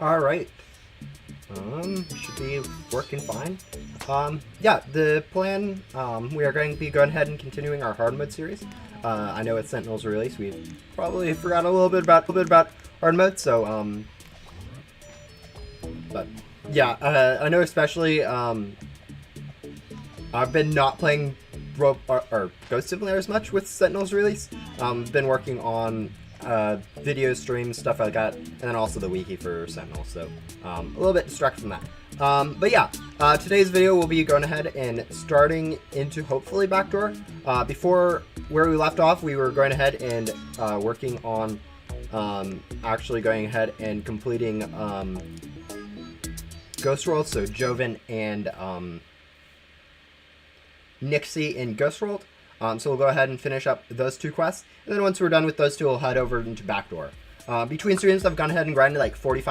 Alright. Should be working fine. Yeah, the plan, we are going to be going ahead and continuing our hard mode series. I know it's Sentinel's release, we probably forgot a little bit about hard mode, so, but, yeah, I know especially, I've been not playing or Ghost Simulator as much with Sentinel's release. Been working on video streams, stuff like that, and then also the wiki for Sentinel, so a little bit distracted from that. But yeah, today's video will be going ahead and starting into hopefully Backdoor. Before where we left off, we were going ahead and working on actually going ahead and completing Ghost World, so Joven and Nixie in Ghost World. So we'll go ahead and finish up those two quests, and then once we're done with those two, we'll head over into Backdoor. Between streams, I've gone ahead and grinded like 30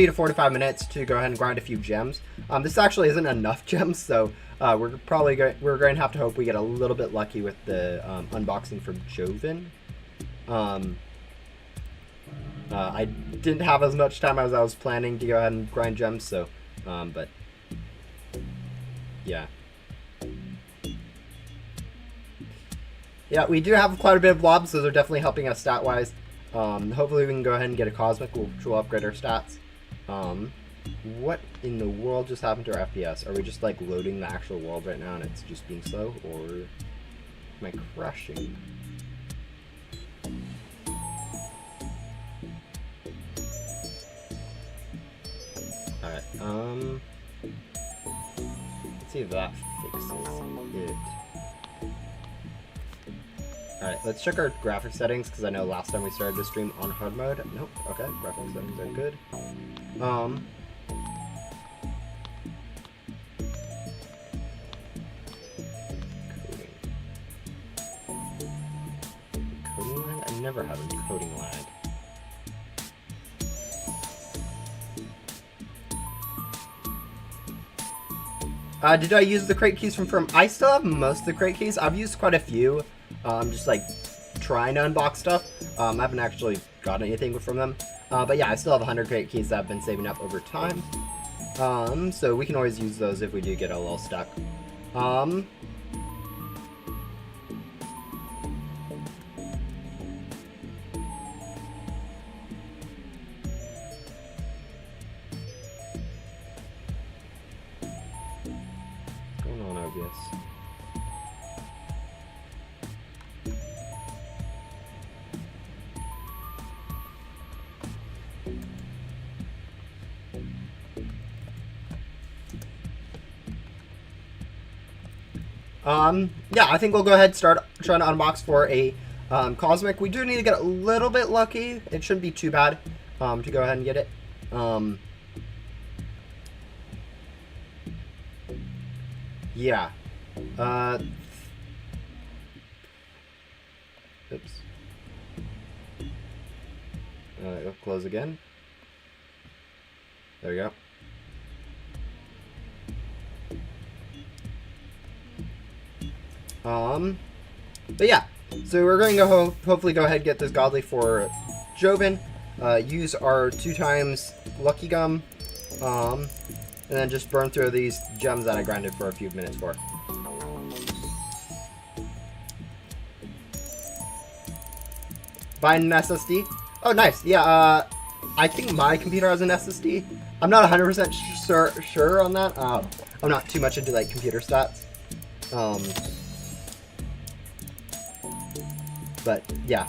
to 45 minutes to go ahead and grind a few gems. This actually isn't enough gems, so we're going to have to hope we get a little bit lucky with the unboxing for Joven. I didn't have as much time as I was planning to go ahead and grind gems, so, but, yeah. Yeah, we do have quite a bit of blobs, so they're definitely helping us stat-wise. Hopefully we can go ahead and get a Cosmic, which will upgrade our stats. What in the world just happened to our FPS? Are we just, like, loading the actual world right now and it's just being slow, or am I crashing? Alright, let's see if that fixes it. Alright, let's check our graphics settings, because I know last time we started to stream on hard mode. Nope, okay, graphics settings are good. Coding. Coding lag? I never have a coding lag. Did I use the crate keys from I still have most of the crate keys. I've used quite a few. Just like trying to unbox stuff. I haven't actually got anything from them. But yeah, I still have 100 crate keys that I've been saving up over time. So we can always use those if we do get a little stuck. Going on, OBS. Yeah, I think we'll go ahead and start trying to unbox for a Cosmic. We do need to get a little bit lucky. It shouldn't be too bad to go ahead and get it. Yeah. Oops. It'll close again. There we go. But yeah, so we're going to hopefully go ahead and get this Godly for Joven, use our 2x Lucky Gum, and then just burn through these gems that I grinded for a few minutes for. Buying an SSD? Oh, nice. Yeah, I think my computer has an SSD. I'm not 100% sure on that. I'm not too much into, like, computer stats. But, yeah.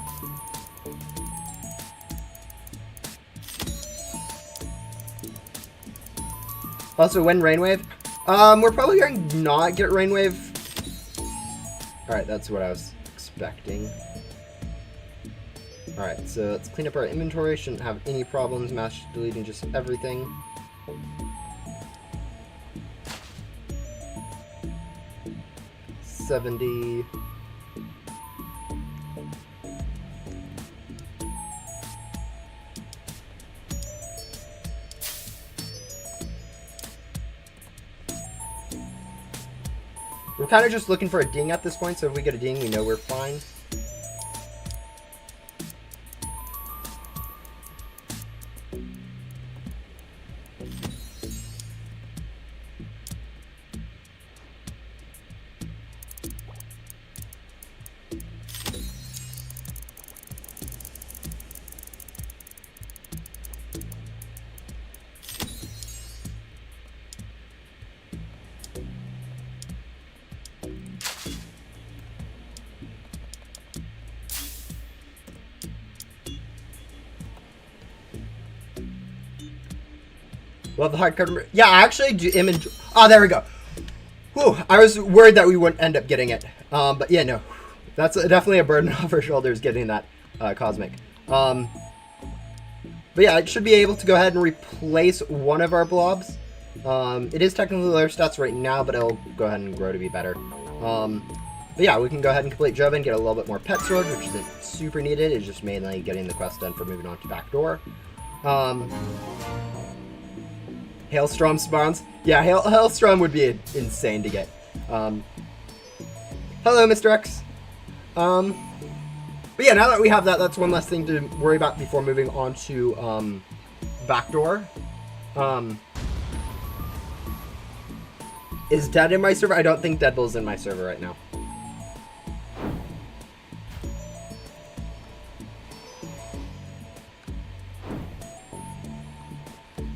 Also, when Rainwave? We're probably going to not get Rainwave. Alright, that's what I was expecting. Alright, so let's clean up our inventory. Shouldn't have any problems mass deleting just everything. $70. We're kind of just looking for a ding at this point, so if we get a ding, we know we're fine. Love the hard cover. Yeah, I actually do image. Oh, there we go. Whew, I was worried that we wouldn't end up getting it. But yeah, no. That's definitely a burden off our shoulders getting that cosmic. But yeah, it should be able to go ahead and replace one of our blobs. It is technically lower stats right now, but it'll go ahead and grow to be better. But yeah, we can go ahead and complete Joven, get a little bit more pet sword, which isn't super needed. It's just mainly getting the quest done for moving on to Backdoor. Hailstorm spawns. Yeah, Hailstorm would be insane to get. Hello, Mr. X. But yeah, now that we have that, that's one less thing to worry about before moving on to Backdoor. Is Dead in my server? I don't think Deadbull's in my server right now.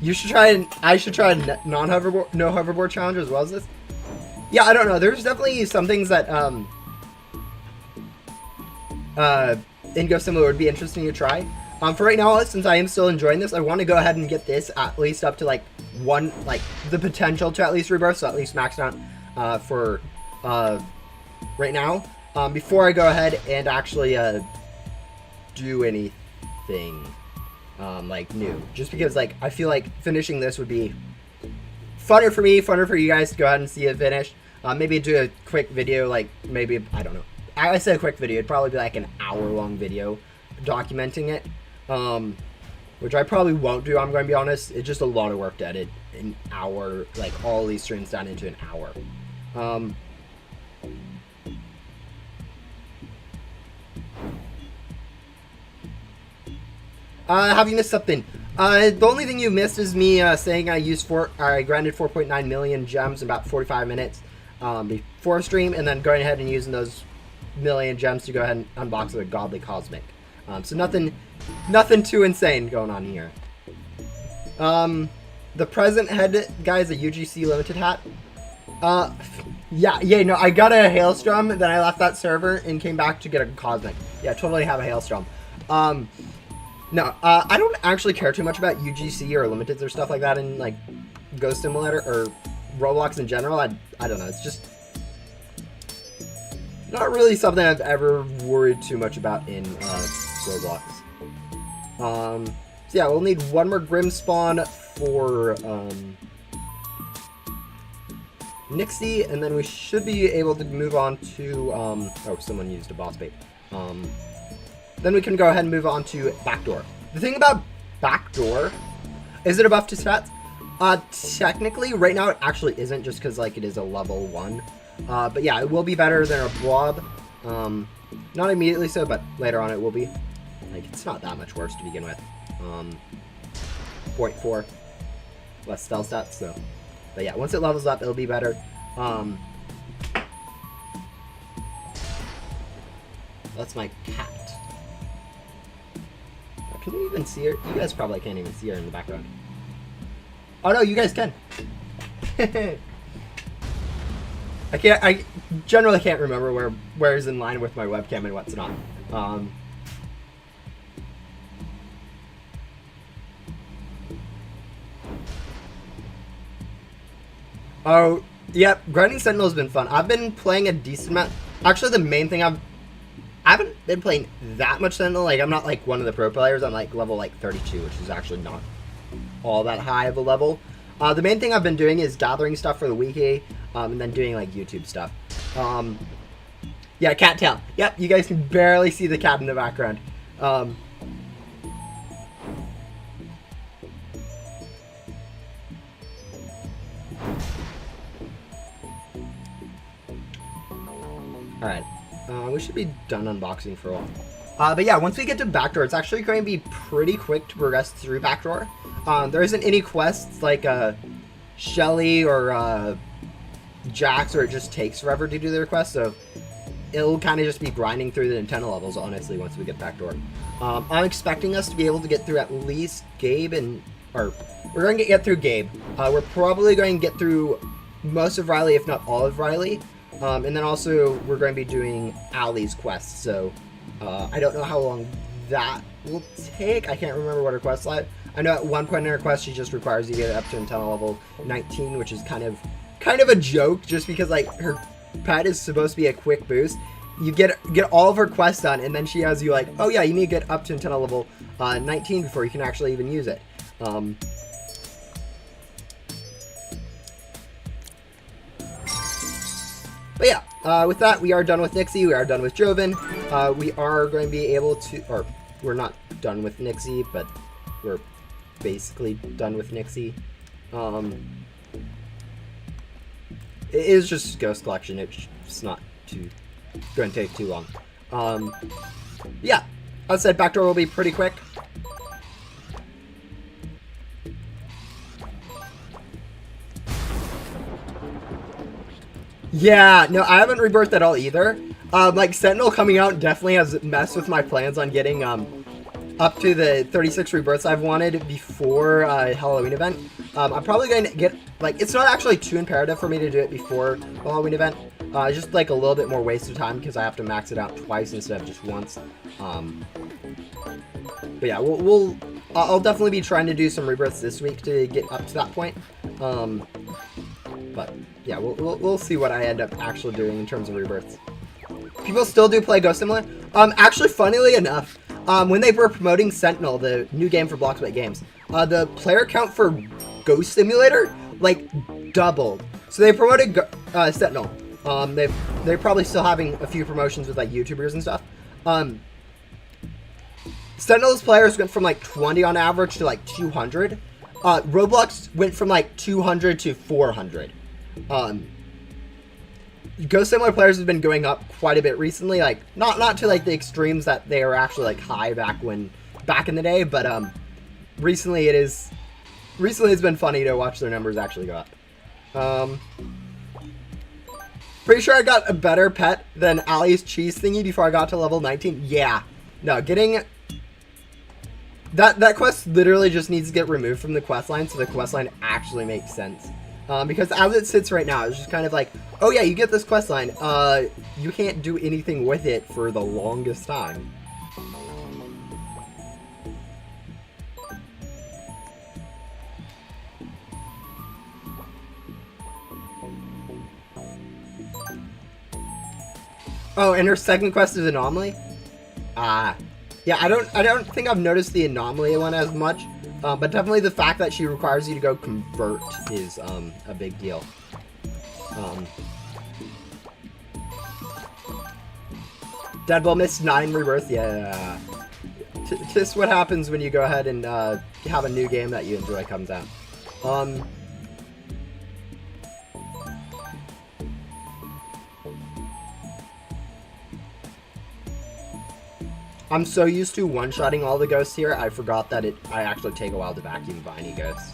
You should try and I should try a non-hoverboard, no hoverboard challenge as well as this. Yeah, I don't know. There's definitely some things that in Go Similar would be interesting to try. For right now, since I am still enjoying this, I want to go ahead and get this at least up to like the potential to at least rebirth, so at least maxed out for right now. Before I go ahead and actually do anything like new, just because like I feel like finishing this would be funner for me, funner for you guys to go ahead and see it finish. Maybe do a quick video, like maybe, I don't know. I say a quick video, it'd probably be like an hour-long video documenting it, which I probably won't do, I'm going to be honest. It's just a lot of work to edit an hour, like all these streams down into an hour. Have you missed something? The only thing you missed is me saying I grinded 4.9 million gems in about 45 minutes before stream, and then going ahead and using those million gems to go ahead and unbox the Godly Cosmic. So nothing too insane going on here. The present head guy is a UGC limited hat. Yeah, no, I got a Hailstorm, then I left that server and came back to get a Cosmic. Yeah, totally have a Hailstorm. No, I don't actually care too much about UGC or limiteds or stuff like that in like Ghost Simulator or Roblox in general. I don't know, it's just not really something I've ever worried too much about in Roblox. So yeah, we'll need one more Grim spawn for Nixie, and then we should be able to move on to oh, someone used a boss bait. Then we can go ahead and move on to Backdoor. The thing about Backdoor, is it a buff to stats? Technically, right now it actually isn't, just because like it is a level 1. But yeah, it will be better than a blob. Not immediately so, but later on it will be. Like, it's not that much worse to begin with. 0.4 less spell stats, so. But yeah, once it levels up, it'll be better. That's my cat. Can you even see her? You guys probably can't even see her in the background. Oh no, you guys can. I generally can't remember where is in line with my webcam and what's not. Oh, yep, grinding Sentinel has been fun. I've been playing a decent amount. Actually, the main thing I haven't been playing that much Sentinel. Like, I'm not like one of the pro players. I'm like level like 32, which is actually not all that high of a level. The main thing I've been doing is gathering stuff for the wiki, and then doing like YouTube stuff. Yeah, cat tail. Yep, you guys can barely see the cat in the background. Alright, we should be done unboxing for a while. But yeah, once we get to Backdoor, it's actually going to be pretty quick to progress through Backdoor. There isn't any quests like Shelly or Jax, or it just takes forever to do the request, so it'll kind of just be grinding through the Nintendo levels, honestly, once we get Backdoor. I'm expecting us to be able to get through at least Gabe or we're going to get through Gabe. We're probably going to get through most of Riley, if not all of Riley. And then also, we're going to be doing Alli's quest, so I don't know how long that will take. I can't remember what her quest line. I know at one point in her quest she just requires you to get up to antenna level 19, which is kind of a joke, just because like her pet is supposed to be a quick boost. You get all of her quests done, and then she has you like, oh yeah, you need to get up to antenna level 19 before you can actually even use it. But yeah, with that, we are done with Nixie. We are done with Joven. We are going to be able to, or we're not done with Nixie, but we're basically done with Nixie. It is just Ghost Collection. It's not going to take too long. Yeah, as I said, Backdoor will be pretty quick. Yeah, no, I haven't rebirthed at all either. Like, Sentinel coming out definitely has messed with my plans on getting up to the 36 rebirths I've wanted before Halloween event. I'm probably going to get, like, it's not actually too imperative for me to do it before the Halloween event. Just like a little bit more waste of time because I have to max it out twice instead of just once. But yeah, I'll definitely be trying to do some rebirths this week to get up to that point. But yeah, we'll see what I end up actually doing in terms of rebirths. People still do play Ghost Simulator. Actually, funnily enough, when they were promoting Sentinel, the new game for Bloxplate Games, the player count for Ghost Simulator like doubled. So they promoted Sentinel. They're probably still having a few promotions with like YouTubers and stuff. Sentinel's players went from like 20 on average to like 200. Roblox went from like 200 to 400. Ghost Simulator players have been going up quite a bit recently, like not to like the extremes that they were actually like high back in the day, but recently it's been funny to watch their numbers actually go up. Pretty sure I got a better pet than Alli's cheese thingy before I got to level 19. Yeah, no, getting that quest literally just needs to get removed from the quest line so the quest line actually makes sense. Because as it sits right now, it's just kind of like, oh yeah, you get this quest line, you can't do anything with it for the longest time. Oh, and her second quest is Anomaly? Yeah, I don't think I've noticed the Anomaly one as much. But definitely the fact that she requires you to go convert is a big deal. Deadball missed 9 rebirths. Yeah. Just what happens when you go ahead and have a new game that you enjoy comes out. I'm so used to one-shotting all the ghosts here, I forgot that I actually take a while to vacuum any ghosts.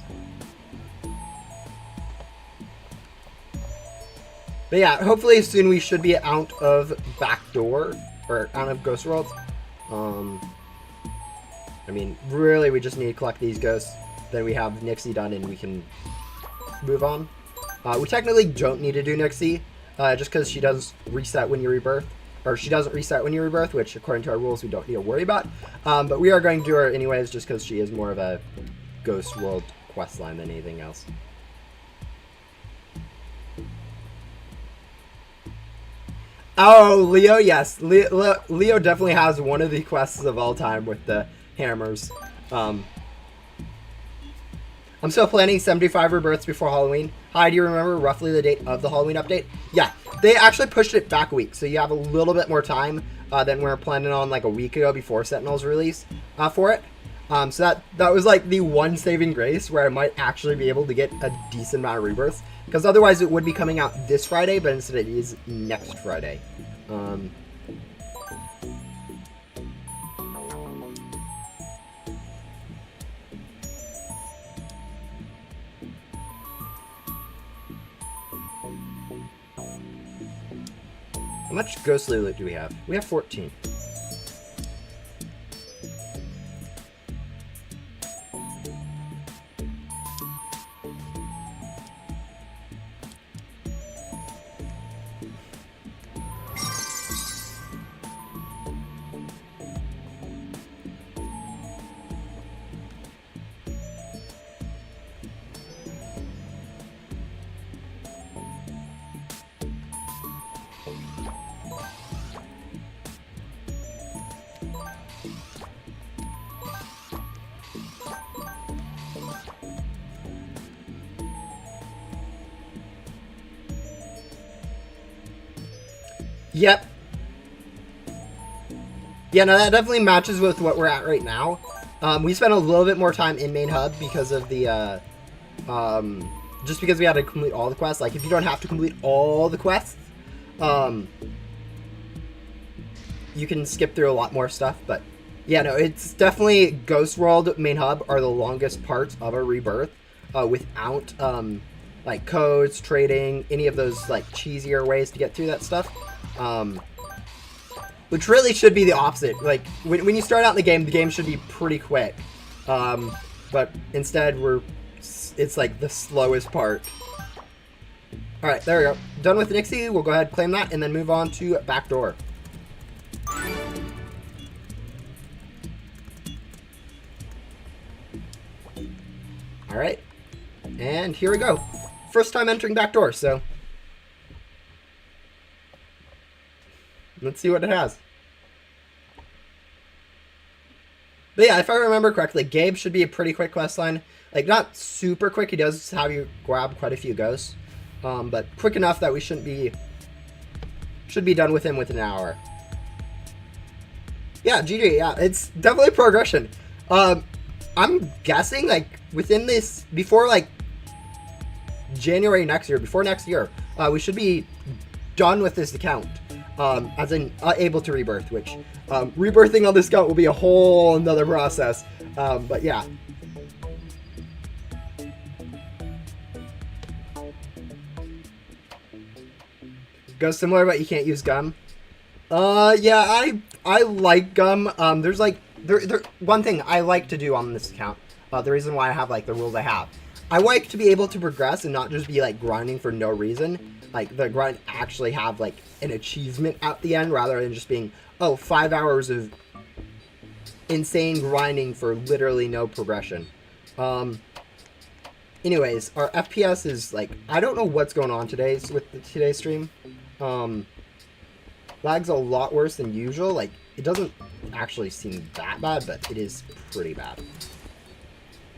But yeah, hopefully soon we should be out of Backdoor, or out of Ghost World. I mean, really we just need to collect these ghosts, then we have Nixie done and we can move on. We technically don't need to do Nixie, just because she does reset when you rebirth. Or she doesn't reset when you rebirth, which according to our rules we don't need to worry about. But we are going to do her anyways just because she is more of a Ghost World questline than anything else. Oh, Leo, yes. Leo definitely has one of the quests of all time with the hammers. I'm still planning 75 rebirths before Halloween. Hi, do you remember roughly the date of the Halloween update? Yeah, they actually pushed it back a week, so you have a little bit more time than we were planning on like a week ago before Sentinel's release for it. So that was like the one saving grace where I might actually be able to get a decent amount of rebirths, because otherwise it would be coming out this Friday, but instead it is next Friday. How much ghostly loot do we have? We have 14. Yep. Yeah, no, that definitely matches with what we're at right now. We spent a little bit more time in main hub because of the, just because we had to complete all the quests. Like, if you don't have to complete all the quests, you can skip through a lot more stuff. But, yeah, no, it's definitely Ghost World, main hub are the longest parts of a rebirth, without, like, codes, trading, any of those, like, cheesier ways to get through that stuff. Which really should be the opposite. Like, when you start out in the game should be pretty quick. But instead, it's like the slowest part. Alright, there we go. Done with Nixie. We'll go ahead and claim that and then move on to Backdoor. Alright. And here we go. First time entering Backdoor, so let's see what it has. But yeah, if I remember correctly, Gabe should be a pretty quick questline. Like, not super quick. He does have you grab quite a few ghosts. But quick enough that we should be done with him within an hour. Yeah, GG. Yeah, it's definitely progression. I'm guessing, like, within this, before, like, January next year, before next year, we should be done with this account. As in able to rebirth, which rebirthing on this account will be a whole another process. But yeah. Goes similar, but you can't use gum. Yeah, I like gum. There's like one thing I like to do on this account. The reason why I have like the rules I have. I like to be able to progress and not just be like grinding for no reason. Like, the grind actually have, like, an achievement at the end, rather than just being, oh, 5 hours of insane grinding for literally no progression. Anyways, our FPS is, like, I don't know what's going on with today's stream. Lag's a lot worse than usual. Like, it doesn't actually seem that bad, but it is pretty bad.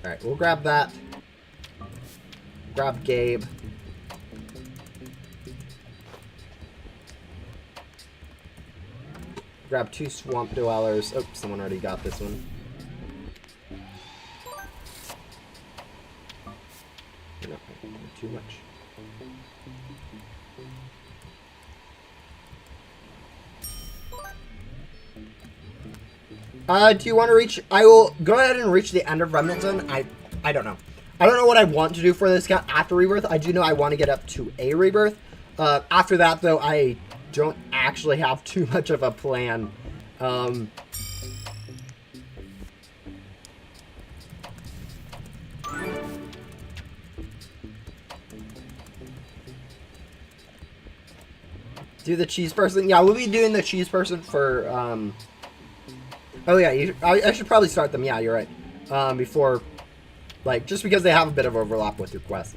Alright, we'll grab that. Grab Gabe. Grab 2 Swamp Dwellers. Oh, someone already got this one. No, too much. Do you want to reach... I will go ahead and reach the end of Remnant Zone. I don't know. I don't know what I want to do for this account after Rebirth. I do know I want to get up to a Rebirth. After that, though, I don't actually have too much of a plan. Do the cheese person? Yeah, we'll be doing the cheese person for, oh yeah, I should probably start them. Yeah, you're right. Before, like, just because they have a bit of overlap with your quest.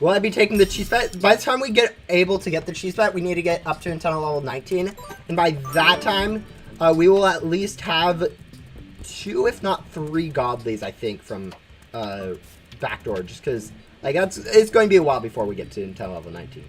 Will I be taking the cheese pet? By the time we get able to get the cheese pet, we need to get up to until level 19. And by that time, we will at least have 2, if not 3 godlies, I think, from Backdoor. Just because, like, it's going to be a while before we get to until level 19.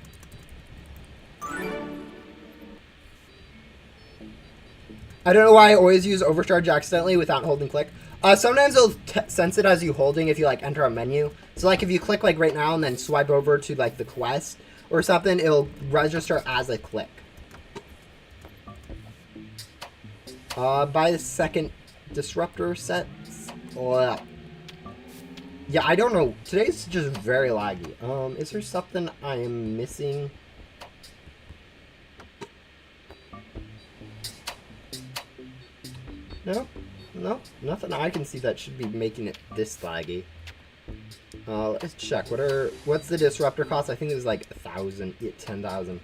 I don't know why I always use overcharge accidentally without holding click. Sometimes it'll sense it as you holding if you, like, enter a menu. So, like, if you click, like, right now and then swipe over to, like, the quest or something, it'll register as a click. Buy the second disruptor set. Oh, yeah, I don't know. Today's just very laggy. Is there something I am missing? No, no, nothing I can see that should be making it this laggy. Let's check. What's the disruptor cost? I think it was like 1,000, 10,000.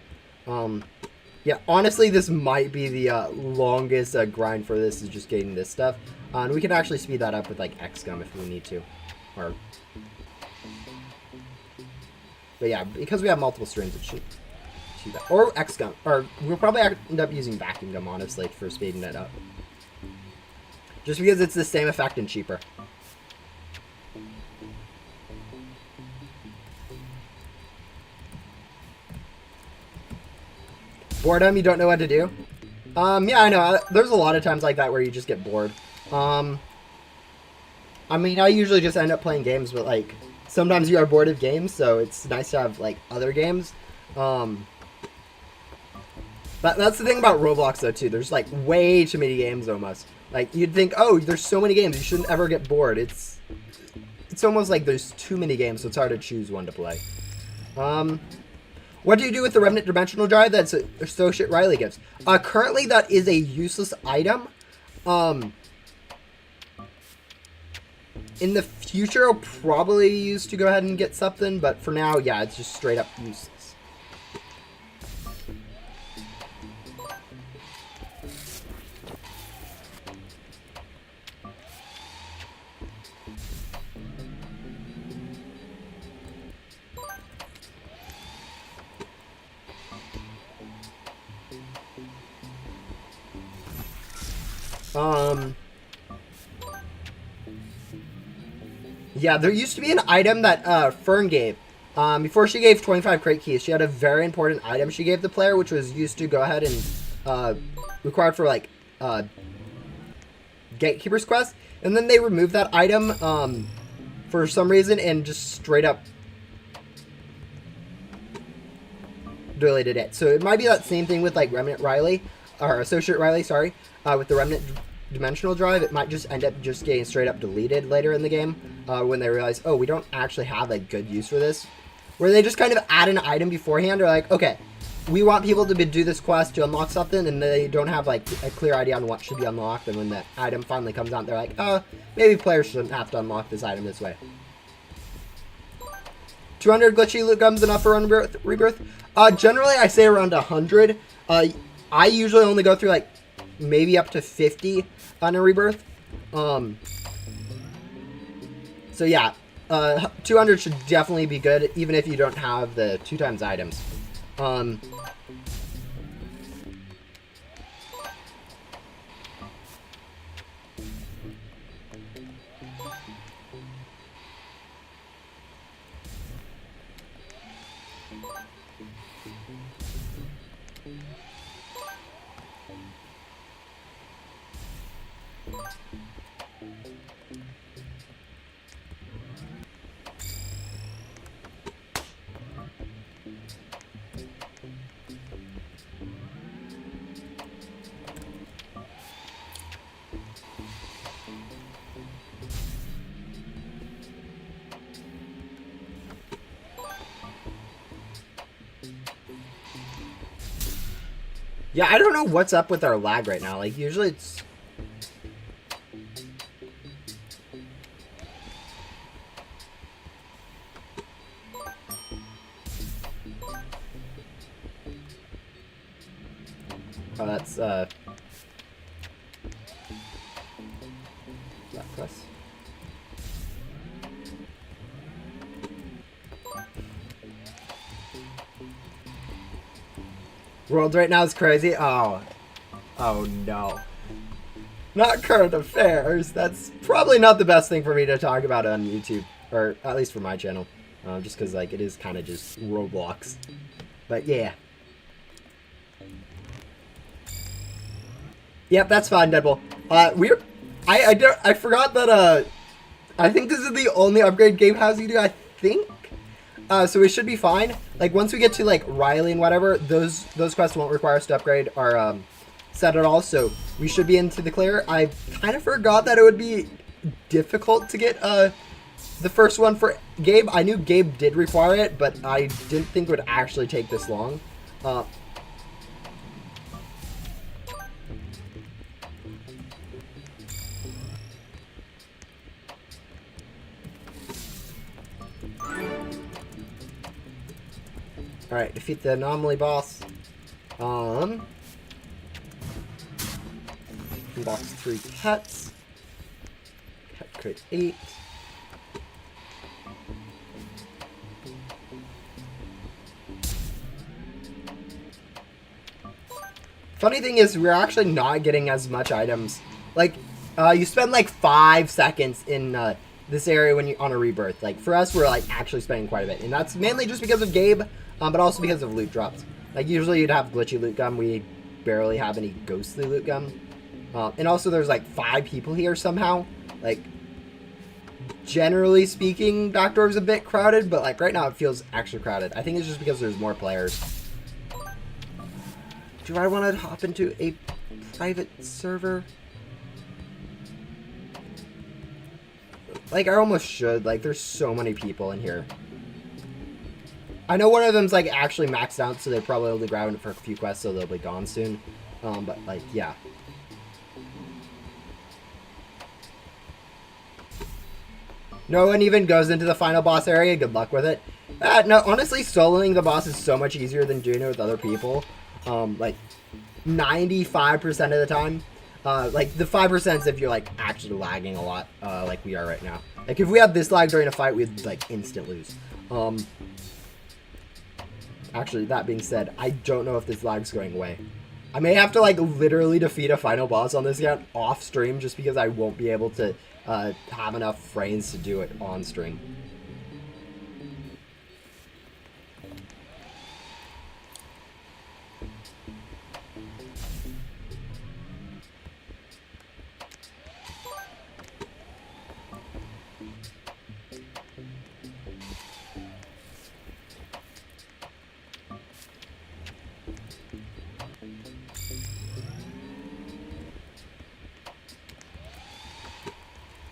Yeah, honestly, this might be the longest grind for this, is just getting this stuff. And we can actually speed that up with like XGum if we need to. But yeah, because we have multiple streams, it too bad. Or X gum, or we'll probably end up using vacuum gum honestly for speeding it up. Just because it's the same effect and cheaper. Boredom, you don't know what to do? Yeah, I know. There's a lot of times like that where you just get bored. I mean, I usually just end up playing games, but like sometimes you are bored of games, so it's nice to have like other games. But that's the thing about Roblox though too. There's like way too many games almost. Like you'd think, oh, there's so many games, you shouldn't ever get bored. It's almost like there's too many games, so it's hard to choose one to play. What do you do with the Remnant Dimensional Drive that's Associate Riley gives? Currently that is a useless item. In the future, I'll probably use to go ahead and get something, but for now, yeah, it's just straight up useless. Yeah, there used to be an item that Fern gave. Before she gave 25 crate keys, she had a very important item she gave the player, which was used to go ahead and required for like Gatekeeper's quest. And then they removed that item for some reason and just straight up deleted it. So it might be that same thing with like Remnant Riley, or Associate Riley, sorry, with the Remnant Dimensional Drive. It might just end up just getting straight up deleted later in the game when they realize, oh, we don't actually have a good use for this. Where they just kind of add an item beforehand. They're like, okay, we want people to do this quest to unlock something, and they don't have like a clear idea on what should be unlocked. And when the item finally comes out, they're like, maybe players shouldn't have to unlock this item this way. 200 glitchy loot gums enough for rebirth? Generally, I say around 100. I usually only go through like maybe up to 50 on a rebirth. So yeah, 200 should definitely be good, even if you don't have the 2x items. Yeah, I don't know what's up with our lag right now. Like, usually it's... Oh, that's, that press. World right now is crazy. Oh no. Not current affairs. That's probably not the best thing for me to talk about on YouTube, or at least for my channel, just because like it is kind of just Roblox. But yeah. Yep, that's fine, Deadpool. I forgot that I think this is the only upgrade game has you do. I think. So we should be fine. Like, once we get to, like, Riley and whatever, those quests won't require us to upgrade our set at all, so we should be into the clear. I kind of forgot that it would be difficult to get the first one for Gabe. I knew Gabe did require it, but I didn't think it would actually take this long. Alright, defeat the anomaly boss. Unbox 3 pets. Pet crate 8. Funny thing is, we're actually not getting as much items. Like, you spend like 5 seconds in this area when you're on a rebirth. Like, for us, we're like actually spending quite a bit. And that's mainly just because of Gabe, but also because of loot drops. Like, usually you'd have glitchy loot gum. We barely have any ghostly loot gum. And also there's like 5 people here somehow. Like, generally speaking, Backdoor is a bit crowded, but like right now it feels extra crowded. I think it's just because there's more players. Do I want to hop into a private server? Like, I almost should. Like, there's so many people in here. I know one of them's like actually maxed out, so they're probably only grabbing it for a few quests, so they'll be gone soon. But like, yeah. No one even goes into the final boss area. Good luck with it. No, honestly, soloing the boss is so much easier than doing it with other people. Like, 95% of the time. Like, the 5% is if you're, like, actually lagging a lot, like we are right now. Like, if we had this lag during a fight, we'd, like, instant lose. Actually, that being said, I don't know if this lag's going away. I may have to, like, literally defeat a final boss on this account off stream just because I won't be able to have enough frames to do it on stream.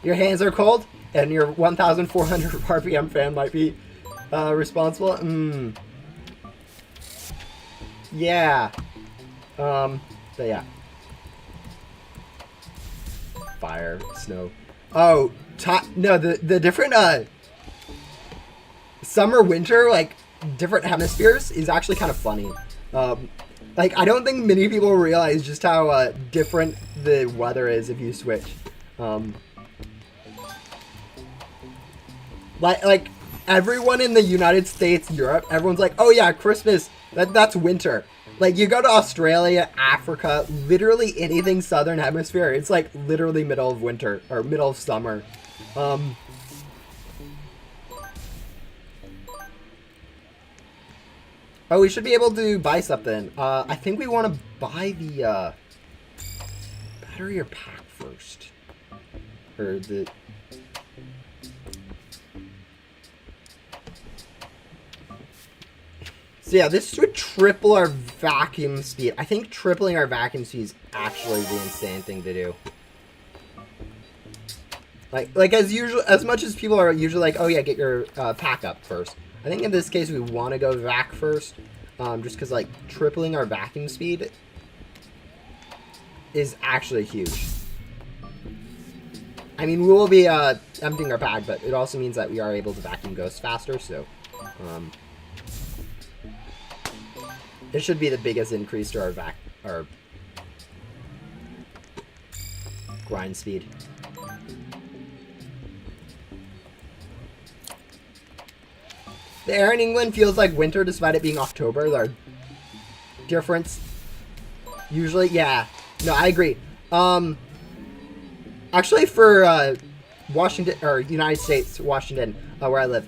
Your hands are cold, and your 1,400 RPM fan might be responsible. Yeah. But yeah. Fire, snow. Oh, no, the different summer, winter, like different hemispheres is actually kind of funny. Like, I don't think many people realize just how different the weather is if you switch. Like everyone in the United States, Europe, everyone's like, oh yeah, Christmas, that's winter. Like, you go to Australia, Africa, literally anything southern hemisphere, it's like literally middle of winter, or middle of summer. Oh, we should be able to buy something. I think we want to buy the battery or pack first. Or the... So yeah, this would triple our vacuum speed. I think tripling our vacuum speed is actually the insane thing to do. Like as usual, as much as people are usually like, oh yeah, get your pack up first. I think in this case we want to go vac first, just because like tripling our vacuum speed is actually huge. I mean, we will be emptying our pack, but it also means that we are able to vacuum ghosts faster. So. It should be the biggest increase to our grind speed. The air in England feels like winter despite it being October. There are difference. Usually, yeah. No, I agree. Actually, for Washington, or United States, Washington, where I live,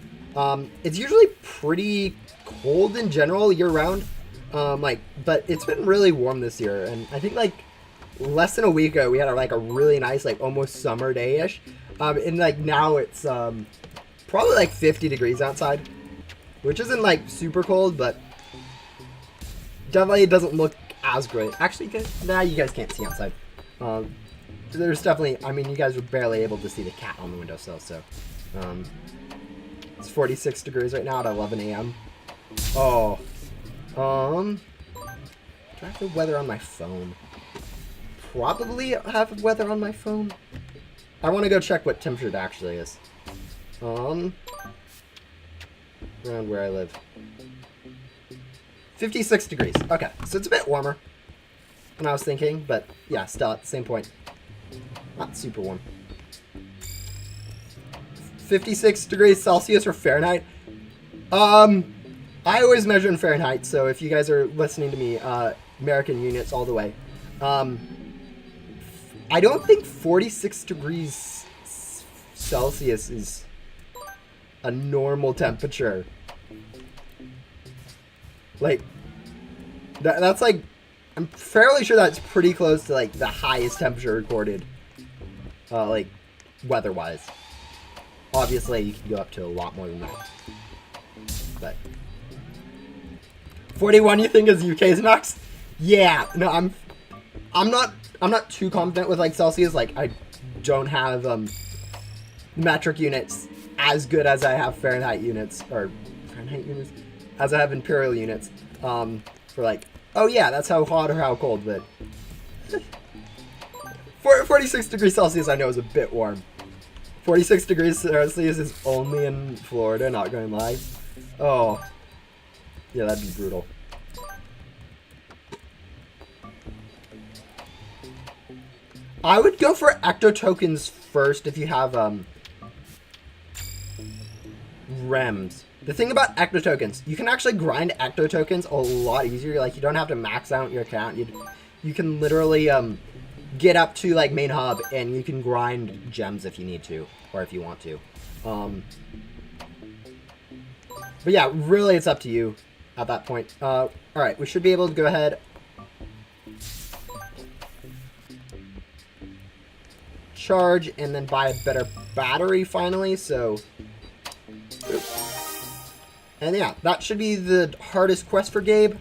it's usually pretty cold in general year round. But it's been really warm this year, and I think like less than a week ago we had like a really nice, like almost summer day-ish, and like now it's probably like 50 degrees outside, which isn't like super cold, but definitely it doesn't look as great. Actually, you guys can't see outside. There's definitely, I mean, you guys were barely able to see the cat on the windowsill, so it's 46 degrees right now at 11 a.m. Oh. Do I have the weather on my phone? Probably have weather on my phone. I want to go check what temperature it actually is. Around where I live. 56 degrees. Okay, so it's a bit warmer than I was thinking, but yeah, still at the same point. Not super warm. 56 degrees Celsius or Fahrenheit. I always measure in Fahrenheit, so if you guys are listening to me, American units all the way. I don't think 46 degrees Celsius is a normal temperature. Like, that's like, I'm fairly sure that's pretty close to like the highest temperature recorded, like weather-wise. Obviously, you can go up to a lot more than that. But 41, you think is UK's max? Yeah. No, I'm not too confident with like Celsius. Like, I don't have metric units as good as I have Fahrenheit units, or Fahrenheit units, as I have imperial units. For like, oh yeah, that's how hot or how cold, but 46 degrees Celsius I know is a bit warm. 46 degrees Celsius is only in Florida, not going to lie. Oh, yeah, that'd be brutal. I would go for ecto tokens first if you have REMs. The thing about ecto tokens, you can actually grind ecto tokens a lot easier. Like, you don't have to max out your account. You can literally get up to like main hub and you can grind gems if you need to, or if you want to. But yeah, really it's up to you at that point. All right, we should be able to go ahead. Charge and then buy a better battery finally. So, and yeah, that should be the hardest quest for Gabe.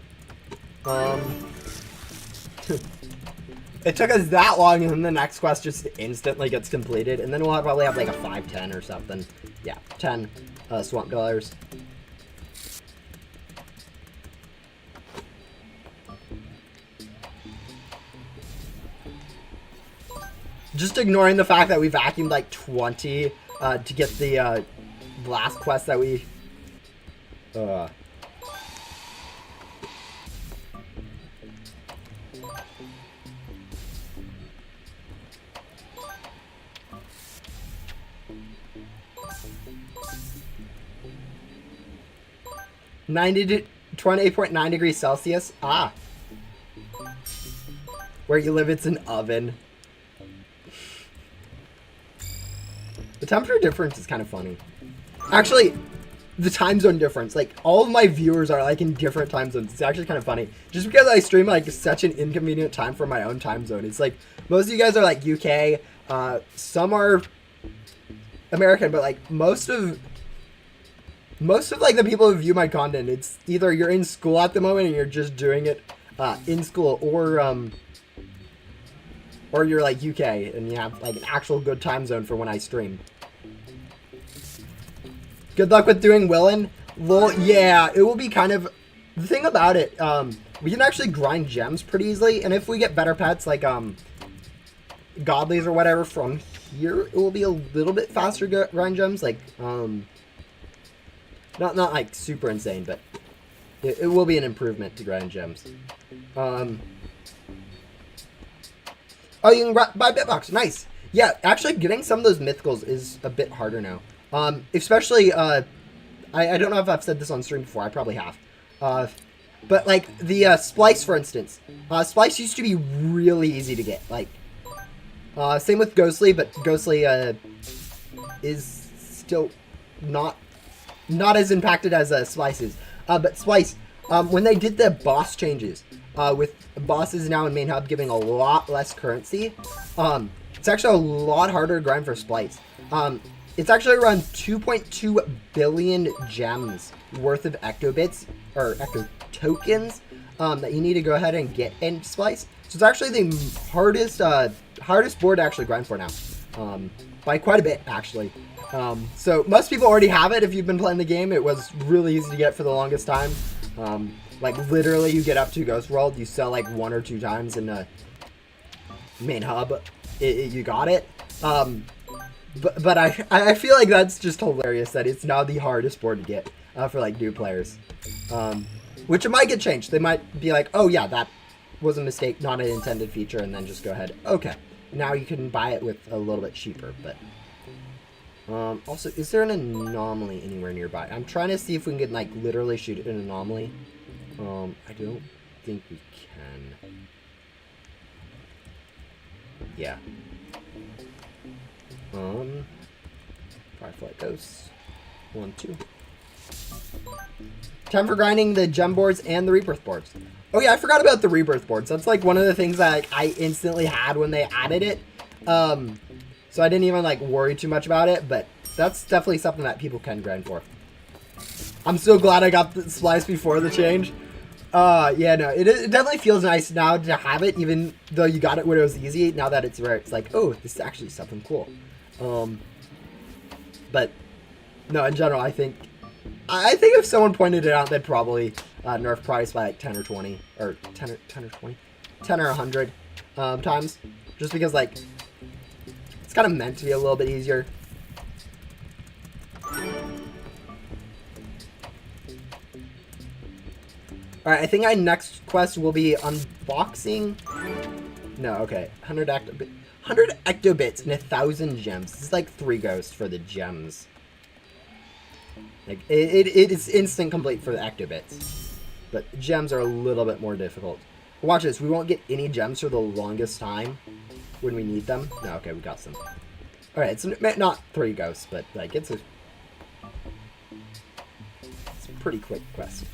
It took us that long, and then the next quest just instantly gets completed, and then we'll probably have like a 5-10 or something. Yeah, 10 swamp dollars. Just ignoring the fact that we vacuumed like 20 to get the last quest that we... 28.9 degrees Celsius. Ah. Where you live, it's an oven. The temperature difference is kind of funny. Actually, the time zone difference. Like, all of my viewers are, like, in different time zones. It's actually kind of funny. Just because I stream, like, such an inconvenient time for my own time zone. It's, like, most of you guys are, like, UK. Some are American, but, like, most of, like, the people who view my content, it's either you're in school at the moment and you're just doing it in school, or you're, like, UK and you have, like, an actual good time zone for when I stream. Good luck with doing Willin. Well, yeah, it will be kind of... The thing about it, we can actually grind gems pretty easily, and if we get better pets, like, godlies or whatever from here, it will be a little bit faster grind gems, like, not like, super insane, but it will be an improvement to grind gems. Oh, you can buy Bitbox. Nice. Yeah, actually getting some of those mythicals is a bit harder now. Especially, I don't know if I've said this on stream before. I probably have. But, like, the Splice, for instance. Splice used to be really easy to get. Like, same with Ghostly, but Ghostly is still not as impacted as Splice is. But Splice, when they did the boss changes, with bosses now in main hub giving a lot less currency, it's actually a lot harder to grind for Splice. It's actually around 2.2 billion gems worth of ectobits, or ecto tokens, that you need to go ahead and get in Splice. So it's actually the hardest board to actually grind for now, by quite a bit, actually. So most people already have it if you've been playing the game. It was really easy to get for the longest time. Like, literally, you get up to Ghost World, you sell, like, 1 or 2 times in the main hub, you got it. But I feel like that's just hilarious that it's now the hardest board to get for, like, new players. Which it might get changed. They might be like, oh, yeah, that was a mistake, not an intended feature, and then just go ahead. Okay, now you can buy it with a little bit cheaper, but... also, is there an anomaly anywhere nearby? I'm trying to see if we can, like, literally shoot an anomaly. I don't think we can. Yeah. Firefly Ghosts. 1, 2. Time for grinding the gem boards and the rebirth boards. Oh yeah, I forgot about the rebirth boards. That's like one of the things that like, I instantly had when they added it. So I didn't even like worry too much about it, but that's definitely something that people can grind for. I'm so glad I got the splice before the change. Yeah, no, it definitely feels nice now to have it, even though you got it when it was easy. Now that it's rare, it's like, oh, this is actually something cool. But no, in general, I think if someone pointed it out, they'd probably nerf price by like 10 or 20, or 10 or 20, 10 or 100 times, just because like it's kind of meant to be a little bit easier. Alright, I think our next quest will be unboxing. No, okay. 100 ectobits and 1,000 gems. This is like 3 ghosts for the gems. Like, it is instant complete for the ectobits. But gems are a little bit more difficult. Watch this. We won't get any gems for the longest time when we need them. No, okay, we got some. Alright, it's not 3 ghosts, but like it's a pretty quick quest.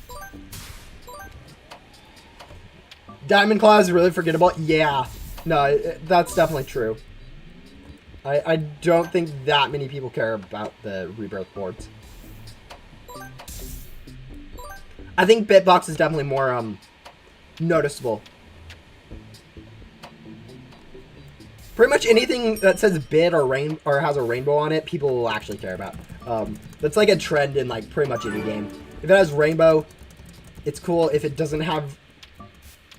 Diamond Claw is really forgettable. Yeah, no, that's definitely true. I don't think that many people care about the rebirth boards. I think Bitbox is definitely more noticeable. Pretty much anything that says bit or has a rainbow on it, people will actually care about. That's like a trend in like pretty much any game. If it has rainbow, it's cool. If it doesn't have,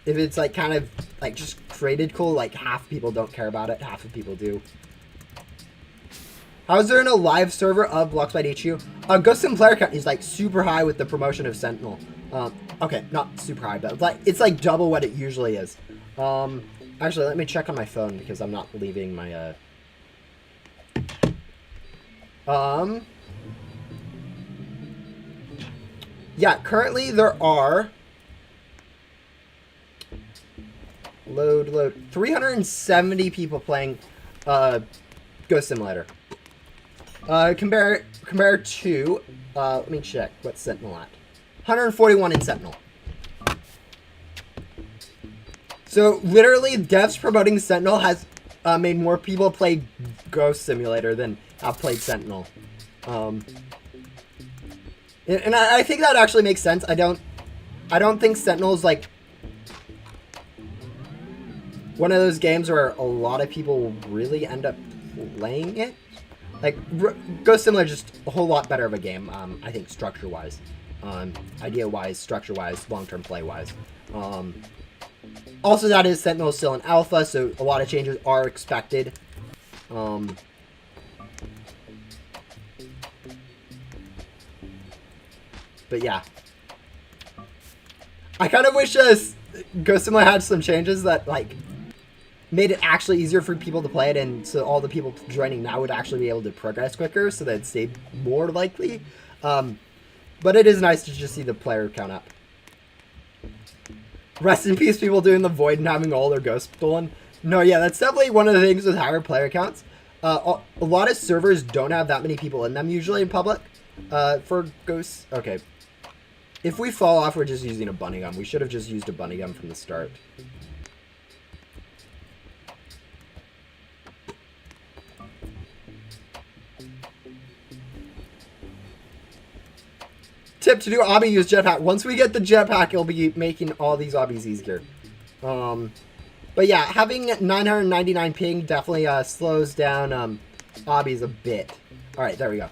if it's like kind of like just created cool, like half people don't care about it, half of people do. How is there in a live server of Blocks by HU? Ghost Sim player count is like super high with the promotion of Sentinel. Okay, not super high, but it's like double what it usually is. Actually, let me check on my phone because I'm not leaving my yeah, currently there are load 370 people playing Ghost Simulator. Compare to let me check what's Sentinel at. 141 in Sentinel. So literally, devs promoting Sentinel has made more people play Ghost Simulator than have played Sentinel. And I think that actually makes sense. I don't think Sentinel is like one of those games where a lot of people really end up playing it. Like, Ghost Simulator is just a whole lot better of a game, I think, structure-wise. Idea-wise, structure-wise, long-term play-wise. Also, that is Sentinel is still in alpha, so a lot of changes are expected. But yeah. I kind of wish Ghost Simulator had some changes that, like, made it actually easier for people to play it, and so all the people joining now would actually be able to progress quicker, so that it stayed more likely. But it is nice to just see the player count up. Rest in peace, people doing the void and having all their ghosts stolen. No, yeah, that's definitely one of the things with higher player counts. A lot of servers don't have that many people in them usually in public. For ghosts, okay. If we fall off, we're just using a bunny gun. We should have just used a bunny gun from the start. Tip to do obby, use jetpack. Once we get the jetpack, it'll be making all these obbies easier. But yeah, having 999 ping definitely slows down obbies a bit. Alright, there we go.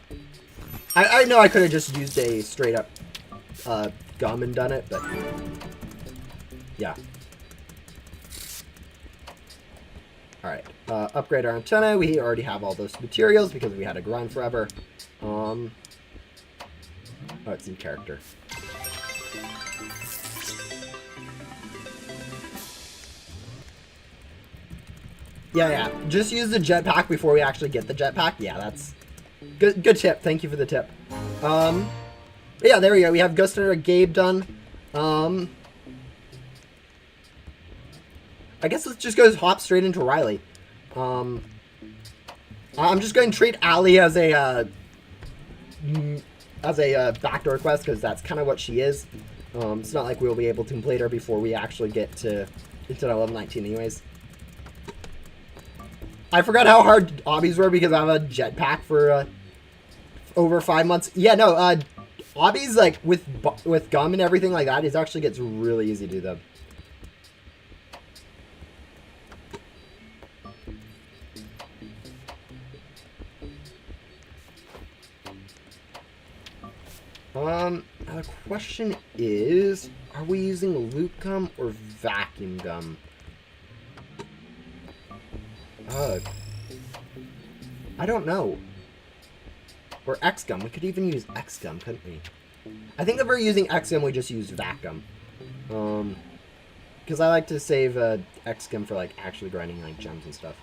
I know I could have just used a straight up gum and done it, but yeah. Alright, upgrade our antenna. We already have all those materials because we had to grind forever. Oh, it's in character. Yeah. Just use the jetpack before we actually get the jetpack. Yeah, that's good tip. Thank you for the tip. But yeah, there we go. We have Ghost Hunter Gabe done. I guess let's just go hop straight into Riley. I'm just going to treat Alli as a backdoor quest because that's kind of what she is. It's not like we'll be able to complete her before we actually get to into level 19 anyways. I forgot how hard obbies were because I have a jetpack for over 5 months. Yeah, no, obbies like with gum and everything like that, it actually gets really easy to do them. The question is, are we using loot gum or vacuum gum? I don't know. Or X gum. We could even use X gum, couldn't we? I think if we're using X gum, we just use vacuum. Because I like to save X gum for like actually grinding like gems and stuff.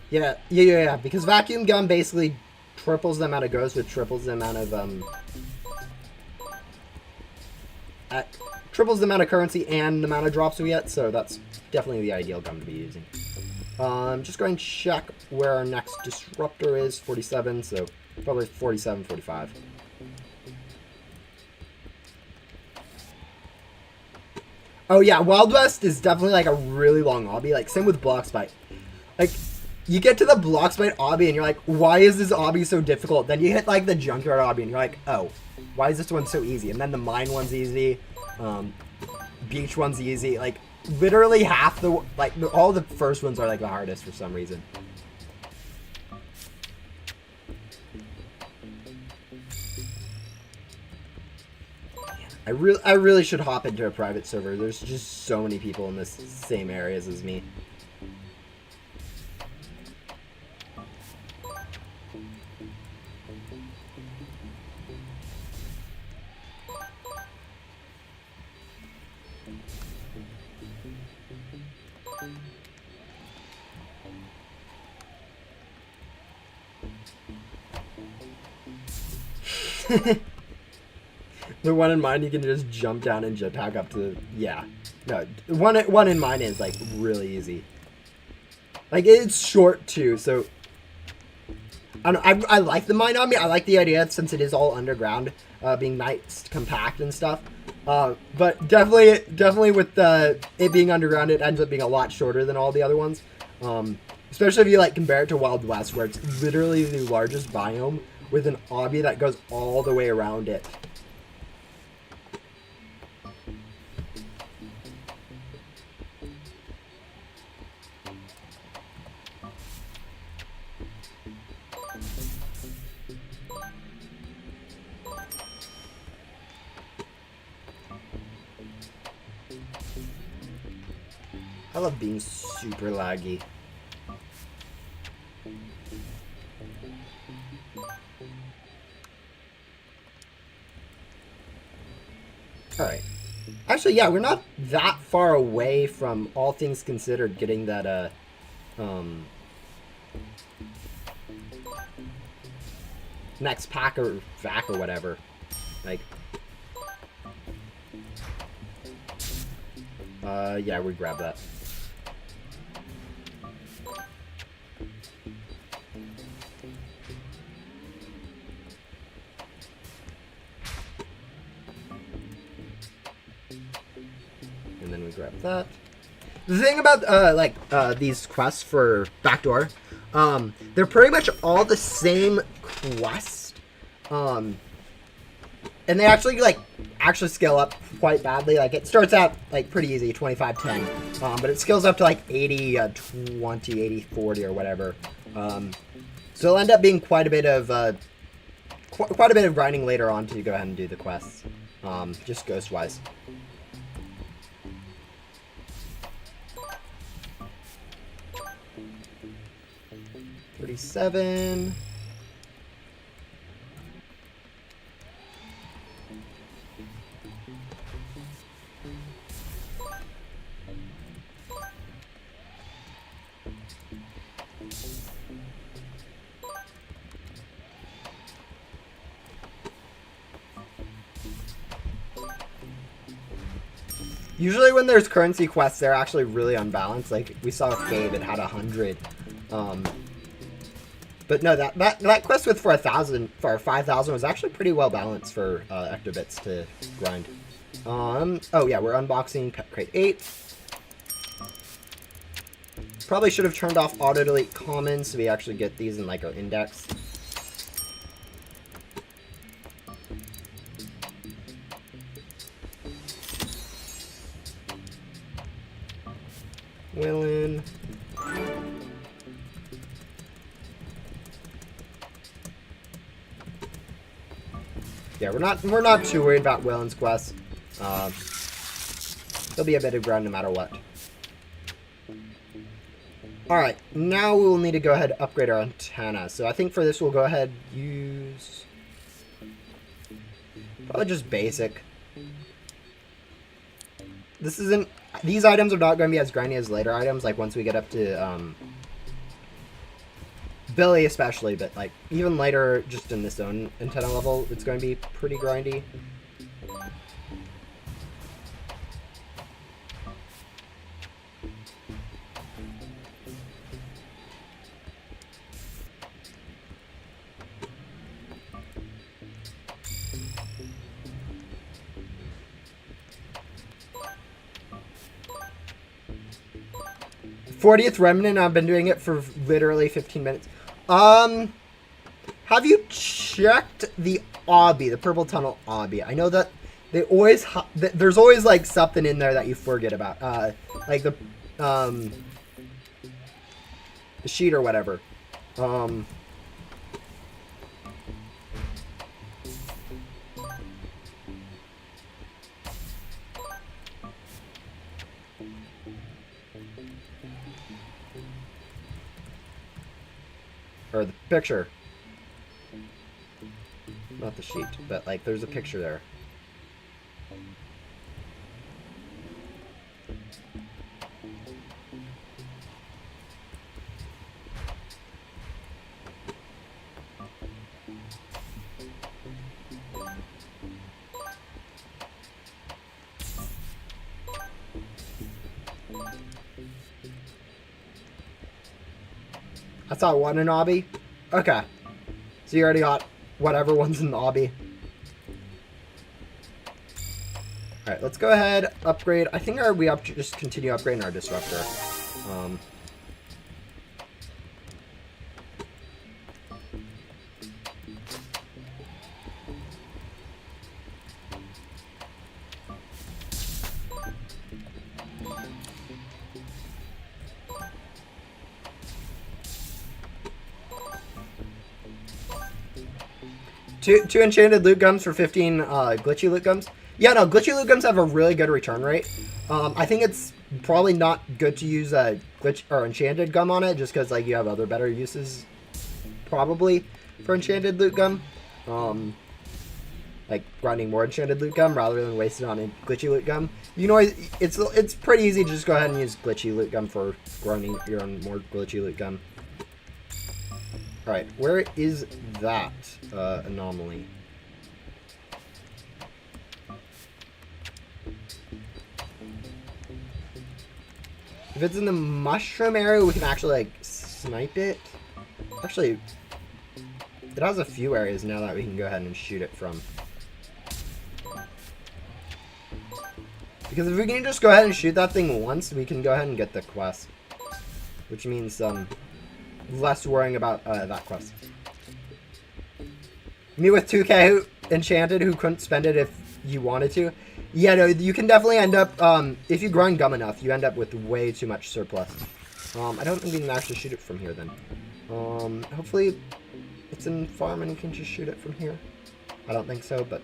Yeah. Because vacuum gum basically triples the amount of ghosts, which triples the amount of currency and the amount of drops we get. So that's definitely the ideal gum to be using. Just going to check where our next disruptor is. 47, so probably 47, 45. Oh yeah, Wild West is definitely like a really long obby. Like same with Blockspite. Like you get to the Blockspite obby and you're like, why is this obby so difficult? Then you hit like the Junkyard obby and you're like, oh, why is this one so easy? And then the Mine one's easy. Beach one's easy. Like literally half the all the first ones are like the hardest for some reason. I really should hop into a private server. There's just so many people in this same areas as me. The one in mine, you can just jump down and jetpack up to, yeah. No, one in mine is, like, really easy. Like, it's short, too, so... I don't know, I like the mine on me. I like the idea, since it is all underground, being nice, compact and stuff. But definitely with it being underground, it ends up being a lot shorter than all the other ones. Especially if you, like, compare it to Wild West, where it's literally the largest biome with an obby that goes all the way around it. I love being super laggy. Alright. Actually, yeah, we're not that far away from, all things considered, getting that, next pack or vac or whatever. Like, yeah, we grab that. And then we grab that. The thing about, these quests for Backdoor, they're pretty much all the same quest. And they actually, actually scale up quite badly. Like, it starts out, pretty easy, 25-10. But it scales up to, 80-20, 80-40 or whatever. So it'll end up being quite a bit of grinding later on to go ahead and do the quests. Just ghost-wise. $37. Usually when there's currency quests, they're actually really unbalanced. Like, we saw with Gabe, it had 100. But no, that quest with for 5,000 was actually pretty well balanced for Ectobits to grind. Oh yeah, we're unboxing Pet Crate 8. Probably should have turned off auto delete commons so we actually get these in like our index. Willin. Yeah, we're not too worried about Willin's quest. There'll be a bit of grind no matter what. Alright, now we will need to go ahead and upgrade our antenna. So I think for this we'll go ahead and use probably just basic. These items are not going to be as grindy as later items, like once we get up to Billy especially, but like even later just in this own antenna level, it's going to be pretty grindy. '40th Remnant, I've been doing it for literally 15 minutes. Have you checked the obby, the Purple Tunnel obby? I know that they always there's always like something in there that you forget about, like the sheet or whatever. Or the picture. Not the sheet, but like there's a picture there. I saw one in obby. Okay. So you already got whatever one's in the obby. Alright, let's go ahead, upgrade. I think just continue upgrading our disruptor. Two enchanted loot gums for 15 glitchy loot gums. Yeah, no, glitchy loot gums have a really good return rate. I think it's probably not good to use a glitch or enchanted gum on it, just because like you have other better uses, probably, for enchanted loot gum. Like grinding more enchanted loot gum rather than wasting on a glitchy loot gum. You know, it's pretty easy to just go ahead and use glitchy loot gum for grinding your own more glitchy loot gum. Alright, where is that anomaly? If it's in the mushroom area, we can actually, like, snipe it. Actually, it has a few areas now that we can go ahead and shoot it from. Because if we can just go ahead and shoot that thing once, we can go ahead and get the quest. Which means, less worrying about that quest. Me with 2k enchanted who couldn't spend it if you wanted to. Yeah, no, you can definitely end up, if you grind gum enough, you end up with way too much surplus. I don't think we can actually shoot it from here then. Hopefully it's in farm and you can just shoot it from here. I don't think so, but...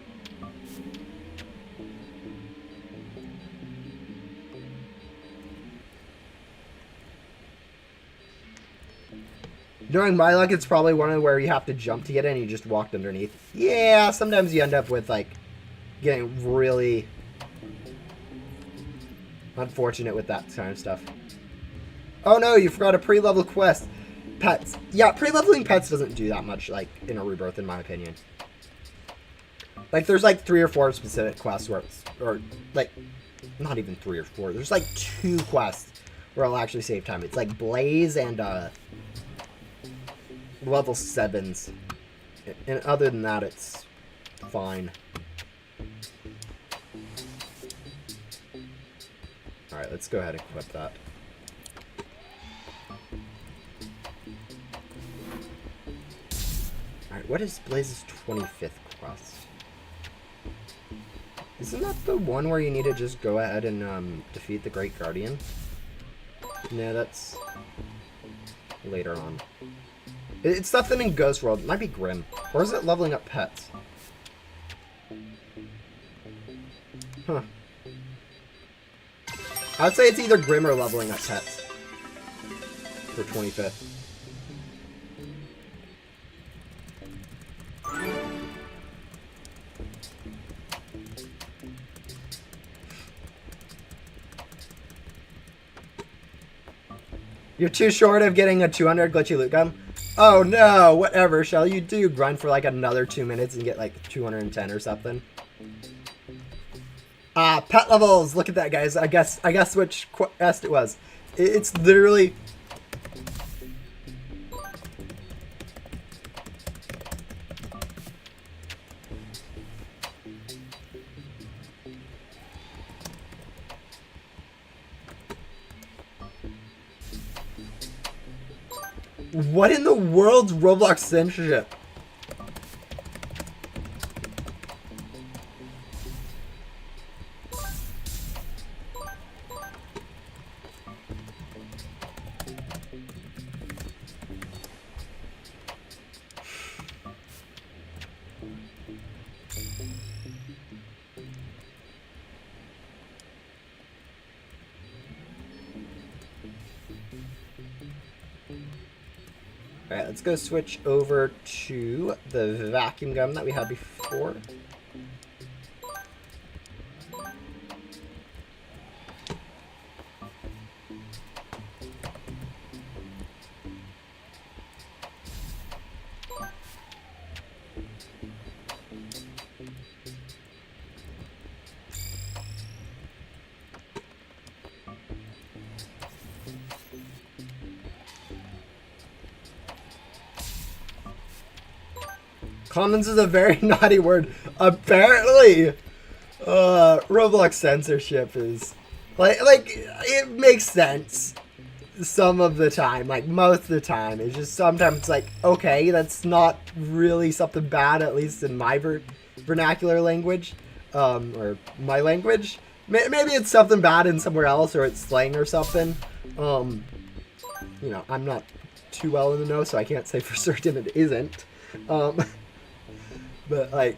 During my luck, it's probably one of where you have to jump to get it and you just walked underneath. Yeah, sometimes you end up with, like, getting really unfortunate with that kind of stuff. Oh no, you forgot a pre-level quest. Pets. Yeah, pre-leveling pets doesn't do that much, like, in a rebirth, in my opinion. Like, there's, like, 3 or 4 specific quests where it's, or, like, not even 3 or 4. There's like 2 quests where I'll actually save time. It's like Blaze and level 7s. And other than that, it's fine. Alright, let's go ahead and equip that. Alright, what is Blaze's 25th quest? Isn't that the one where you need to just go ahead and defeat the Great Guardian? No, that's later on. It's something in Ghost World. It might be Grim. Or is it leveling up pets? Huh. I'd say it's either Grim or leveling up pets. For 25th. You're too short of getting a 200 glitchy loot gun? Oh no, whatever shall you do? Grind for like another 2 minutes and get like 210 or something? Pet levels! Look at that, guys. I guess which quest it was. It's literally... What in the world's Roblox censorship? Alright, let's go switch over to the vacuum gun that we had before. Commons is a very naughty word. Apparently, Roblox censorship is like it makes sense some of the time. Like most of the time, it's just sometimes it's like, okay, that's not really something bad, at least in my vernacular language, or my language. Maybe it's something bad in somewhere else, or it's slang or something. You know, I'm not too well in the know, so I can't say for certain it isn't. But, like,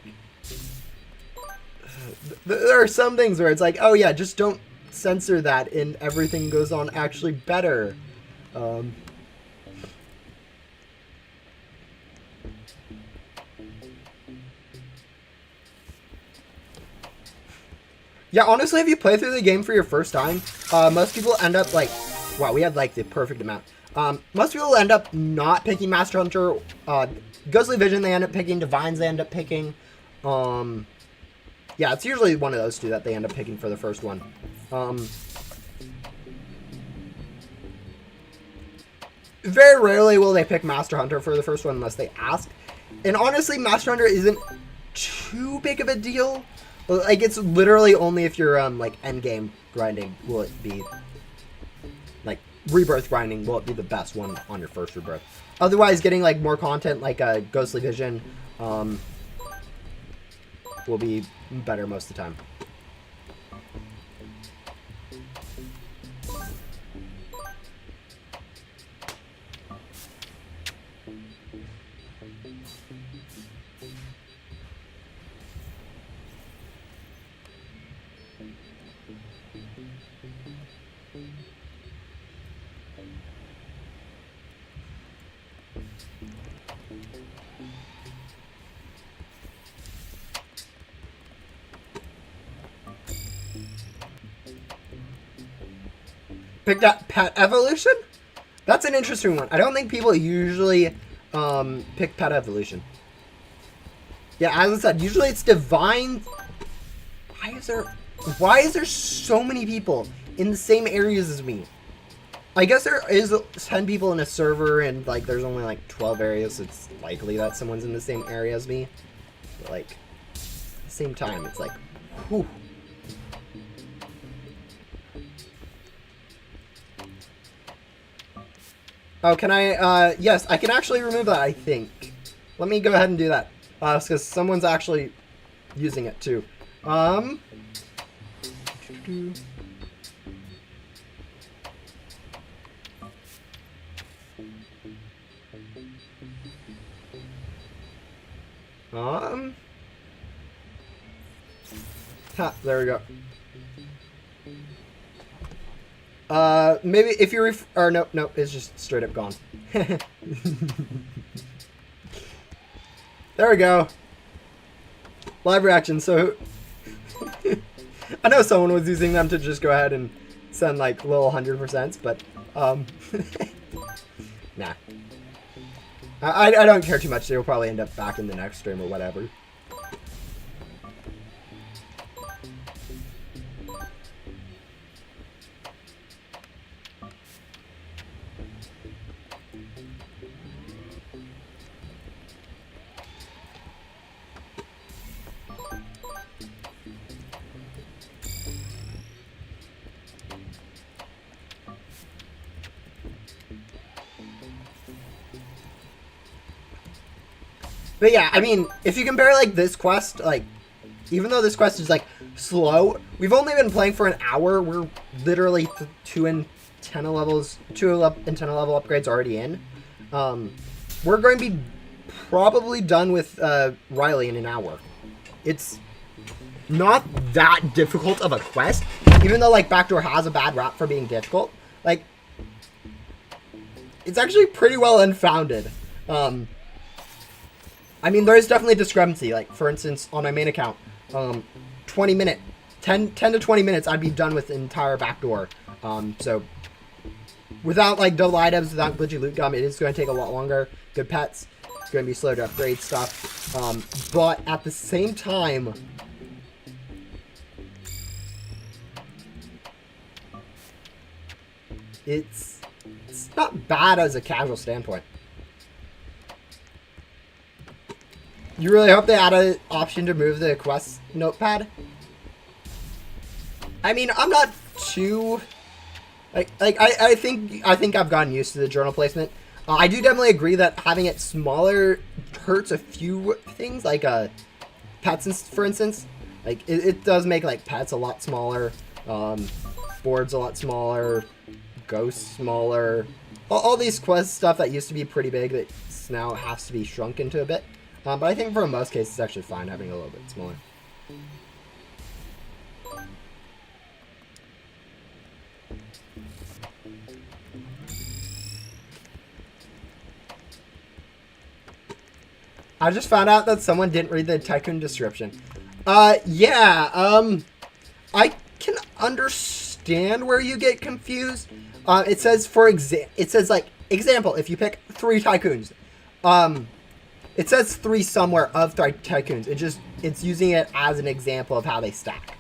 there are some things where it's like, oh yeah, just don't censor that and everything goes on actually better. Yeah, honestly, if you play through the game for your first time, most people end up, like, wow, we had, like, the perfect amount. Most people end up not picking Master Hunter, Ghostly Vision they end up picking, Divines they end up picking. Yeah, it's usually one of those two that they end up picking for the first one. Very rarely will they pick Master Hunter for the first one unless they ask. And honestly, Master Hunter isn't too big of a deal. Like, it's literally only if you're, like, endgame grinding will it be, like, rebirth grinding will it be the best one on your first rebirth. Otherwise, getting, like, more content, like, Ghostly Vision, will be better most of the time. Picked up Pet Evolution? That's an interesting one. I don't think people usually pick Pet Evolution. Yeah, as I said, usually it's Divine. Why is there... Why is there so many people in the same areas as me? I guess there is 10 people in a server and like there's only like 12 areas, so it's likely that someone's in the same area as me. But like, at the same time, it's like, whew. Oh, can I, yes, I can actually remove that, I think. Let me go ahead and do that. Because someone's actually using it too. There we go. Maybe if you or no, it's just straight up gone. There we go. Live reaction. So I know someone was using them to just go ahead and send like little 100%, but nah. I don't care too much. They'll probably end up back in the next stream or whatever. But yeah, I mean, if you compare like this quest, like, even though this quest is like slow, we've only been playing for an hour. We're literally 2 and 10 levels, 2 and 10 level upgrades already in. We're going to be probably done with Riley in an hour. It's not that difficult of a quest, even though like Backdoor has a bad rap for being difficult. Like, it's actually pretty well unfounded. I mean, there is definitely discrepancy. Like, for instance, on my main account, 10 to 20 minutes, I'd be done with the entire Backdoor. So, without, like, double items, without glitchy loot gum, it is going to take a lot longer. Good pets. It's going to be slow to upgrade stuff. But at the same time, it's not bad as a casual standpoint. You really hope they add an option to move the quest notepad? I mean, I'm not too I think I've gotten used to the journal placement. I do definitely agree that having it smaller hurts a few things, like pets, for instance. Like it does make like pets a lot smaller, boards a lot smaller, ghosts smaller. All these quest stuff that used to be pretty big that now has to be shrunk into a bit. But I think for most cases, it's actually fine having a little bit smaller. I just found out that someone didn't read the Tycoon description. Yeah, I can understand where you get confused. It says, like, example, if you pick 3 Tycoons, it says 3 somewhere of Tycoons. It's using it as an example of how they stack.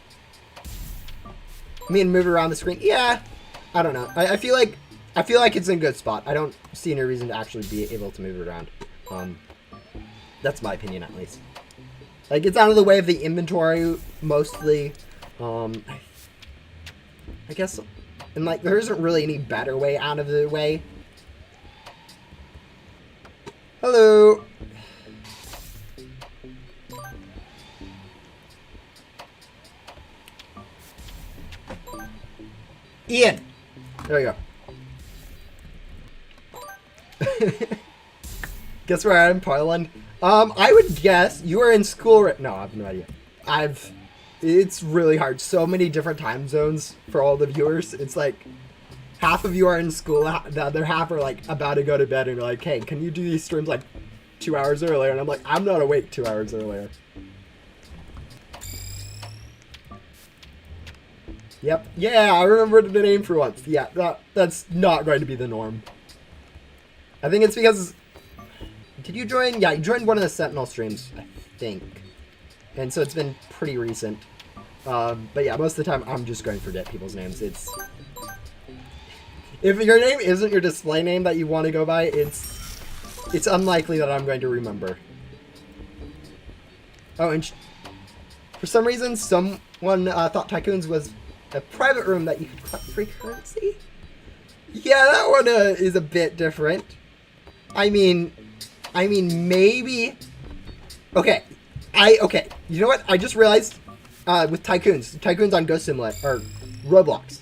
I mean, move around the screen. Yeah, I don't know. I feel like it's in a good spot. I don't see any reason to actually be able to move it around. That's my opinion, at least. Like, it's out of the way of the inventory, mostly. I guess, and like, there isn't really any better way out of the way. Hello. Ian! There we go. Guess where I am, Poland? I would guess you are in school right... No, I have no idea. It's really hard. So many different time zones for all the viewers. It's like, half of you are in school, the other half are like about to go to bed and you're like, hey, can you do these streams like 2 hours earlier? And I'm like, I'm not awake 2 hours earlier. Yep. Yeah, I remembered the name for once. Yeah, that's not going to be the norm. I think it's because... Did you join? Yeah, you joined one of the Sentinel streams, I think. And so it's been pretty recent. But yeah, most of the time I'm just going to forget people's names. If your name isn't your display name that you want to go by, it's unlikely that I'm going to remember. Oh, and for some reason, someone thought Tycoons was a private room that you could collect free currency. Yeah, that one is a bit different. I mean, maybe. Okay, You know what? I just realized with Tycoons on Ghost Simulator or Roblox.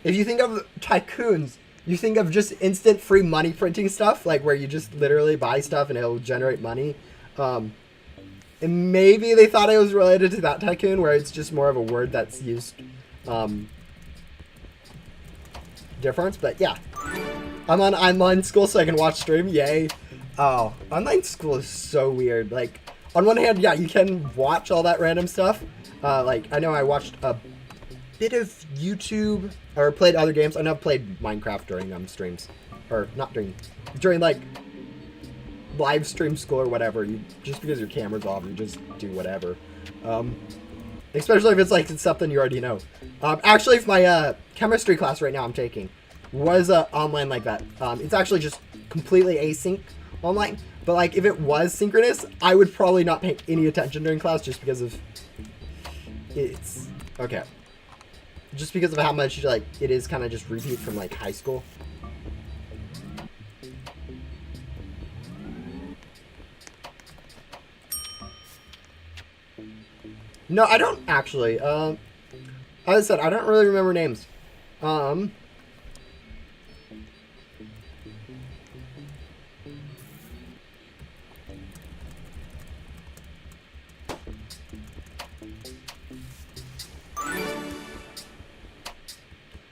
If you think of Tycoons, you think of just instant free money printing stuff, like where you just literally buy stuff and it'll generate money. And maybe they thought it was related to that Tycoon, where it's just more of a word that's used difference. But yeah, I'm on online school so I can watch stream. Yay! Oh, online school is so weird. Like, on one hand, yeah, you can watch all that random stuff. Like, I know I watched a bit of YouTube or played other games. I know I've played Minecraft during streams, or not during like live stream school or whatever. You just because your camera's off, you just do whatever. Especially if it's like it's something you already know. Actually, if my chemistry class right now I'm taking was online like that, it's actually just completely async online. But like if it was synchronous, I would probably not pay any attention during class just because of it's okay. Just because of how much like it is kind of just repeat from like high school. No, I don't actually. As I said, I don't really remember names.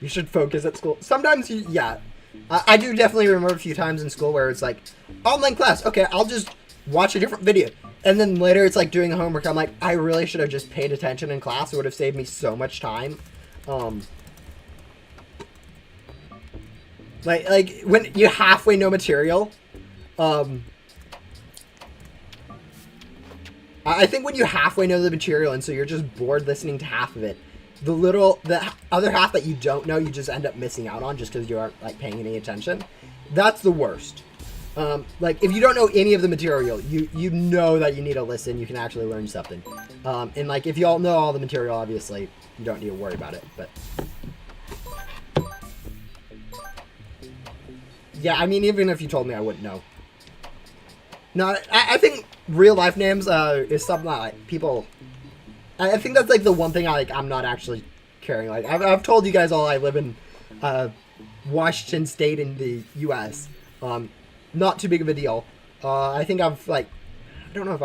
You should focus at school. Sometimes, yeah. I do definitely remember a few times in school where it's like, online class, okay, I'll just watch a different video. And then later it's like doing homework, I'm like, I really should have just paid attention in class. It would have saved me so much time. Like when you halfway know material, I think when you halfway know the material and so you're just bored listening to half of it, the other half that you don't know, you just end up missing out on just because you aren't like paying any attention. That's the worst. Like if you don't know any of the material, you know that you need to listen. You can actually learn something. And like if you all know all the material, obviously you don't need to worry about it. But yeah, I mean, even if you told me, I wouldn't know. No, I think real life names is something that like, people. I think that's like the one thing I'm not actually caring. Like I've told you guys all I live in Washington State in the U.S. Not too big of a deal. I think I've like, I don't know if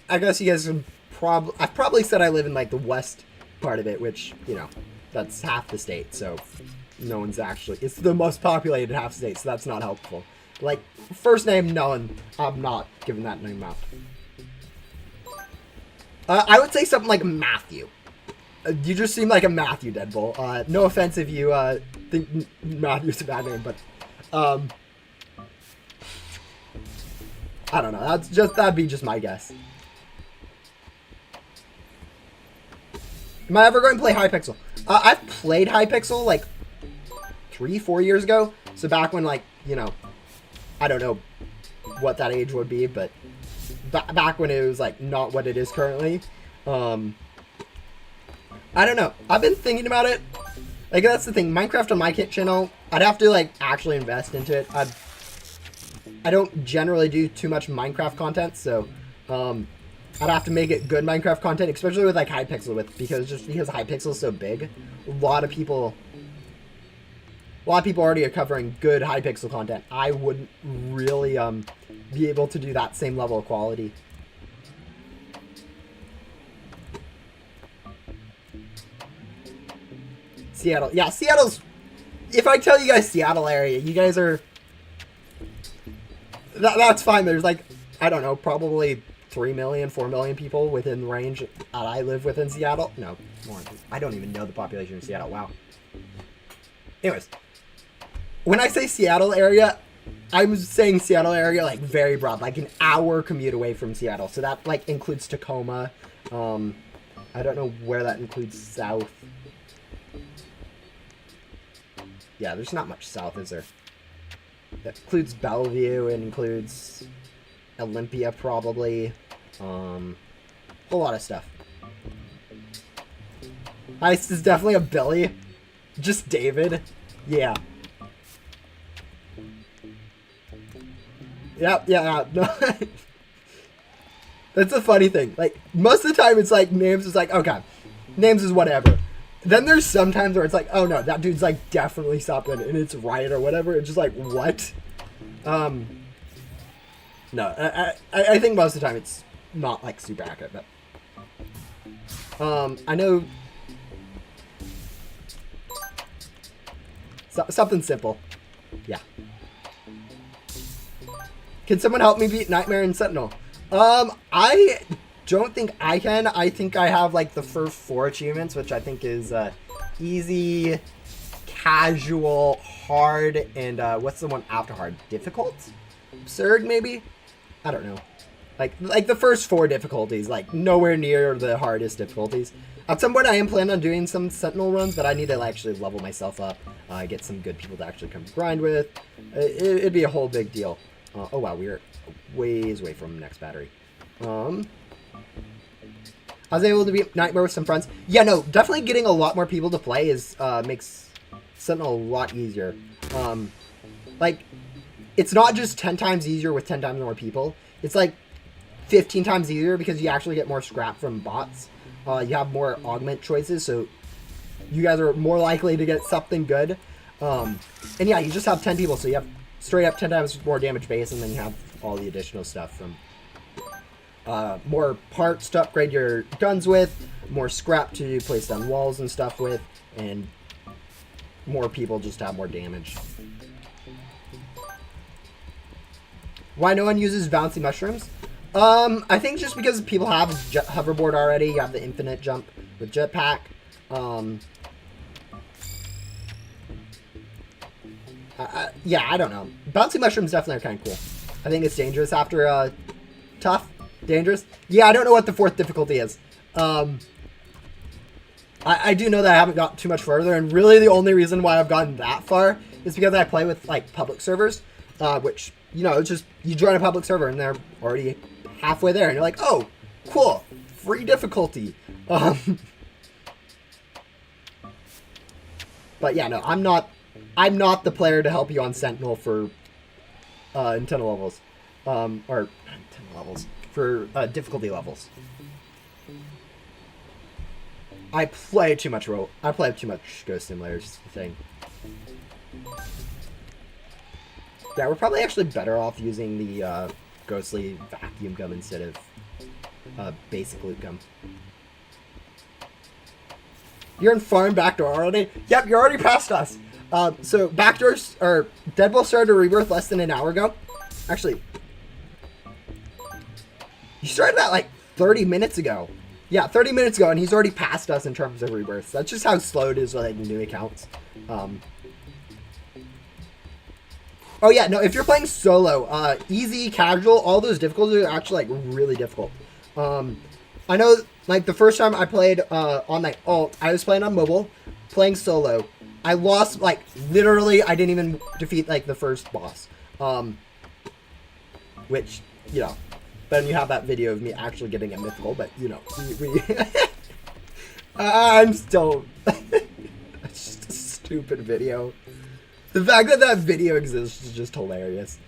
I guess you guys can I've probably said I live in like the west part of it, which, you know, that's half the state. So no one's actually, it's the most populated half the state. So that's not helpful. Like first name, no one, I'm not giving that name out. I would say something like Matthew. You just seem like a Matthew, Deadbolt. No offense if you think Matthew's a bad name, but I don't know. That'd be just my guess. Am I ever going to play Hypixel? I've played Hypixel like 3-4 years ago. So back when, like, you know, I don't know what that age would be, but back when it was like not what it is currently. I don't know. I've been thinking about it. Like that's the thing. Minecraft on my channel, I'd have to like actually invest into it. I don't generally do too much Minecraft content, so I'd have to make it good Minecraft content, especially with like Hypixel because Hypixel is so big. A lot of people already are covering good Hypixel content. I wouldn't really be able to do that same level of quality. Seattle. Yeah, Seattle's... If I tell you guys Seattle area, you guys are... That's fine. There's like, I don't know, probably 3 million, 4 million people within range that I live within Seattle. No, more. I don't even know the population of Seattle. Wow. Anyways. When I say Seattle area, I'm saying Seattle area, like, very broad, like an hour commute away from Seattle. So that, like, includes Tacoma. I don't know where that includes south. Yeah, there's not much south, is there? That includes Bellevue. It includes Olympia, probably. A whole lot of stuff. Heist is definitely a Billy. Just David. Yeah. Yep, yeah. No. That's a funny thing. Like, most of the time it's like, names is like, okay, names is whatever. Then there's sometimes where it's like, oh no, that dude's like definitely something and it's right or whatever. It's just like, what? No, I think most of the time it's not like super accurate, but I know something simple. Yeah. Can someone help me beat Nightmare and Sentinel? I don't think I can. I think I have like the first 4 achievements, which I think is easy, casual, hard, and what's the one after hard? Difficult? Absurd, maybe? I don't know. Like the first 4 difficulties, like nowhere near the hardest difficulties. At some point I am planning on doing some Sentinel runs, but I need to actually level myself up, get some good people to actually come grind with. It'd be a whole big deal. Oh wow, we're ways away from next battery. I was able to beat Nightmare with some friends. Yeah, no, definitely getting a lot more people to play is makes Sentinel a lot easier. Like, it's not just 10 times easier with 10 times more people. It's like 15 times easier because you actually get more scrap from bots. You have more augment choices, so you guys are more likely to get something good. And yeah, you just have 10 people, so you have straight up 10 times more damage base, and then you have all the additional stuff from more parts to upgrade your guns with, more scrap to place down walls and stuff with, and more people just have more damage. Why no one uses bouncy mushrooms? I think just because people have hoverboard already. You have the infinite jump with jetpack. Yeah, I don't know. Bouncy mushrooms definitely are kind of cool. I think it's dangerous after tough. Dangerous? Yeah, I don't know what the 4th difficulty is. I do know that I haven't got too much further, and really the only reason why I've gotten that far is because I play with, like, public servers, which, you know, it's just, you join a public server and they're already halfway there, and you're like, oh, cool, free difficulty. But yeah, no, I'm not the player to help you on Sentinel for Nintendo levels, or Nintendo levels, for difficulty levels. I play too much Ghost Simulator, is the thing. Yeah, we're probably actually better off using the Ghostly Vacuum Gum instead of basic loot gum. You're in farm Backdoor already? Yep, you're already past us. So Backdoors, or Deadpool started a rebirth less than an hour ago. Actually, he started that like 30 minutes ago. Yeah, 30 minutes ago, and he's already passed us in terms of rebirths. That's just how slow it is with like new accounts. Oh yeah, no, if you're playing solo, easy, casual, all those difficulties are actually like really difficult. I know, like the first time I played on my alt, I was playing on mobile, playing solo. I lost, like, literally, I didn't even defeat, like, the first boss. Which, you know, then you have that video of me actually getting a mythical, but, you know, I'm still, it's just a stupid video. The fact that that video exists is just hilarious.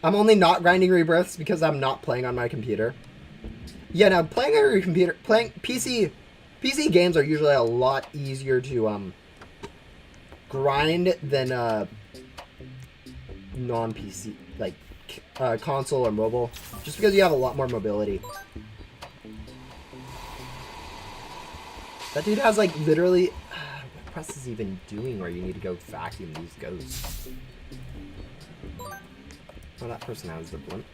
I'm only not grinding rebirths because I'm not playing on my computer. Yeah, now playing on your computer, playing PC games are usually a lot easier to grind than non-PC, like console or mobile, just because you have a lot more mobility. That dude has like literally, what quest is he even doing where you need to go vacuum these ghosts? Oh, that person has the blimp.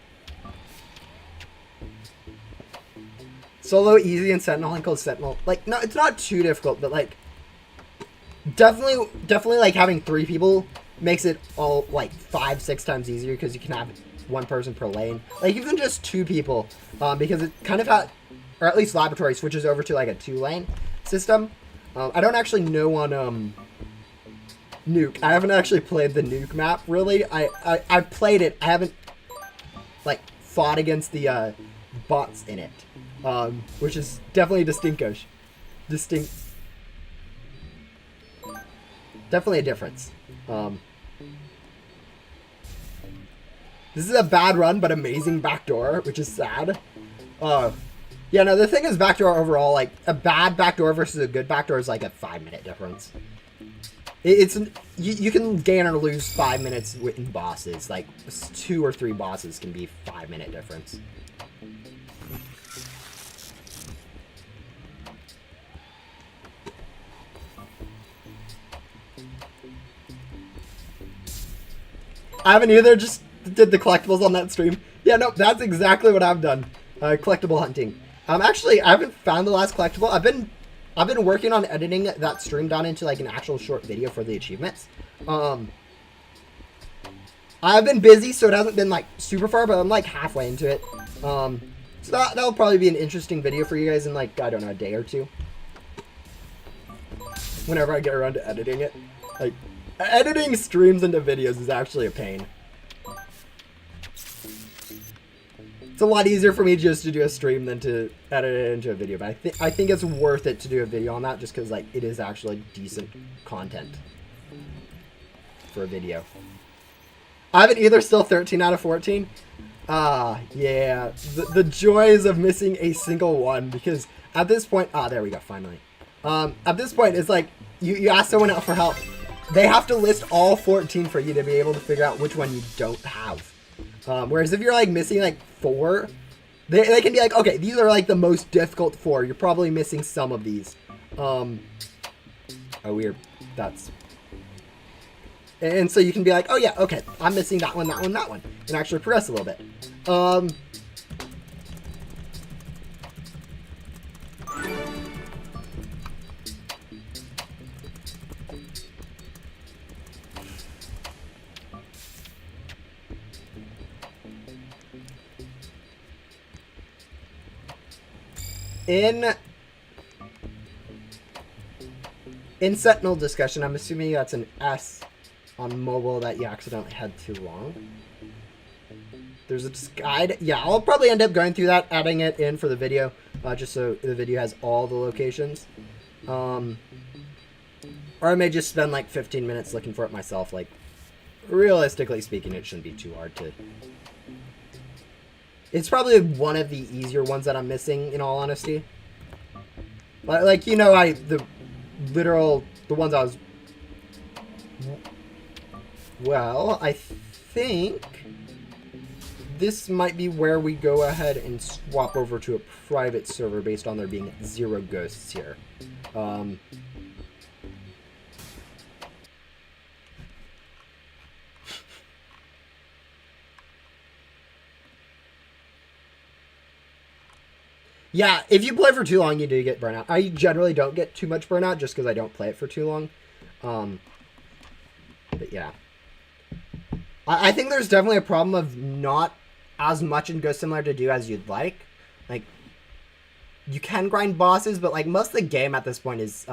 Solo easy and Sentinel, and called Sentinel. Like, no, it's not too difficult, but like, definitely like having 3 people makes it all like 5-6 times easier because you can have 1 person per lane. Like even just 2 people, because it kind of had, or at least Laboratory switches over to like a 2-lane system. I don't actually know on Nuke. I haven't actually played the Nuke map really. I've played it. I haven't like fought against the bots in it, which is definitely definitely a difference. This is a bad run, but amazing backdoor, which is sad. Yeah, no, the thing is backdoor overall, like, a bad backdoor versus a good backdoor is like a 5-minute difference. You can gain or lose 5 minutes in bosses. Like, 2 or 3 bosses can be 5-minute difference. I haven't either, just did the collectibles on that stream. Yeah, no, that's exactly what I've done. Collectible hunting. Actually, I haven't found the last collectible. I've been working on editing that stream down into like an actual short video for the achievements. I've been busy, so it hasn't been like super far, but I'm like halfway into it. So that'll probably be an interesting video for you guys in like, I don't know, a day or 2. Whenever I get around to editing it. Like, editing streams into videos is actually a pain. It's a lot easier for me just to do a stream than to edit it into a video, but I think it's worth it to do a video on that just because like it is actually decent content for a video. I haven't either, still 13 out of 14. Yeah, the joys of missing a single one, because at this point, there we go, finally. At this point, it's like you ask someone out for help. They have to list all 14 for you to be able to figure out which one you don't have. Whereas if you're like missing like 4, they can be like, okay, these are like the most difficult 4. You're probably missing some of these. Oh, weird. That's... And so you can be like, oh yeah, okay, I'm missing that one, and actually progress a little bit. In Sentinel discussion, I'm assuming that's an S on mobile that you accidentally had too long. There's a guide. Yeah, I'll probably end up going through that, adding it in for the video, just so the video has all the locations. Or I may just spend like 15 minutes looking for it myself. Like, realistically speaking, it shouldn't be too hard to... It's probably one of the easier ones that I'm missing, in all honesty. Like, you know, the ones I was... Well, I think this might be where we go ahead and swap over to a private server based on there being 0 ghosts here. Yeah, if you play for too long, you do get burnout. I generally don't get too much burnout just because I don't play it for too long. But yeah. I think there's definitely a problem of not as much in Ghost Simulator to do as you'd like. Like, you can grind bosses, but like most of the game at this point is,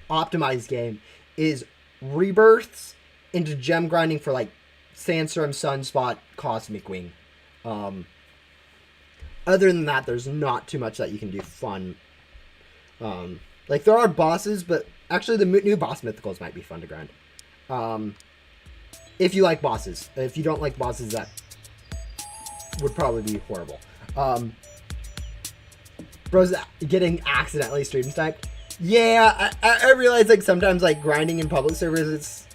optimized game, is rebirths into gem grinding for like Sandstorm, Sunspot, Cosmic Wing. Other than that, there's not too much that you can do fun. Like, there are bosses, but actually the new boss mythicals might be fun to grind. If you like bosses. If you don't like bosses, that would probably be horrible. Bro's getting accidentally stream stacked. Yeah, I realize, like, sometimes, like, grinding in public servers, it's...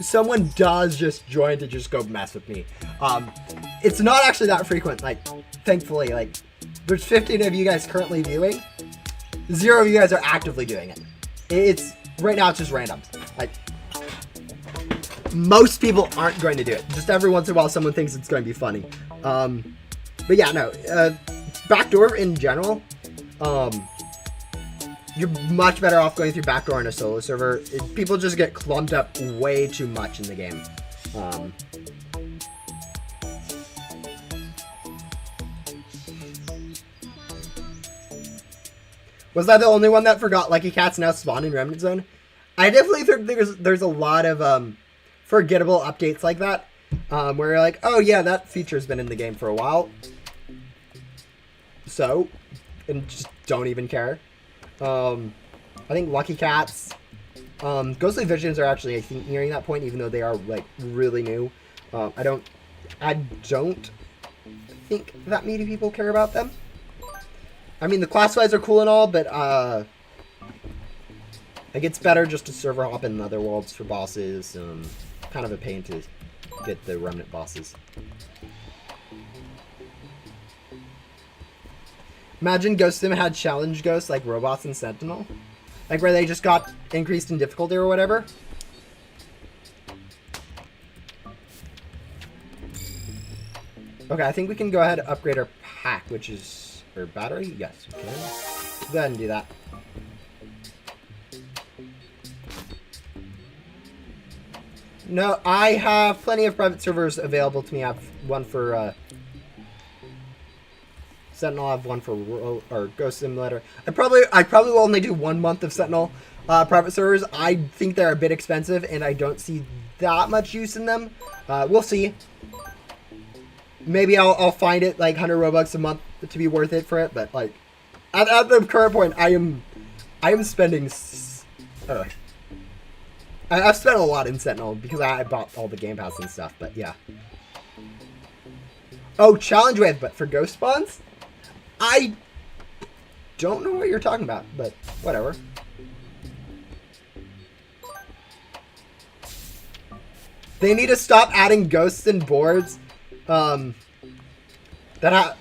someone does just join to just go mess with me. It's not actually that frequent, like, thankfully. Like, there's 15 of you guys currently viewing. 0 of you guys are actively doing it. It's, right now it's just random. Like, most people aren't going to do it. Just every once in a while someone thinks it's going to be funny. But yeah, no, Backdoor in general, you're much better off going through Backdoor on a solo server. People just get clumped up way too much in the game. Was I the only one that forgot Lucky Cats now spawn in Remnant Zone? I definitely think there's a lot of forgettable updates like that, where you're like, oh yeah, that feature's been in the game for a while, so, and just don't even care. I think Lucky Cats, Ghostly Visions are actually, I think, nearing that point, even though they are like really new. I don't think that many people care about them. I mean, the classifieds are cool and all, but like, it's better just to server hop in other worlds for bosses. Kind of a pain to get the Remnant bosses. Imagine Ghost Sim had challenge ghosts like robots and Sentinel, like where they just got increased in difficulty or whatever. Okay, I think we can go ahead and upgrade our pack, which is... or battery? Yes, we can. Go ahead and do that. No, I have plenty of private servers available to me. I have one for Sentinel. I have one for Ghost Simulator. I probably will only do 1 month of Sentinel private servers. I think they're a bit expensive, and I don't see that much use in them. We'll see. Maybe I'll find it like 100 Robux a month to be worth it for it, but like at the current point, I am spending. I've spent a lot in Sentinel because I bought all the Game Pass and stuff. But yeah. Oh, challenge wave, but for ghost spawns, I don't know what you're talking about, but whatever. They need to stop adding ghosts and boards. That have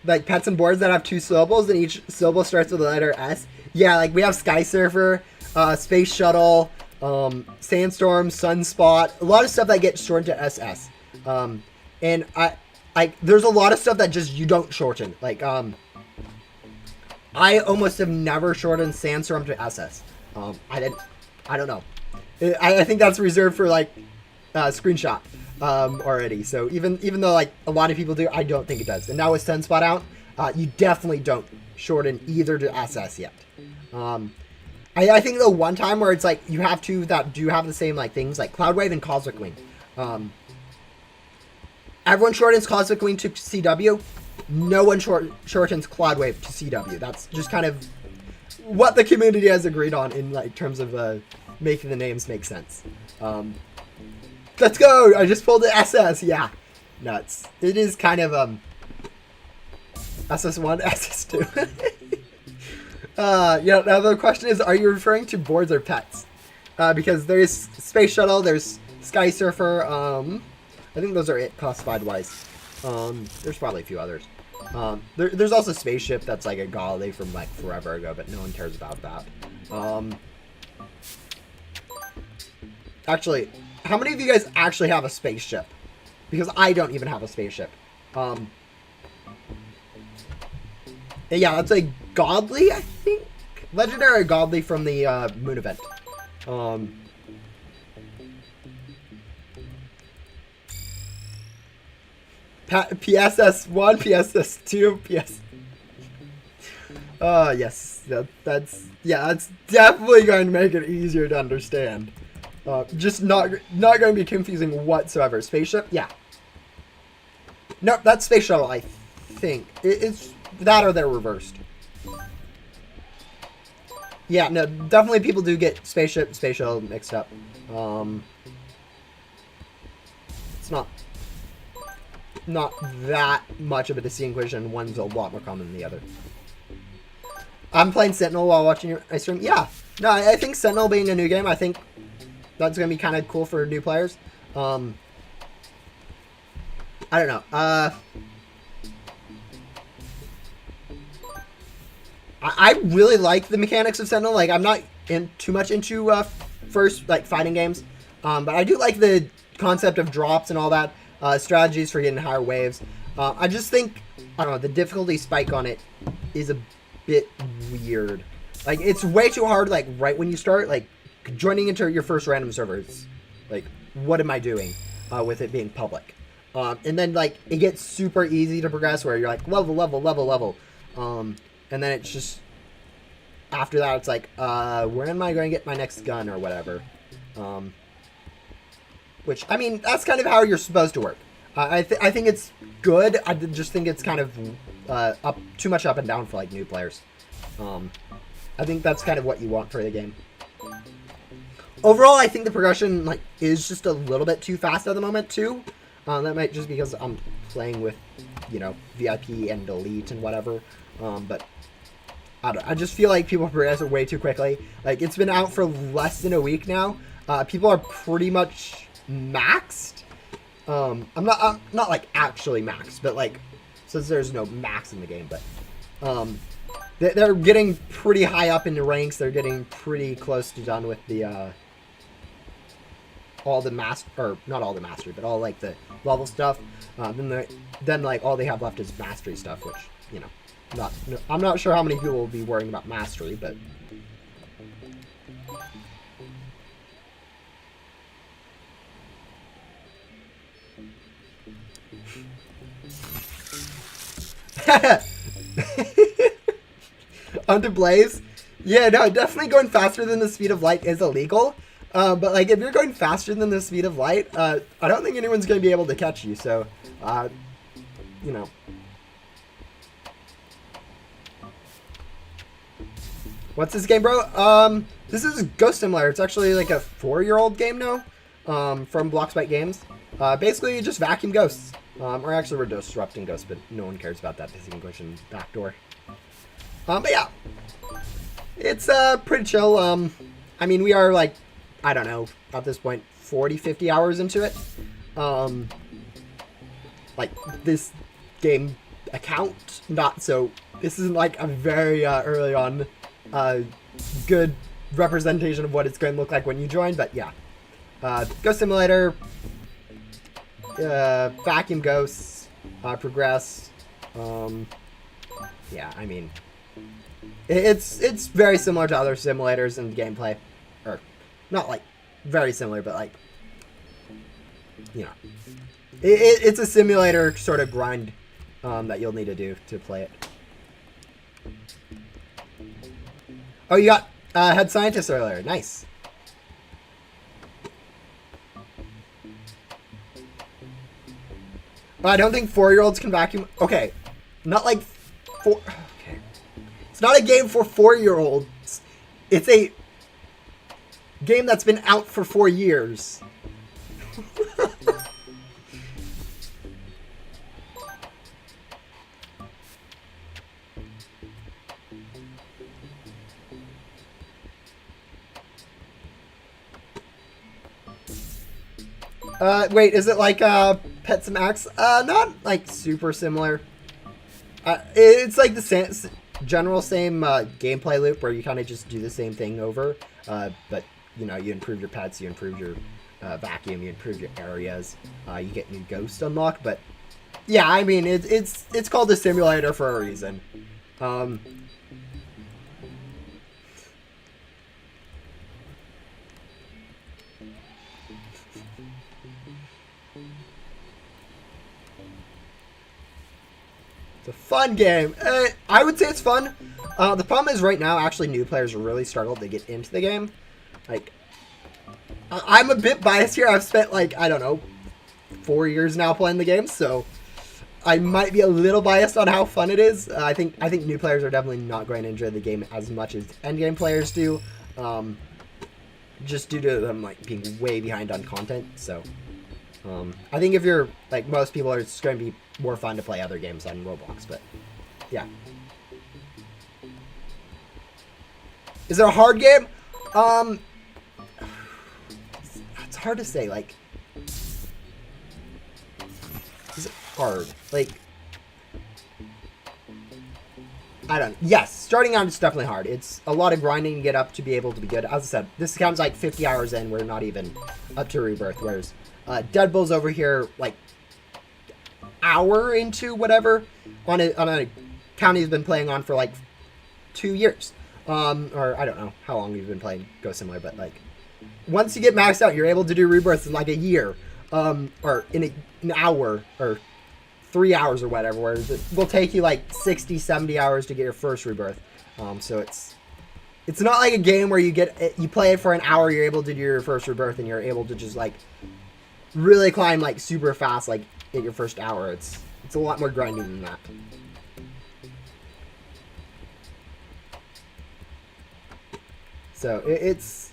like pets and boards that have 2 syllables and each syllable starts with the letter S. Yeah, like we have Sky Surfer, Space Shuttle, Sandstorm, Sunspot, a lot of stuff that gets shortened to SS. And there's a lot of stuff that just you don't shorten. Like I almost have never shortened Sandstorm to SS. I don't know. I think that's reserved for like screenshot. Already. So even though like a lot of people do, I don't think it does. And now with Sunspot out, you definitely don't shorten either to SS yet. I think the one time where it's like you have two that do have the same like things like Cloudwave and Cosmic Wing. Everyone shortens Cosmic Wing to CW. No one shortens Cloudwave to CW. That's just kind of what the community has agreed on in like terms of making the names make sense. Let's go! I just pulled the SS. Yeah, nuts. It is kind of SS1, SS2. Yeah. Now the question is, are you referring to boards or pets? Because there's Space Shuttle, there's Sky Surfer. I think those are it classified wise. There's probably a few others. There's also Spaceship. That's like a Galle from like forever ago, but no one cares about that. Actually. How many of you guys actually have a spaceship? Because I don't even have a spaceship. Yeah, that's a Godly, I think? Legendary Godly from the Moon event. PSS1, PSS2, PS... yes. That's definitely going to make it easier to understand. Just not going to be confusing whatsoever. Spaceship? Yeah. Nope, that's Space Shuttle, I think. It's that or they're reversed. Yeah, no, definitely people do get Spaceship, Space Shuttle mixed up. It's not that much of a distinction. One's a lot more common than the other. I'm playing Sentinel while watching your stream. Yeah. No, I think Sentinel being a new game, I think that's going to be kind of cool for new players. I don't know. I really like the mechanics of Sentinel. Like, I'm not too much into first like fighting games, but I do like the concept of drops and all that, strategies for getting higher waves. I just think, I don't know, the difficulty spike on it is a bit weird. Like, it's way too hard, like, right when you start, like, joining into your first random servers. Like, what am I doing with it being public? And then, like, it gets super easy to progress where you're like, level. And then it's just, after that, it's like, where am I going to get my next gun or whatever? Which, I mean, that's kind of how you're supposed to work. I think it's good. I just think it's kind of too much up and down for, like, new players. I think that's kind of what you want for the game. Overall, I think the progression, like, is just a little bit too fast at the moment, too. That might just because I'm playing with, you know, VIP and Elite and whatever. But I don't know. I just feel like people progress it way too quickly. Like, it's been out for less than a week now. People are pretty much maxed. I'm not like actually maxed, but like, since there's no max in the game, but they're getting pretty high up in the ranks. They're getting pretty close to done with the all the or not all the mastery, but all like the level stuff. Then like all they have left is mastery stuff, which, you know, I'm not sure how many people will be worrying about mastery, but onto Blaze. Yeah, no, definitely going faster than the speed of light is illegal. But like, if you're going faster than the speed of light, I don't think anyone's going to be able to catch you. So, you know. What's this game, bro? This is Ghost Simulator. It's actually like a 4-year-old game now, from Bloxbyte Games. Basically, just vacuum ghosts. Or actually, we're disrupting ghosts, but no one cares about that because you can glitch in Backdoor. But yeah, it's pretty chill. I mean, we are like, I don't know, at this point, 40, 50 hours into it. Like, this game account, not so, this isn't like a very early on good representation of what it's going to look like when you join, but yeah. Ghost Simulator, vacuum ghosts, progress. Yeah, I mean, it's very similar to other simulators in gameplay, or not like very similar, but like, you know, it's a simulator sort of grind that you'll need to do to play it. Oh, you got head scientist earlier. Nice. I don't think 4-year-olds can vacuum. Okay, not like okay, it's not a game for 4-year-olds. It's a game that's been out for 4 years. Wait, is it like Pets Max? Not like super similar. It's like the same, general same gameplay loop where you kind of just do the same thing over, but you know, you improve your pets, you improve your vacuum, you improve your areas, you get new ghosts unlocked. But yeah, I mean, it's called a simulator for a reason. It's a fun game. I would say it's fun. The problem is right now, actually, new players really struggle to get into the game. Like, I'm a bit biased here. I've spent, like, I don't know, 4 years now playing the game, so I might be a little biased on how fun it is. I think new players are definitely not going to enjoy the game as much as endgame players do, just due to them like being way behind on content. So, I think if you're like most people, it's going to be more fun to play other games on Roblox. But yeah, is it a hard game? It's hard to say. Like, is it hard? Like, I don't know. Yes, starting out it's definitely hard. It's a lot of grinding to get up to be able to be good. As I said, this account's like 50 hours in. We're not even up to rebirth. Whereas Deadbull's over here like hour into whatever on a account he's been playing on for like 2 years. Or I don't know how long you've been playing Ghost Simulator, but like once you get maxed out, you're able to do rebirths in like a year, or in an hour or 3 hours or whatever, where it will take you like 60, 70 hours to get your first rebirth. So it's not like a game where you play it for an hour, you're able to do your first rebirth, and you're able to just like really climb like super fast like in your first hour. It's a lot more grinding than that. So it's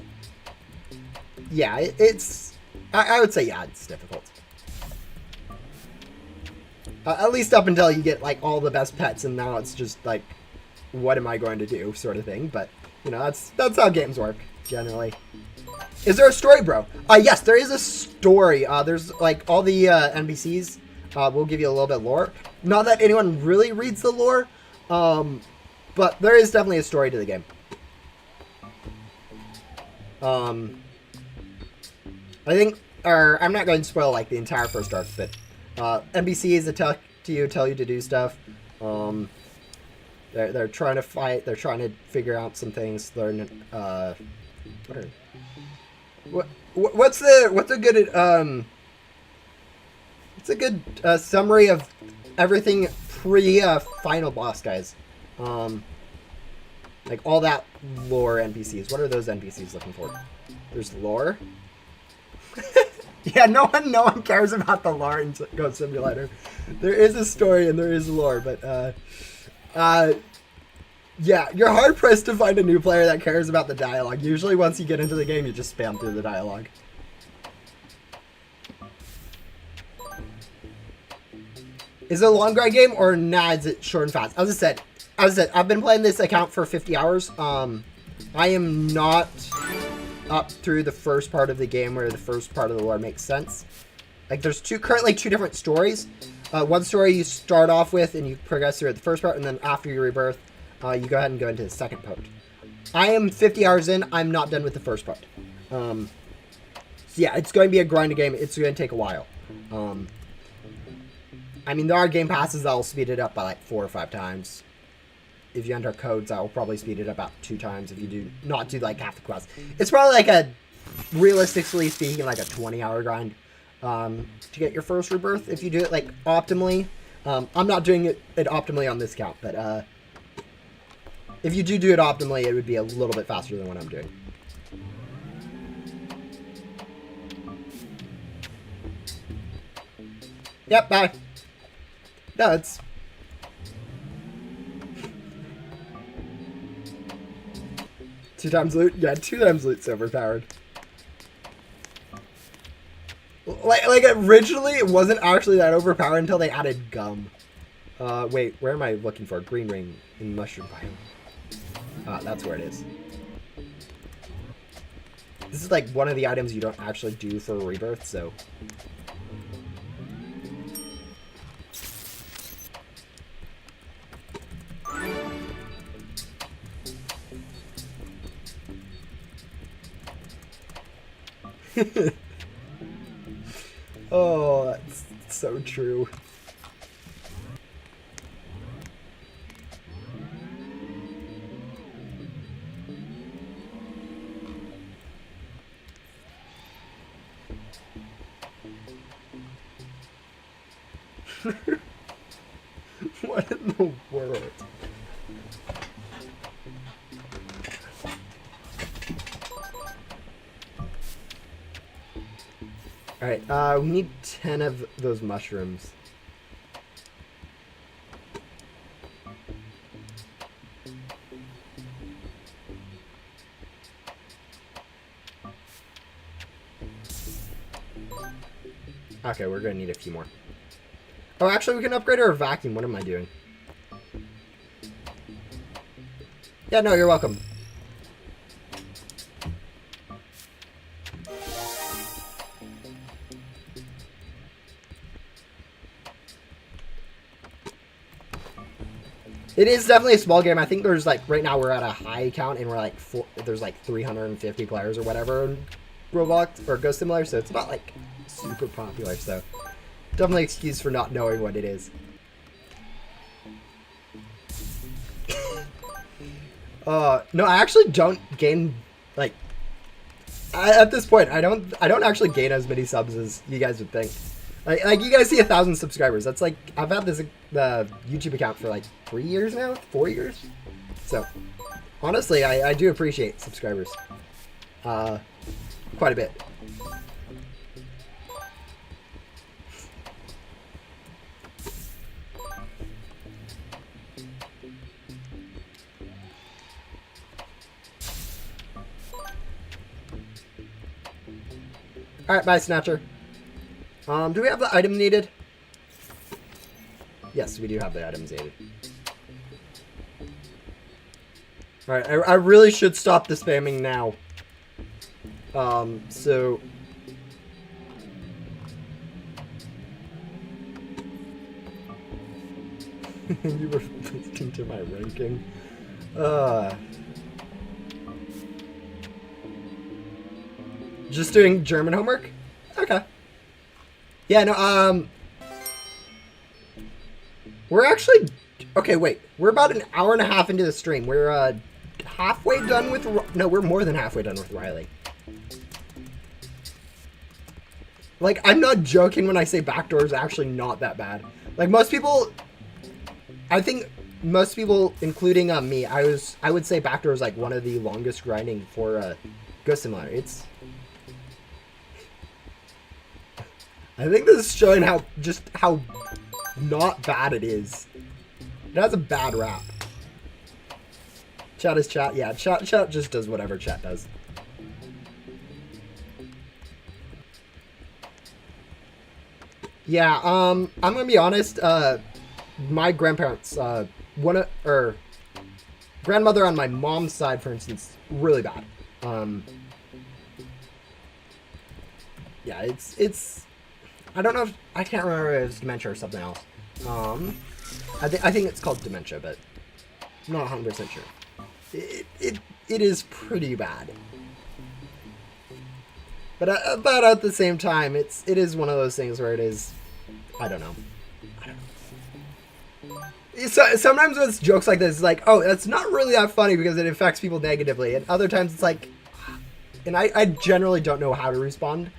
I would say yeah, it's difficult. At least up until you get like all the best pets, and now it's just like, what am I going to do, sort of thing. But you know, that's how games work generally. Is there a story, bro? Yes, there is a story. There's like all the NPCs. We'll give you a little bit of lore. Not that anyone really reads the lore, but there is definitely a story to the game. I think, or I'm not going to spoil like the entire first arc, but NPCs that tell you to do stuff. They're trying to fight. They're trying to figure out some things. Learn. What's a good summary of everything pre final boss guys? Like all that lore NPCs. What are those NPCs looking for? There's lore. Yeah, no one cares about the lore in Ghost Simulator. There is a story and there is lore, but yeah, you're hard pressed to find a new player that cares about the dialogue. Usually, once you get into the game, you just spam through the dialogue. Is it a long grind game or nah? Is it short and fast? As I said, I've been playing this account for 50 hours. I am not up through the first part of the game where the first part of the lore makes sense. Like there's currently two different stories. One story you start off with and you progress through at the first part, and then after your rebirth, you go ahead and go into the second part. I am 50 hours in. I'm not done with the first part. So yeah, it's going to be a grinding game. It's going to take a while. I mean, there are game passes that will speed it up by like 4 or 5 times. If you enter codes, I will probably speed it up about 2 times if you do not do like half the quest. It's probably like realistically speaking, like a 20-hour grind to get your first rebirth if you do it like optimally. I'm not doing it optimally on this count, but if you do it optimally, it would be a little bit faster than what I'm doing. Yep, bye. No, it's... Two times loot? Yeah, 2 times loot's overpowered. Like originally, it wasn't actually that overpowered until they added gum. Wait, where am I looking for? Green ring in mushroom biome. That's where it is. This is like one of the items you don't actually do for a rebirth, so... Oh, that's so true. What in the world? Alright, we need 10 of those mushrooms. Okay, we're gonna need a few more. Oh, actually, we can upgrade our vacuum. What am I doing? Yeah, no, you're welcome. It is definitely a small game. I think there's like, right now we're at a high count and we're like, there's like 350 players or whatever in Roblox or Ghost Simulator, so it's not like super popular, so definitely excuse for not knowing what it is. No, I actually don't gain, like, at this point, I don't actually gain as many subs as you guys would think. Like you guys see 1,000 subscribers. That's like, I've had this YouTube account for like 3 years now, 4 years. So, honestly, I do appreciate subscribers. Quite a bit. Alright, bye, Snatcher. Do we have the item needed? Yes, we do have the items needed. Alright, I really should stop the spamming now. So... you were listening to my ranking. Just doing German homework? Okay. Yeah, no, we're actually... Okay, wait. We're about an hour and a half into the stream. We're, halfway done with... No, we're more than halfway done with Riley. Like, I'm not joking when I say Backdoor is actually not that bad. Like, most people... I think most people, including me, I would say Backdoor is, like, one of the longest grinding for, Ghost Simulator. It's... I think this is showing how not bad it is. It has a bad rap. Chat is chat. Yeah, chat just does whatever chat does. Yeah, I'm gonna be honest, my grandparents, grandmother on my mom's side, for instance, really bad. Yeah, it's I don't know if, I can't remember if it's dementia or something else. I think it's called dementia, but I'm not 100% sure. It is pretty bad. But at the same time, it is one of those things where it is, I don't know. So, sometimes with jokes like this, it's like, oh, that's not really that funny because it affects people negatively. And other times it's like, and I generally don't know how to respond.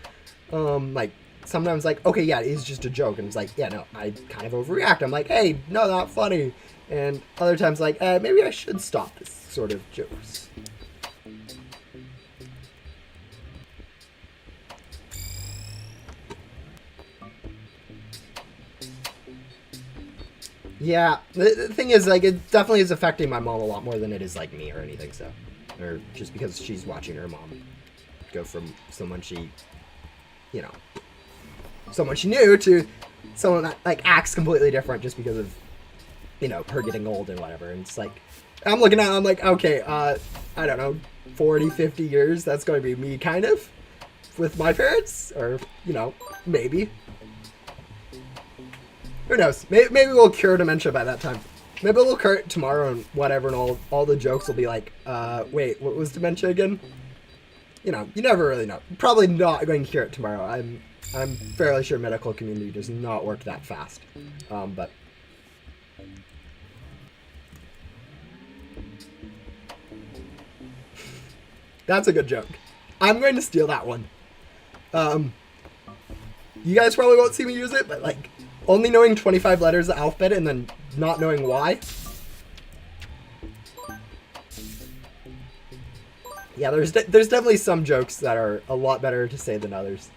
Like, sometimes like, okay, yeah, it is just a joke. And it's like, yeah, no, I kind of overreact. I'm like, hey, no, not funny. And other times like, maybe I should stop this sort of jokes. Yeah, the thing is, like, it definitely is affecting my mom a lot more than it is, like, me or anything, so. Or just because she's watching her mom go from someone she, you know, someone she knew to someone that, like, acts completely different just because of, you know, her getting old and whatever. And it's like, I'm looking at it, I'm like, okay, I don't know, 40, 50 years, that's going to be me, kind of, with my parents, or, you know, maybe. Who knows? Maybe we'll cure dementia by that time. Maybe we'll cure it tomorrow and whatever, and all the jokes will be like, wait, what was dementia again? You know, you never really know. Probably not going to cure it tomorrow. I'm fairly sure medical community does not work that fast. But that's a good joke. I'm going to steal that one. You guys probably won't see me use it, but like, only knowing 25 letters of the alphabet and then not knowing why. Yeah, there's definitely some jokes that are a lot better to say than others.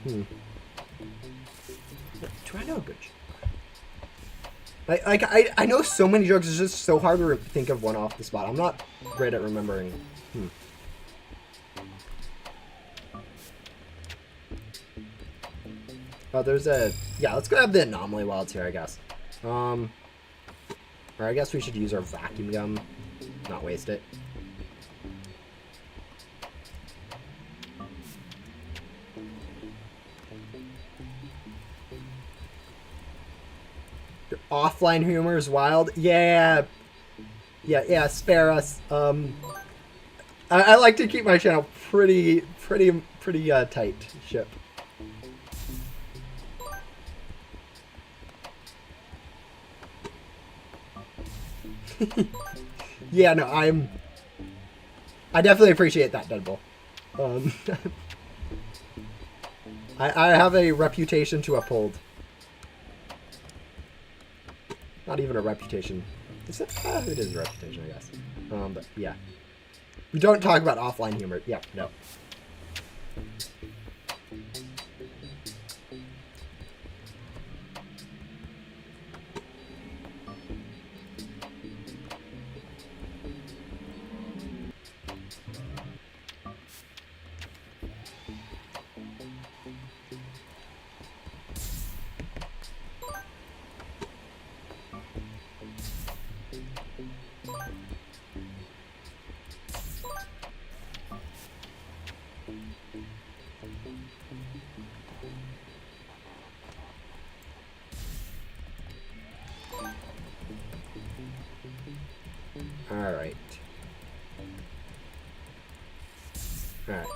Do I know a good joke? I know so many jokes, it's just so hard to think of one off the spot. I'm not great at remembering. Oh, there's a... Yeah, let's go have the anomaly while it's here, I guess. Or I guess we should use our vacuum gum. Not waste it. Your offline humor is wild. Yeah. Yeah, spare us. I like to keep my channel pretty tight ship. Yeah, no, I definitely appreciate that, Deadpool. I have a reputation to uphold. Not even a reputation. Is it? It is a reputation, I guess. But yeah. We don't talk about offline humor. Yeah, no. Alright. Alright.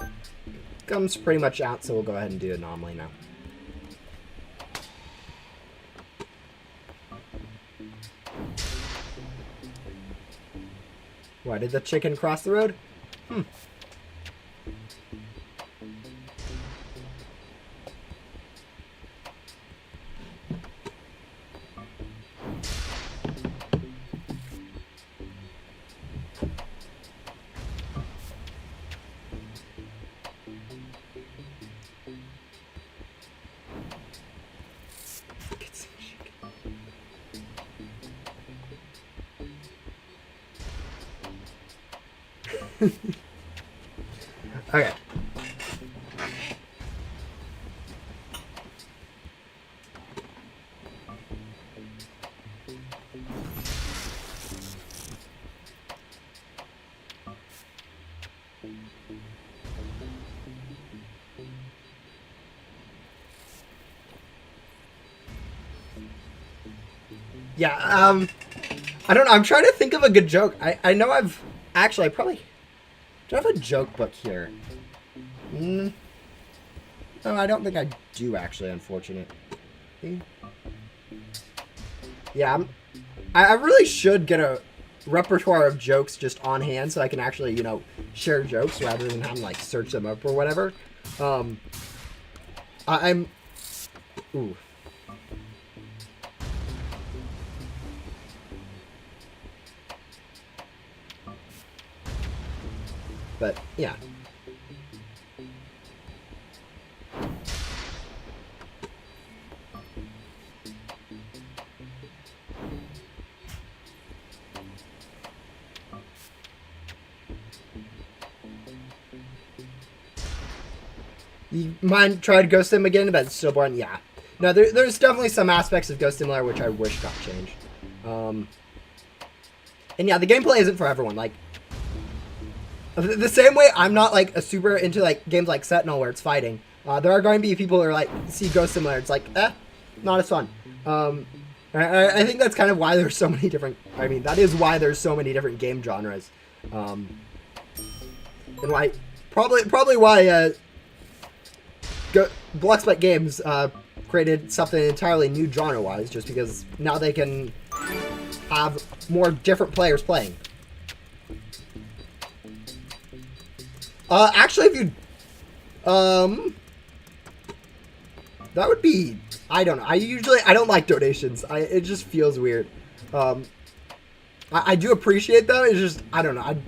Gum's pretty much out, so we'll go ahead and do anomaly now. Why did the chicken cross the road? Okay. Yeah, I don't know. I'm trying to think of a good joke. I know I probably do I have a joke book here. No, I don't think I do actually, unfortunately. Yeah, I really should get a repertoire of jokes just on hand so I can actually, you know, share jokes rather than having like search them up or whatever. I'm ooh. But yeah. You mind trying to Ghost Sim again, but it's still boring? Yeah. No, there's definitely some aspects of Ghost Simulator which I wish got changed. And yeah, the gameplay isn't for everyone. Like, the same way I'm not like a super into like games like Sentinel where it's fighting. There are going to be people who are like, see Ghost Simulator, it's like, not as fun. I think that's kind of why there's so many different, I mean, that is why there's so many different game genres. And why, probably why, Blockspec Games, created something entirely new genre-wise, just because now they can have more different players playing. Actually, if you, that would be, I don't know. I don't like donations. It just feels weird. I do appreciate them. It's just, I don't know.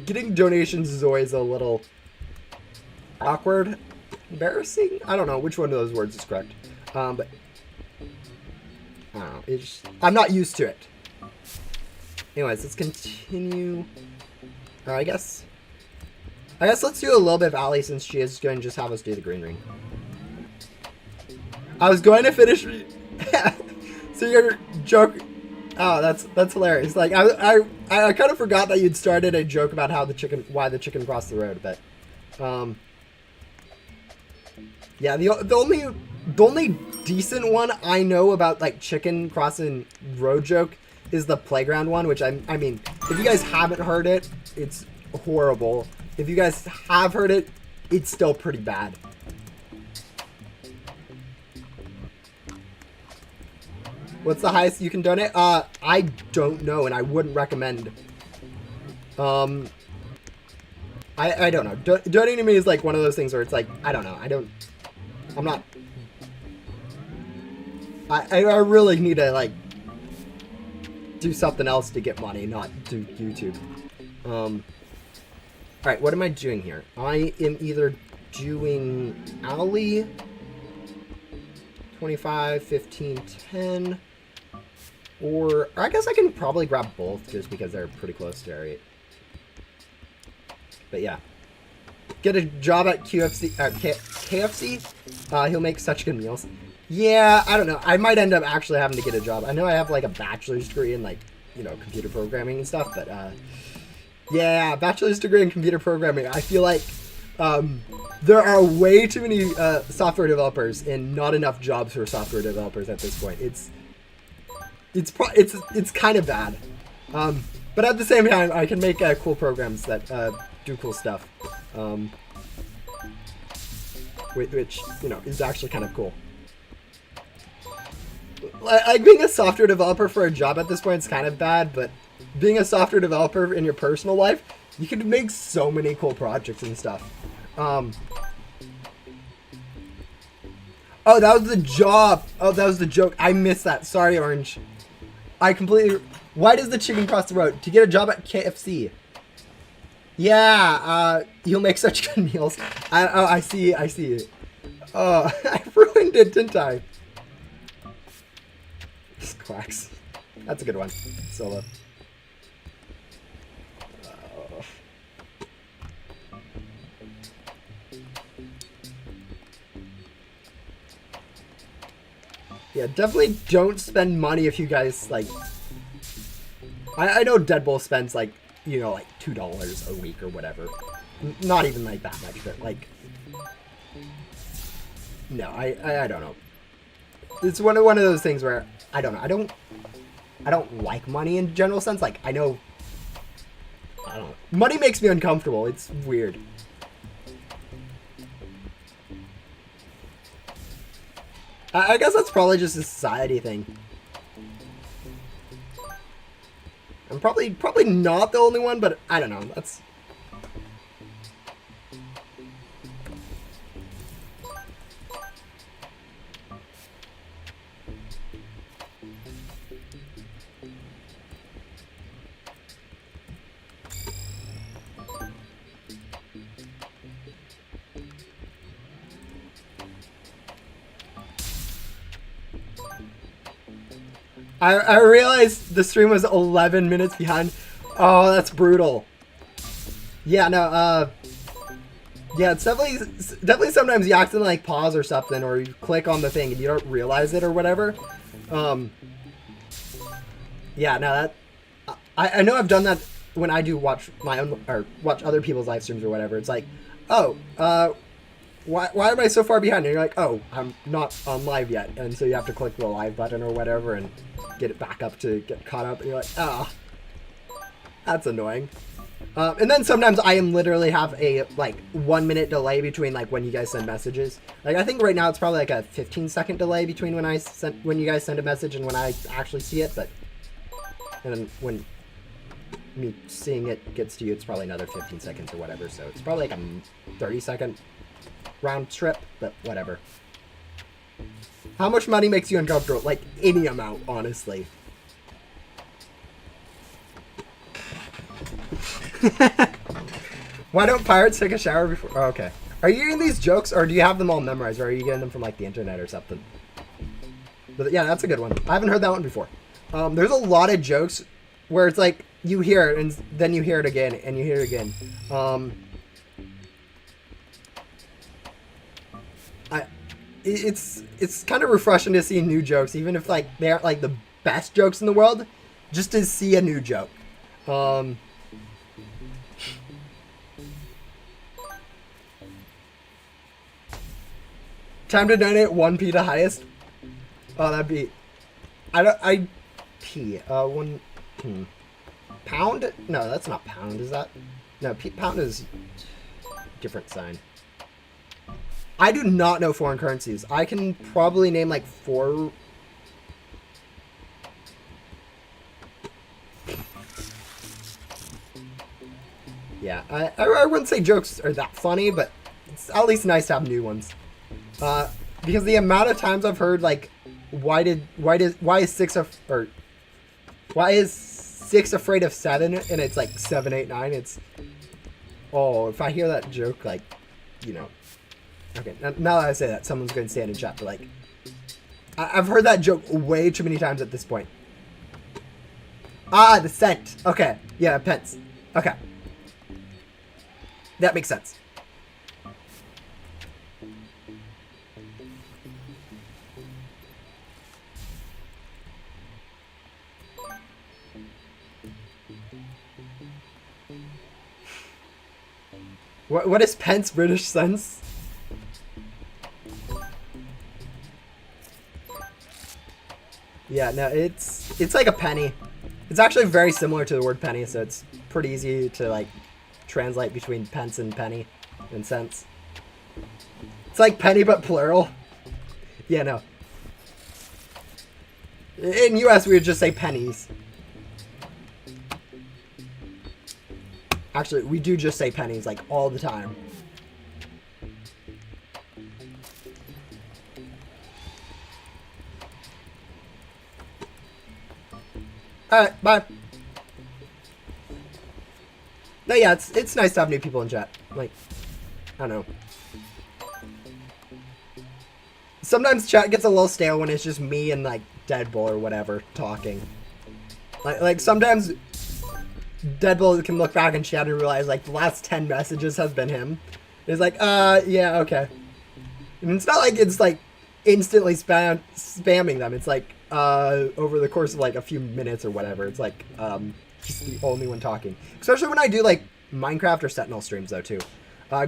Getting donations is always a little awkward, embarrassing. I don't know which one of those words is correct. But I don't know. It's just, I'm not used to it. Anyways, let's continue. I guess let's do a little bit of Alli since she is going to just have us do the green ring. I was going to finish. So your joke. Oh, that's hilarious. Like I kind of forgot that you'd started a joke about how why the chicken crossed the road, but yeah, the only decent one I know about like chicken crossing road joke is the playground one, which I mean, if you guys haven't heard it, it's horrible. If you guys have heard it, it's still pretty bad. What's the highest you can donate? I don't know, and I wouldn't recommend. I don't know. Donating to me is like one of those things where it's like, I don't know. I'm not. I really need to like do something else to get money, not do YouTube. Alright, what am I doing here? I am either doing Alli 25, 15, 10, or I guess I can probably grab both just because they're pretty close to area. But yeah. Get a job at KFC. He'll make such good meals. Yeah, I don't know. I might end up actually having to get a job. I know I have like a bachelor's degree in like, you know, computer programming and stuff, but yeah, bachelor's degree in computer programming. I feel like there are way too many software developers and not enough jobs for software developers at this point. It's kind of bad. But at the same time, I can make cool programs that do cool stuff. Which, you know, is actually kind of cool. Like, being a software developer for a job at this point is kind of bad, but being a software developer in your personal life, you can make so many cool projects and stuff. Oh, that was the job. Oh, that was the joke. I missed that. Sorry, Orange. I completely... Why does the chicken cross the road? To get a job at KFC. Yeah, you'll make such good meals. I see. Oh, I ruined it, didn't I? Quacks. That's a good one. Solo. Yeah, definitely don't spend money if you guys, like... I know Deadbolt spends, like, you know, like $2 a week or whatever. Not even, like, that much, but, like... No, I don't know. It's one of those things where, I don't know, I don't like money in general sense. Like, I don't know. Money makes me uncomfortable. It's weird. I guess that's probably just a society thing. I'm probably not the only one, but I don't know. That's... I realized the stream was 11 minutes behind. Oh, that's brutal. Yeah, no, yeah, it's definitely sometimes you accidentally like pause or something, or you click on the thing and you don't realize it or whatever. Yeah, no, that I know I've done that when I do watch my own or watch other people's live streams or whatever. It's like, oh, why am I so far behind? And you're like, oh, I'm not on live yet, and so you have to click the live button or whatever and get it back up to get caught up, and you're like, ah, that's annoying. And then sometimes I am literally have a like 1 minute delay between like when you guys send messages. Like I think right now it's probably like a 15-second delay between when you guys send a message and when I actually see it, but and then when me seeing it gets to you, it's probably another 15 seconds or whatever. So it's probably like a 30-second round trip, but whatever. How much money makes you uncomfortable? Like any amount, honestly. Why don't pirates take a shower before? Oh, okay. Are you getting these jokes, or do you have them all memorized, or are you getting them from like the internet or something? But yeah, that's a good one. I haven't heard that one before. There's a lot of jokes where it's like you hear it and then you hear it again and you hear it again. It's kind of refreshing to see new jokes, even if like they aren't like the best jokes in the world, just to see a new joke. Time to donate 1p to highest. Oh, that'd be. Pound? No, that's not pound. Is that? No, pound is different sign. I do not know foreign currencies. I can probably name like 4 Yeah, I wouldn't say jokes are that funny, but it's at least nice to have new ones. Because the amount of times I've heard like, why is six afraid of seven, and it's like 7, 8, 9. It's, oh, if I hear that joke, like, you know, okay. Now that I say that, someone's going to stand in chat, but like, I've heard that joke way too many times at this point. Ah, the cent. Okay, yeah, pence. Okay, that makes sense. What is pence British cents? Yeah, no, it's like a penny. It's actually very similar to the word penny, so it's pretty easy to like translate between pence and penny and cents. It's like penny but plural. Yeah, no. In US we would just say pennies. Actually, we do just say pennies, like, all the time. Alright, bye. No, yeah, it's nice to have new people in chat. Like, I don't know. Sometimes chat gets a little stale when it's just me and, like, Deadbull or whatever talking. Like sometimes Deadbull can look back in chat and realize, like, the last 10 messages have been him. It's like, yeah, okay. And it's not like it's, like, instantly spamming them. It's, like, over the course of, like, a few minutes or whatever. It's, like, just the only one talking. Especially when I do, like, Minecraft or Sentinel streams, though, too.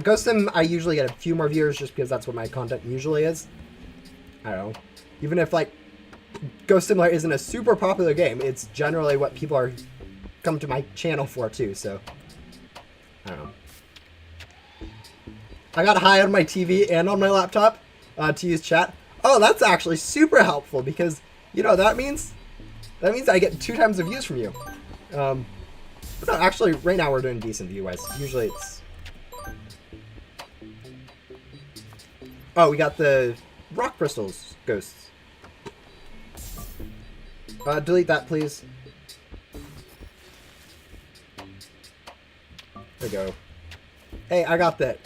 Ghost Sim, I usually get a few more viewers just because that's what my content usually is. I don't know. Even if, like, Ghost Simulator isn't a super popular game, it's generally what people are come to my channel for too, so I don't know. I got high on my TV and on my laptop to use chat. Oh, that's actually super helpful because, you know, that means I get 2 times the views from you. But no, actually, right now we're doing decent view-wise. Usually it's... Oh, we got the rock crystals ghosts. Delete that, please. There we go. Hey, I got that.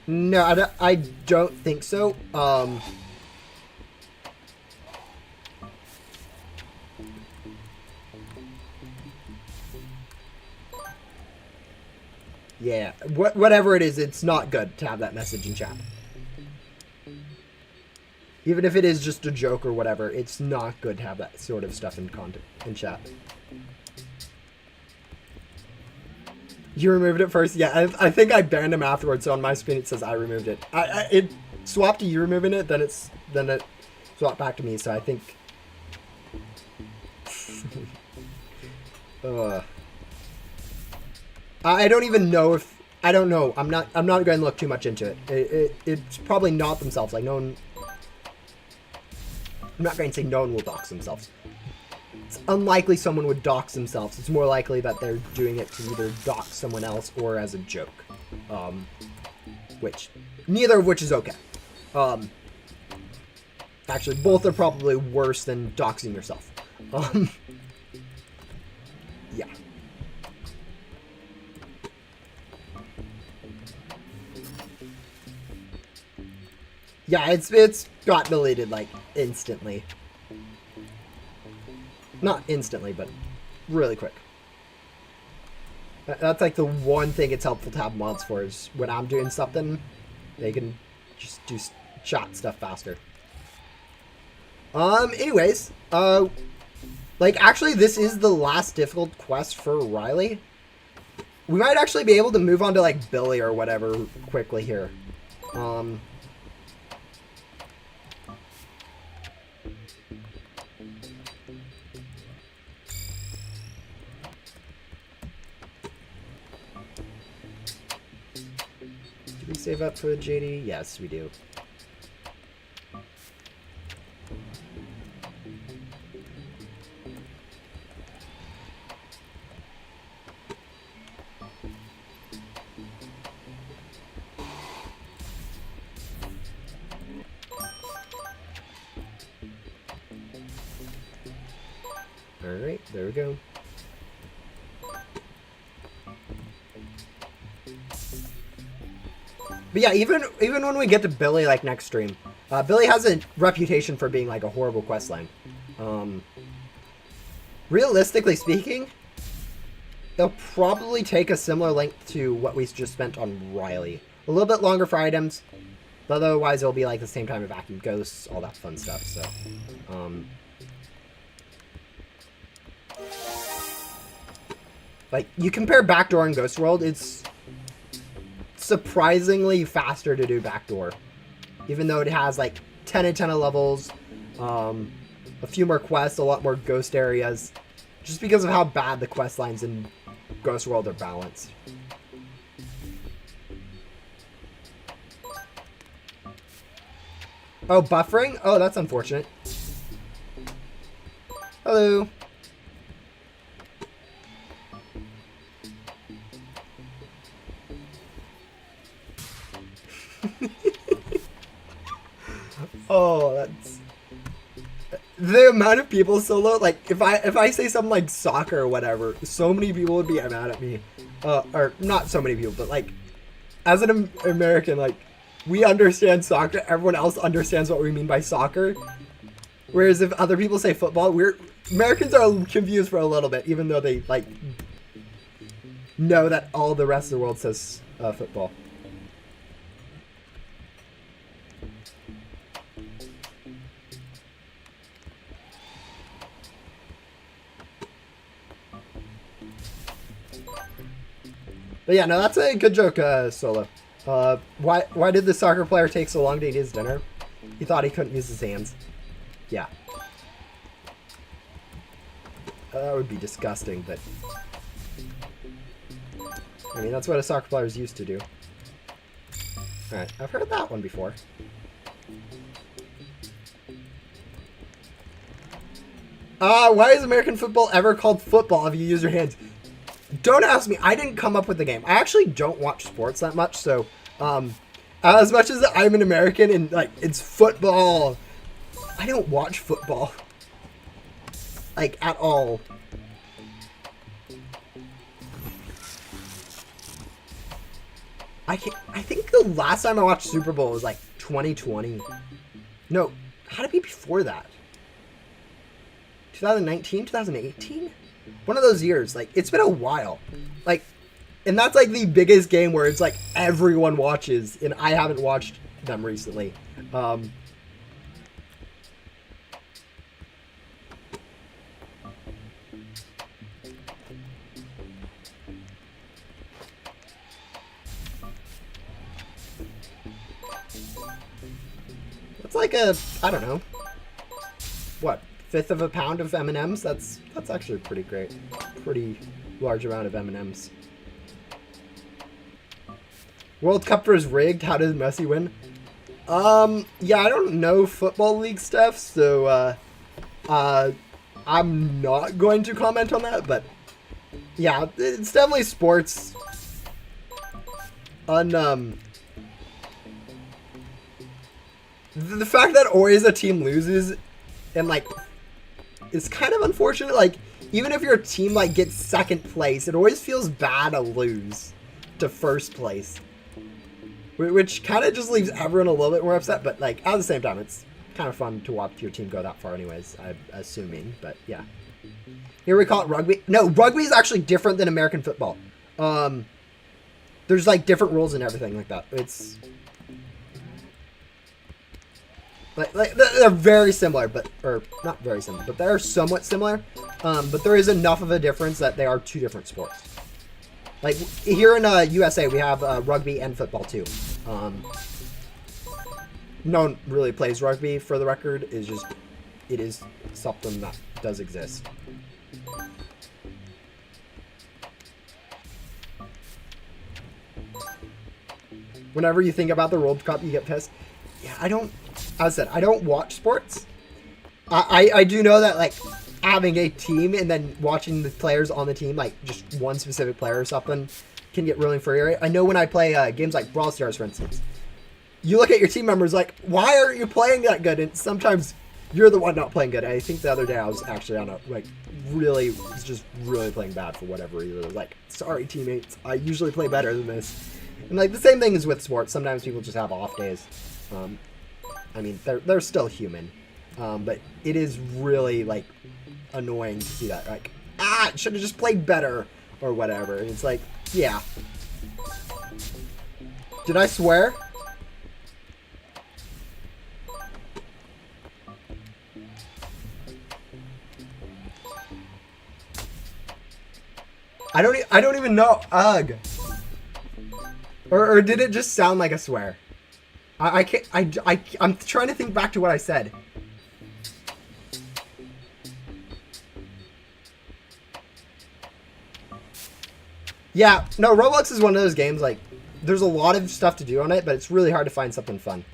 No, I don't think so. Yeah, whatever it is, it's not good to have that message in chat. Even if it is just a joke or whatever, it's not good to have that sort of stuff in chat. You removed it first? Yeah, I think I banned him afterwards, so on my screen it says I removed it. It swapped to you removing it, then it swapped back to me, so I think... I don't even know if... I don't know. I'm not going to look too much into it. It's probably not themselves. Like, no one... I'm not going to say no one will dox themselves. It's unlikely someone would dox themselves. It's more likely that they're doing it to either dox someone else or as a joke. Neither of which is okay. Actually, both are probably worse than doxing yourself. Yeah. Yeah, it's got deleted, like, instantly. Not instantly, but really quick. That's, like, the one thing it's helpful to have mods for, is when I'm doing something, they can just do chat stuff faster. Anyways, like, actually, this is the last difficult quest for Riley. We might actually be able to move on to, like, Billy or whatever quickly here. Do we save up for the JD? Yes, we do. Alright, there we go. But yeah, even when we get to Billy, like, next stream, Billy has a reputation for being, like, a horrible questline. Realistically speaking, it'll probably take a similar length to what we just spent on Riley. A little bit longer for items, but otherwise it'll be, like, the same time of vacuum ghosts, all that fun stuff, so... like, you compare Backdoor and Ghost World, it's surprisingly faster to do Backdoor, even though it has like 10 and 10 levels, a few more quests, a lot more ghost areas, just because of how bad the quest lines in Ghost World are balanced. Oh, buffering? Oh, that's unfortunate. Hello. Oh, that's the amount of people solo. Like, if I say something like soccer or whatever, so many people would be mad at me. Or not so many people, but like, as an American, like, we understand soccer. Everyone else understands what we mean by soccer. Whereas if other people say football, Americans are confused for a little bit, even though they like know that all the rest of the world says football. But yeah, no, that's a good joke, Solo. Why did the soccer player take so long to eat his dinner? He thought he couldn't use his hands. Yeah. That would be disgusting, but... I mean, that's what a soccer player is used to do. Alright, I've heard that one before. Why is American football ever called football if you use your hands? Don't ask me. I didn't come up with the game. I actually don't watch sports that much, so as much as I'm an American and like it's football, I don't watch football like at all. I think the last time I watched Super Bowl was like 2020. No, how'd it be before that? 2019, 2018? One of those years. Like, it's been a while. Like, and that's like the biggest game where it's like everyone watches, and I haven't watched them recently. It's like a, I don't know, what, fifth of a pound of M&Ms? That's actually pretty great. Pretty large amount of M&Ms. World Cup is rigged. How does Messi win? Yeah, I don't know football league stuff, so I'm not going to comment on that, but yeah, it's definitely sports. The fact that always a team loses and like it's kind of unfortunate. Like, even if your team like gets second place, it always feels bad to lose to first place, which kind of just leaves everyone a little bit more upset. But like at the same time, it's kind of fun to watch your team go that far anyways, I'm assuming. But yeah, here we call it rugby. No, rugby is actually different than American football. There's like different rules and everything like that. It's like they're very similar, but or not very similar, but they're somewhat similar. But there is enough of a difference that they are two different sports. Like here in USA, we have rugby and football too. No one really plays rugby, for the record. It's just it is something that does exist. Whenever you think about the World Cup, you get pissed. Yeah, I don't. As I said, I don't watch sports. I do know that, like, having a team and then watching the players on the team, like, just one specific player or something, can get really infuriating. I know when I play games like Brawl Stars, for instance, you look at your team members like, why aren't you playing that good? And sometimes You're the one not playing good. I think the other day I was actually on a, like, really playing bad for whatever reason. I was like, sorry, teammates. I usually play better than this. And, like, the same thing is with sports. Sometimes people just have off days. I mean, they're still human. But it is really, like, annoying to see that. Like, should have just played better or whatever. And it's like, yeah. Did I swear? I don't even know. Ugh. Or did it just sound like a swear? I can't. I'm trying to think back to what I said. Yeah. No, Roblox is one of those games. Like, there's a lot of stuff to do on it, but it's really hard to find something fun.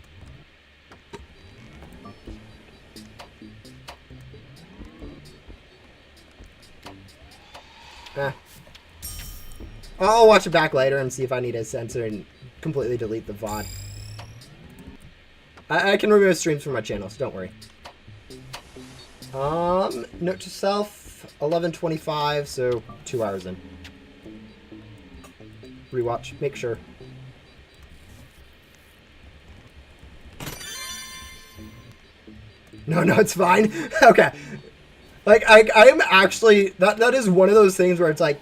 I'll watch it back later and see if I need to censor and completely delete the VOD. I can remove streams from my channel, so don't worry. Note to self, 11:25, so 2 hours in. Rewatch, make sure. No, it's fine. Okay. Like, I am actually, that is one of those things where it's like,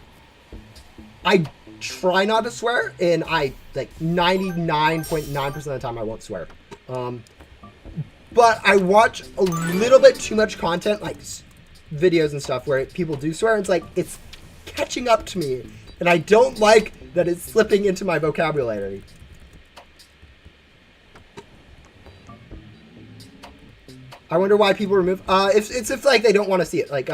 I try not to swear, and I, like, 99.9% of the time I won't swear. But I watch a little bit too much content, like, videos and stuff, where people do swear, and it's like, it's catching up to me, and I don't like that it's slipping into my vocabulary. I wonder why people remove, if like, they don't want to see it, like,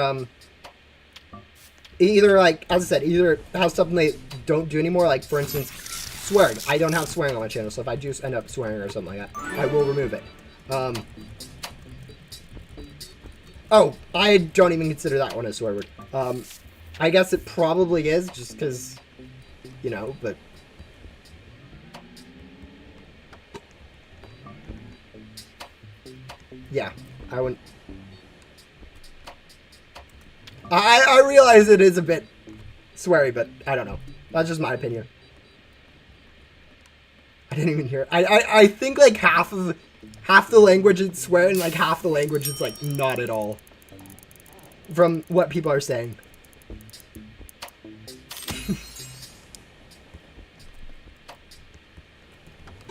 either, like, as I said, either have something they don't do anymore, like, for instance, swearing. I don't have swearing on my channel, so if I do end up swearing or something like that, I will remove it. Oh, I don't even consider that one a swear word. I guess it probably is, just because, you know, but... Yeah, I wouldn't... I realize it is a bit sweary, but I don't know. That's just my opinion. I didn't even hear it. I think like half the language it's swearing, like half the language it's like not at all. From what people are saying.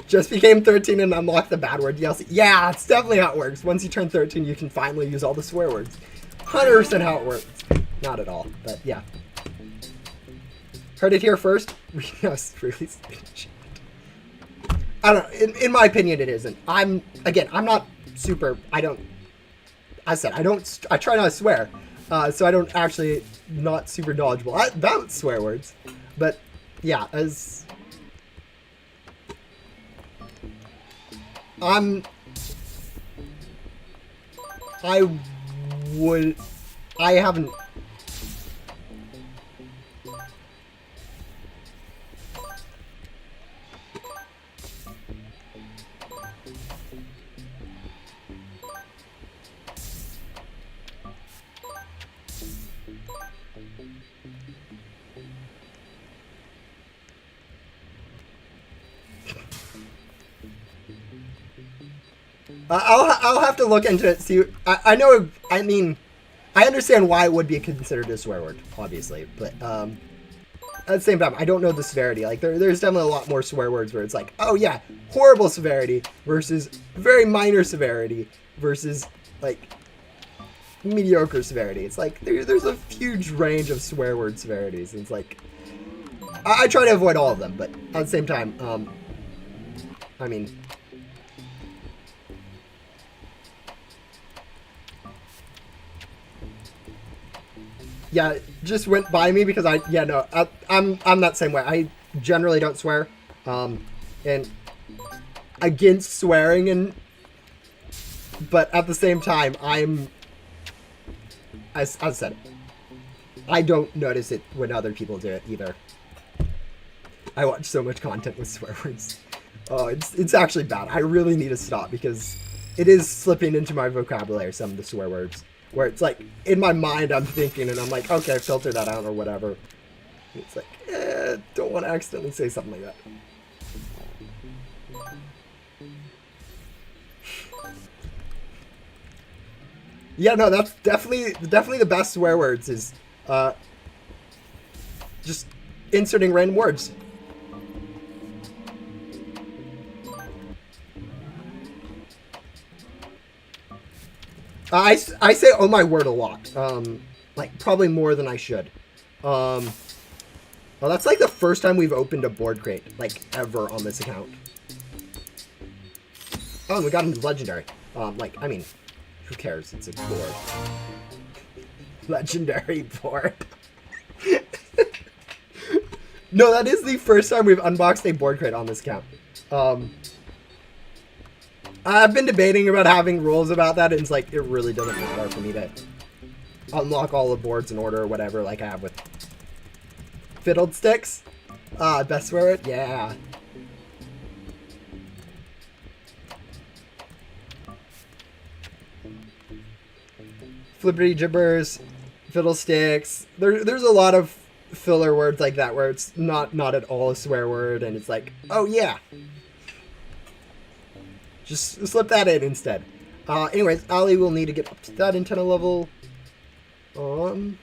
Just became 13 and unlocked the bad word DLC. Yeah, it's definitely how it works. Once you turn 13, you can finally use all the swear words. 100% how it works. Not at all, but yeah. Heard it here first. Release. I don't know. In my opinion, it isn't. I'm not super. As I said, I try not to swear, so I don't actually not super knowledgeable about swear words. But yeah, I haven't. I'll have to look into it. See, I know. I mean, I understand why it would be considered a swear word, obviously, but at the same time, I don't know the severity. Like, there's definitely a lot more swear words where it's like, oh yeah, horrible severity versus very minor severity versus like mediocre severity. It's like there's a huge range of swear word severities, and it's like I try to avoid all of them, but at the same time, I mean. Yeah, it just went by me because I'm that same way. I generally don't swear, and against swearing, but at the same time, as I said, I don't notice it when other people do it either. I watch so much content with swear words. Oh, it's actually bad. I really need to stop because it is slipping into my vocabulary, some of the swear words. Where it's like, in my mind, I'm thinking, and I'm like, okay, filter that out or whatever. It's like, don't want to accidentally say something like that. Yeah, no, that's definitely the best swear words is just inserting random words. I say oh my word a lot. Like probably more than I should. Well, that's like the first time we've opened a board crate, like ever on this account. Oh, and we got into legendary. Like, I mean, who cares? It's a board. Legendary board. No, that is the first time we've unboxed a board crate on this account. I've been debating about having rules about that, and it's like, it really doesn't matter for me to unlock all the boards in order or whatever, like I have with Fiddled Sticks. Best swear word? Yeah. Flipperty gibbers, fiddlesticks. There's a lot of filler words like that where it's not at all a swear word, and it's like, oh yeah. Just slip that in instead. Anyways, Alli will need to get up to that antenna level. Oh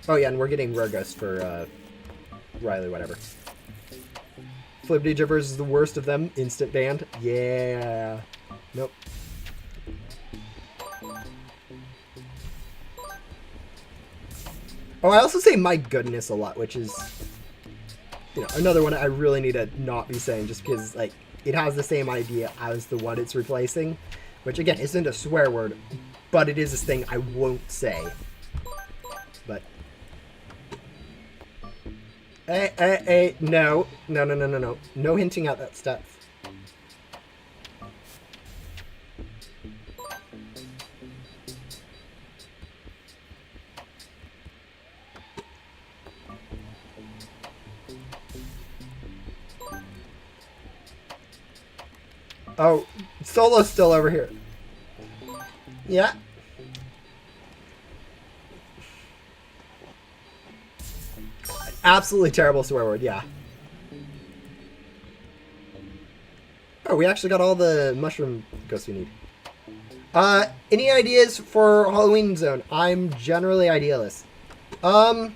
yeah, and we're getting Rare Ghost for Riley, whatever. Flippity Gibbers is the worst of them. Instant banned. Yeah. Nope. Oh, I also say my goodness a lot, which is, you know, another one I really need to not be saying just because, like, it has the same idea as the one it's replacing, which again isn't a swear word, but it is this thing I won't say. But no, no hinting at that stuff. Oh, Solo's still over here. Yeah. Absolutely terrible swear word, yeah. Oh, we actually got all the mushroom ghosts we need. Any ideas for Halloween Zone? I'm generally idealist. I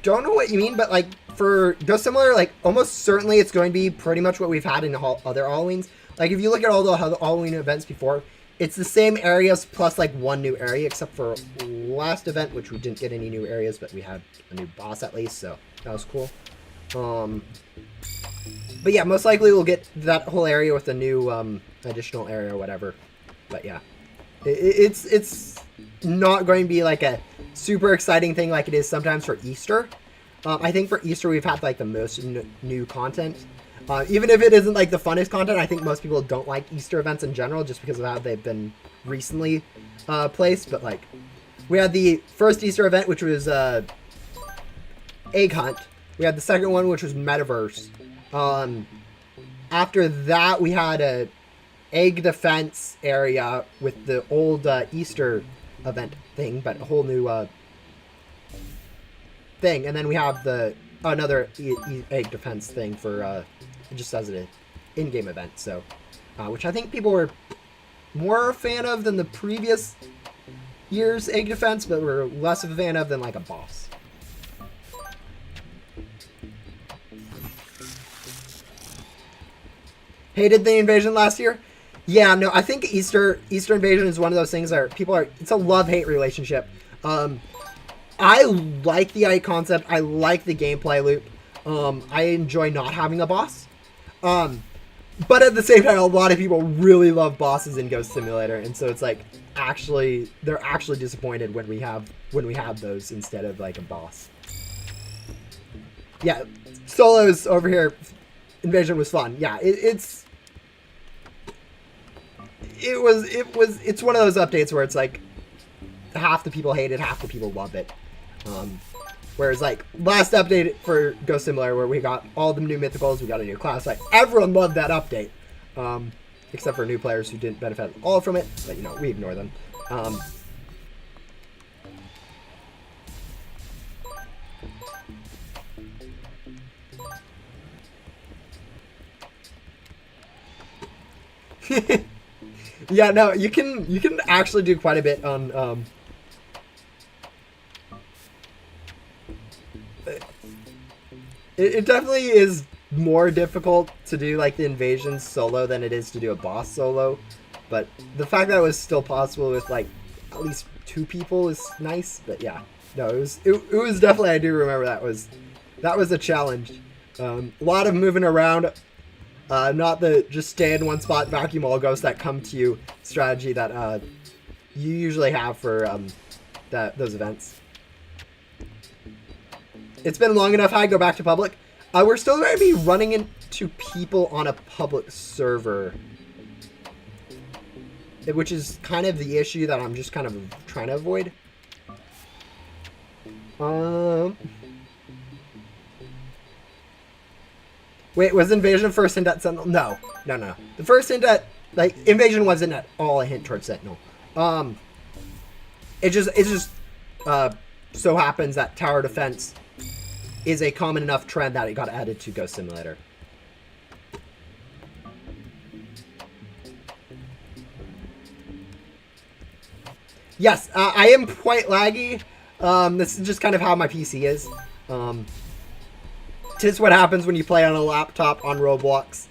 don't know what you mean, but like for Ghost Similar, like almost certainly it's going to be pretty much what we've had in other Halloweens. Like if you look at all the Halloween events before, it's the same areas plus like one new area, except for last event, which we didn't get any new areas, but we had a new boss at least, so that was cool. But yeah, most likely we'll get that whole area with a new additional area or whatever. But yeah, it's not going to be like a super exciting thing like it is sometimes for Easter. I think for Easter we've had like the most new content. Even if it isn't like the funnest content, I think most people don't like Easter events in general just because of how they've been recently placed. But like, we had the first Easter event, which was Egg Hunt. We had the second one, which was Metaverse. After that, we had a egg defense area with the old Easter event thing, but a whole new thing. And then we have the another egg defense thing for just as an in-game event. So, which I think people were more a fan of than the previous year's egg defense, but were less of a fan of than like a boss. Hated the invasion last year? Yeah, no, I think Easter invasion is one of those things that it's a love-hate relationship. I like the AI concept. I like the gameplay loop. I enjoy not having a boss. But at the same time, a lot of people really love bosses in Ghost Simulator, and so it's like they're actually disappointed when we have those instead of like a boss. Yeah, Solo's over here. Invasion was fun. Yeah, it's one of those updates where it's like half the people hate it, half the people love it. Whereas like last update for Ghost Simulator, where we got all the new mythicals, we got a new class, like everyone loved that update, except for new players who didn't benefit at all from it. But you know, we ignore them. Yeah, no, you can actually do quite a bit on it definitely is more difficult to do like the invasion solo than it is to do a boss solo, but the fact that it was still possible with like at least 2 people is nice. But yeah, no, it was definitely, I do remember that was a challenge. A lot of moving around. Not the just stay in one spot, vacuum all ghosts that come to you strategy that you usually have for those events. It's been long enough. I go back to public. We're still going to be running into people on a public server, which is kind of the issue that I'm just kind of trying to avoid. Wait, was Invasion first hint at Sentinel? No. The first hint at, like, Invasion wasn't at all a hint towards Sentinel. It just so happens that tower defense is a common enough trend that it got added to Ghost Simulator. Yes, I am quite laggy. This is just kind of how my PC is. Tis what happens when you play on a laptop on Roblox,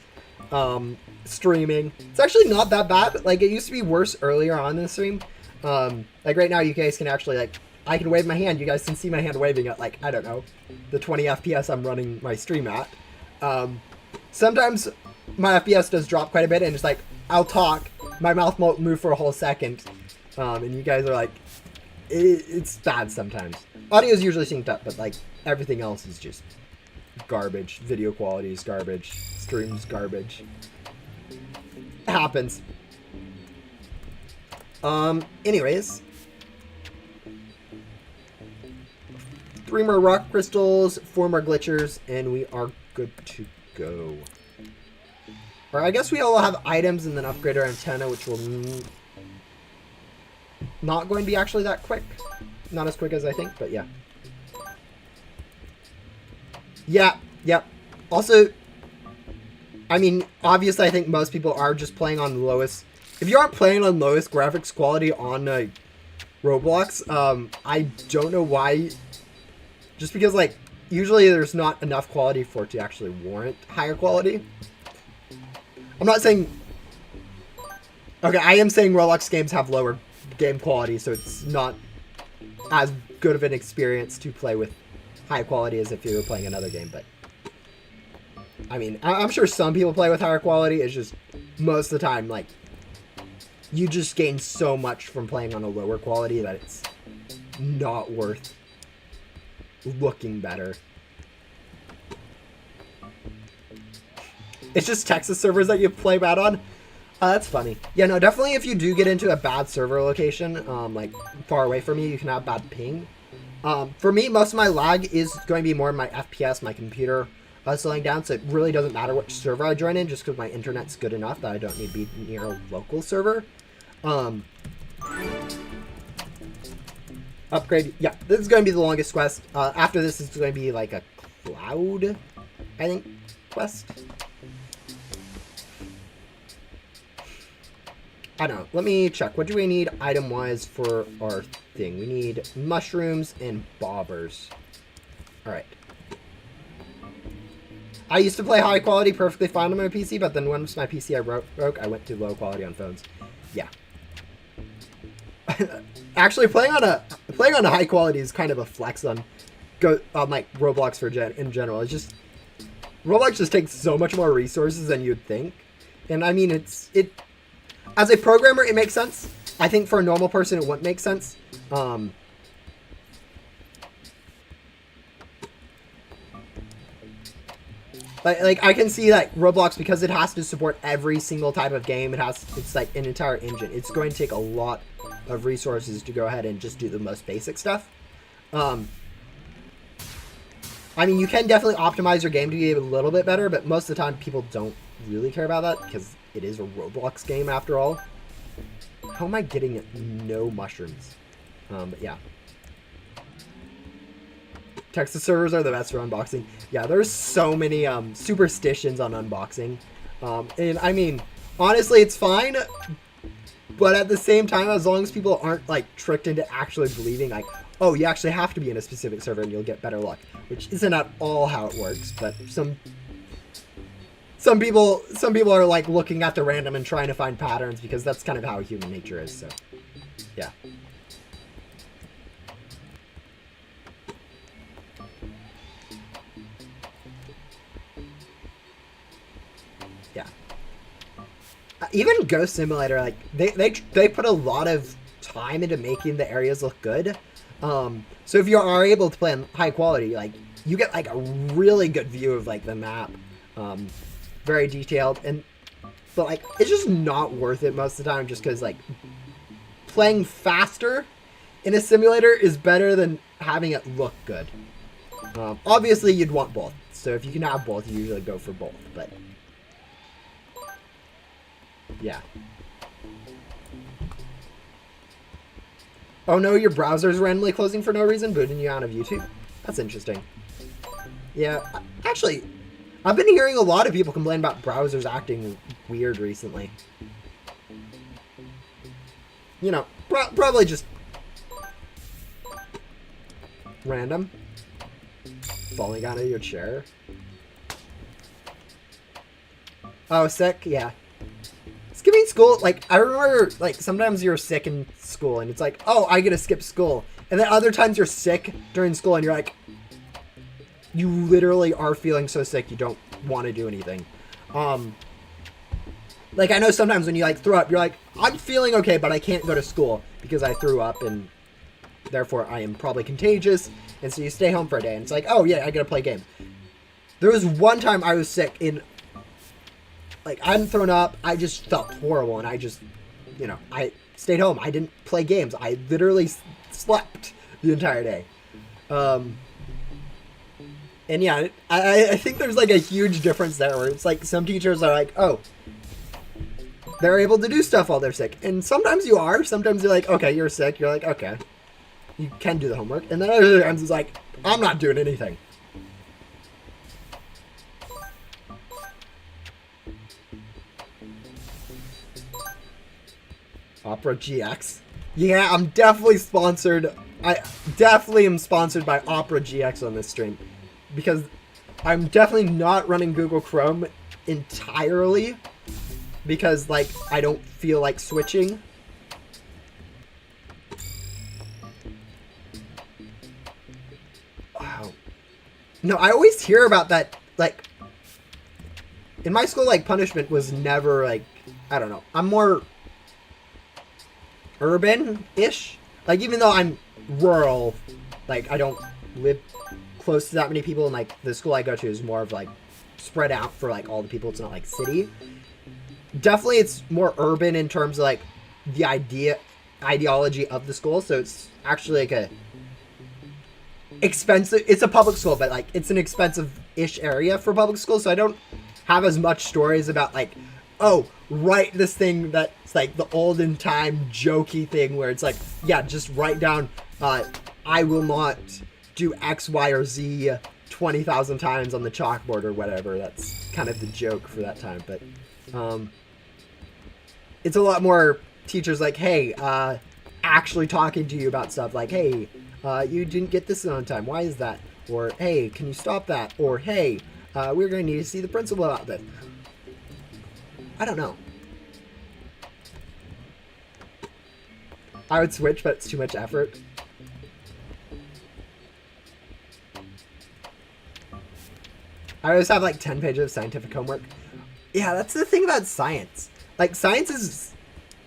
streaming. It's actually not that bad. Like, it used to be worse earlier on in the stream. Like, right now, you guys can actually, like, I can wave my hand. You guys can see my hand waving at, like, I don't know, the 20 FPS I'm running my stream at. Sometimes my FPS does drop quite a bit, and it's like, I'll talk, my mouth won't move for a whole second, and you guys are like, it's bad sometimes. Audio is usually synced up, but, like, everything else is just garbage. Video quality is garbage. Streams garbage. It happens. Anyways. 3 more rock crystals, 4 more glitchers, and we are good to go. Or I guess we all have items and then upgrade our antenna, which will not going to be actually that quick. Not as quick as I think, but yeah. Yeah, yep. Also, I mean, obviously I think most people are just playing on the lowest. If you aren't playing on lowest graphics quality on Roblox, I don't know why. Just because, like, usually there's not enough quality for it to actually warrant higher quality. I'm not saying... Okay, I am saying Roblox games have lower game quality, so it's not as good of an experience to play with high quality as if you were playing another game, but I mean, I'm sure some people play with higher quality. It's just most of the time, like, you just gain so much from playing on a lower quality that it's not worth looking better. It's just Texas servers that you play bad on. That's funny. Yeah, no, definitely if you do get into a bad server location, like far away from you, you can have bad ping. For me, most of my lag is going to be more my FPS, my computer slowing down, so it really doesn't matter which server I join in, just because my internet's good enough that I don't need to be near a local server. Upgrade, yeah, this is going to be the longest quest. After this is going to be like a cloud, I think, quest. I don't know. Let me check. What do we need item-wise for our thing? We need mushrooms and bobbers. Alright. I used to play high quality perfectly fine on my PC, but then once my PC broke, I went to low quality on phones. Yeah. Actually, playing on a high quality is kind of a flex on like Roblox in general. It's just Roblox just takes so much more resources than you'd think, and I mean it. As a programmer, it makes sense. I think for a normal person, it wouldn't make sense. Like I can see that Roblox, because it has to support every single type of game, it's like an entire engine. It's going to take a lot of resources to go ahead and just do the most basic stuff. I mean, you can definitely optimize your game to be a little bit better, but most of the time people don't really care about that because it is a Roblox game after all. How am I getting no mushrooms? But yeah. Texas servers are the best for unboxing. Yeah, there's so many superstitions on unboxing. And I mean, honestly, it's fine. But at the same time, as long as people aren't like tricked into actually believing like, oh, you actually have to be in a specific server and you'll get better luck, which isn't at all how it works. But some people are like looking at the random and trying to find patterns because that's kind of how human nature is. So, yeah. Yeah. Even Ghost Simulator, like they put a lot of time into making the areas look good. So if you are able to play on high quality, like you get like a really good view of like the map, very detailed, but like it's just not worth it most of the time just because like playing faster in a simulator is better than having it look good. Obviously you'd want both, so if you can have both, you usually go for both, but yeah. Oh no, your browser's randomly closing for no reason, booting you out of YouTube? That's interesting. Yeah, actually, I've been hearing a lot of people complain about browsers acting weird recently. You know, probably just random. Falling out of your chair. Oh, sick? Yeah. Skipping school, like, I remember, like, sometimes you're sick in school, and it's like, oh, I get to skip school. And then other times you're sick during school, and you're like, you literally are feeling so sick you don't want to do anything. Like, I know sometimes when you, like, throw up, you're like, I'm feeling okay, but I can't go to school because I threw up, and therefore I am probably contagious, and so you stay home for a day, and it's like, oh, yeah, I get to play games. There was one time I was sick in... Like, I hadn't thrown up. I just felt horrible, and I just, you know, I stayed home. I didn't play games. I literally slept the entire day. And yeah, I think there's, like, a huge difference there, where it's like some teachers are like, oh, they're able to do stuff while they're sick. And sometimes you are. Sometimes you're like, okay, you're sick. You're like, okay, you can do the homework. And then other times it's like, I'm not doing anything. Opera GX. Yeah, I'm definitely sponsored. I definitely am sponsored by Opera GX on this stream. Because I'm definitely not running Google Chrome entirely. Because, like, I don't feel like switching. Wow. No, I always hear about that, like... In my school, like, punishment was never, like... I don't know. I'm more... urban-ish. Like, even though I'm rural, like, I don't live close to that many people, and, like, the school I go to is more of, like, spread out for, like, all the people. It's not, like, city. Definitely it's more urban in terms of, like, the ideology of the school, so it's actually, like, a expensive... It's a public school, but, like, it's an expensive-ish area for public school, so I don't have as much stories about, like, oh, write this thing that's like the olden time jokey thing where it's like, yeah, just write down, I will not do X, Y, or Z 20,000 times on the chalkboard or whatever. That's kind of the joke for that time. But it's a lot more teachers like, hey, actually talking to you about stuff like, hey, you didn't get this on time. Why is that? Or, hey, can you stop that? Or, hey, we're going to need to see the principal about this. I don't know. I would switch, but it's too much effort. I always have like 10 pages of scientific homework. Yeah, that's the thing about science. Like, science is...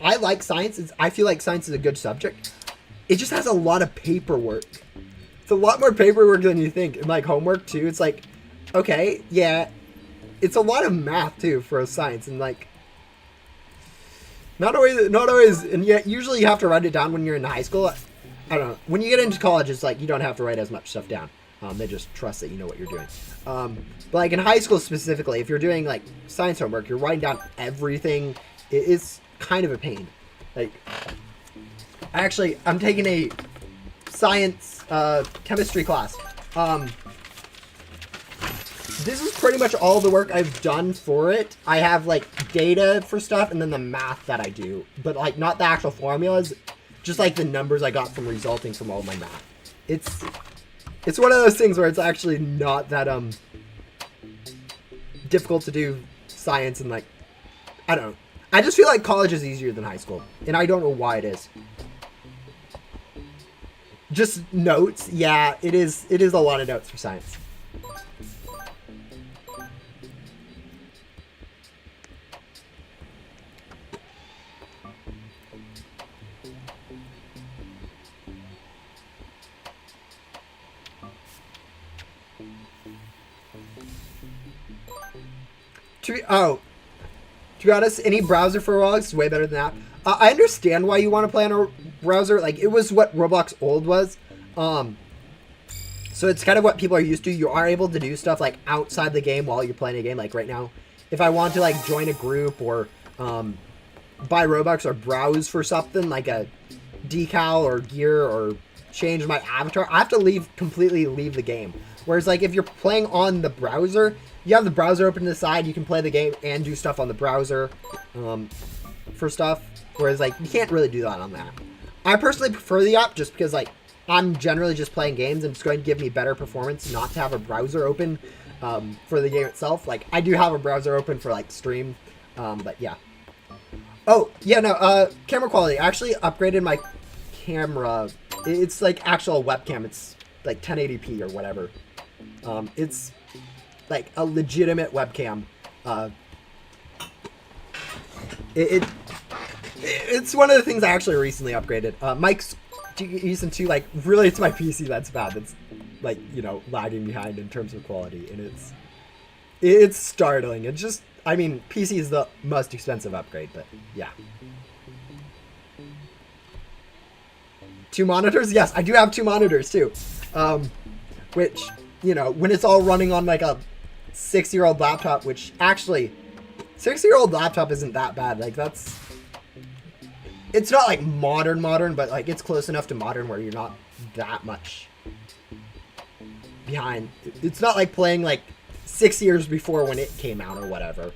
I like science. I feel like science is a good subject. It just has a lot of paperwork. It's a lot more paperwork than you think. And like homework too, it's like, okay, yeah, it's a lot of math too for a science, and like not always, and yet usually you have to write it down when you're in high school. I don't know. When you get into college, it's like you don't have to write as much stuff down. They just trust that you know what you're doing. But like in high school specifically, if you're doing like science homework, you're writing down everything. It is kind of a pain. Like, I'm taking a science chemistry class. This is pretty much all the work I've done for it. I have like data for stuff and then the math that I do, but like not the actual formulas, just like the numbers I got from resulting from all my math. It's one of those things where it's actually not that difficult to do science, and like I don't know. I just feel like college is easier than high school, and I don't know why it is. Just notes, yeah, it is a lot of notes for science. To be honest, any browser for Roblox is way better than that. I understand why you want to play on a browser. Like, it was what Roblox old was. So it's kind of what people are used to. You are able to do stuff, like, outside the game while you're playing a game. Like, right now, if I want to, like, join a group or buy Robux or browse for something, like a decal or gear or change my avatar, I have to completely leave the game. Whereas, like, if you're playing on the browser, you have the browser open to the side, you can play the game and do stuff on the browser for stuff. Whereas, like, you can't really do that on the app. I personally prefer the app just because, like, I'm generally just playing games and it's going to give me better performance not to have a browser open for the game itself. Like, I do have a browser open for, like, stream, but yeah. Oh, yeah, no, camera quality. I actually upgraded my camera. It's, like, actual webcam. It's, like, 1080p or whatever. It's like a legitimate webcam. It's one of the things I actually recently upgraded. Mike's using too, like, really it's my PC that's bad. That's, like, you know, lagging behind in terms of quality, and it's startling. It's just, I mean, PC is the most expensive upgrade, but yeah. 2 monitors? Yes, I do have 2 monitors too. Which, you know, when it's all running on like a 6-year-old laptop, which actually 6-year-old laptop isn't that bad. Like, it's not like modern, but like it's close enough to modern where you're not that much behind. It's not like playing like 6 years before when it came out or whatever.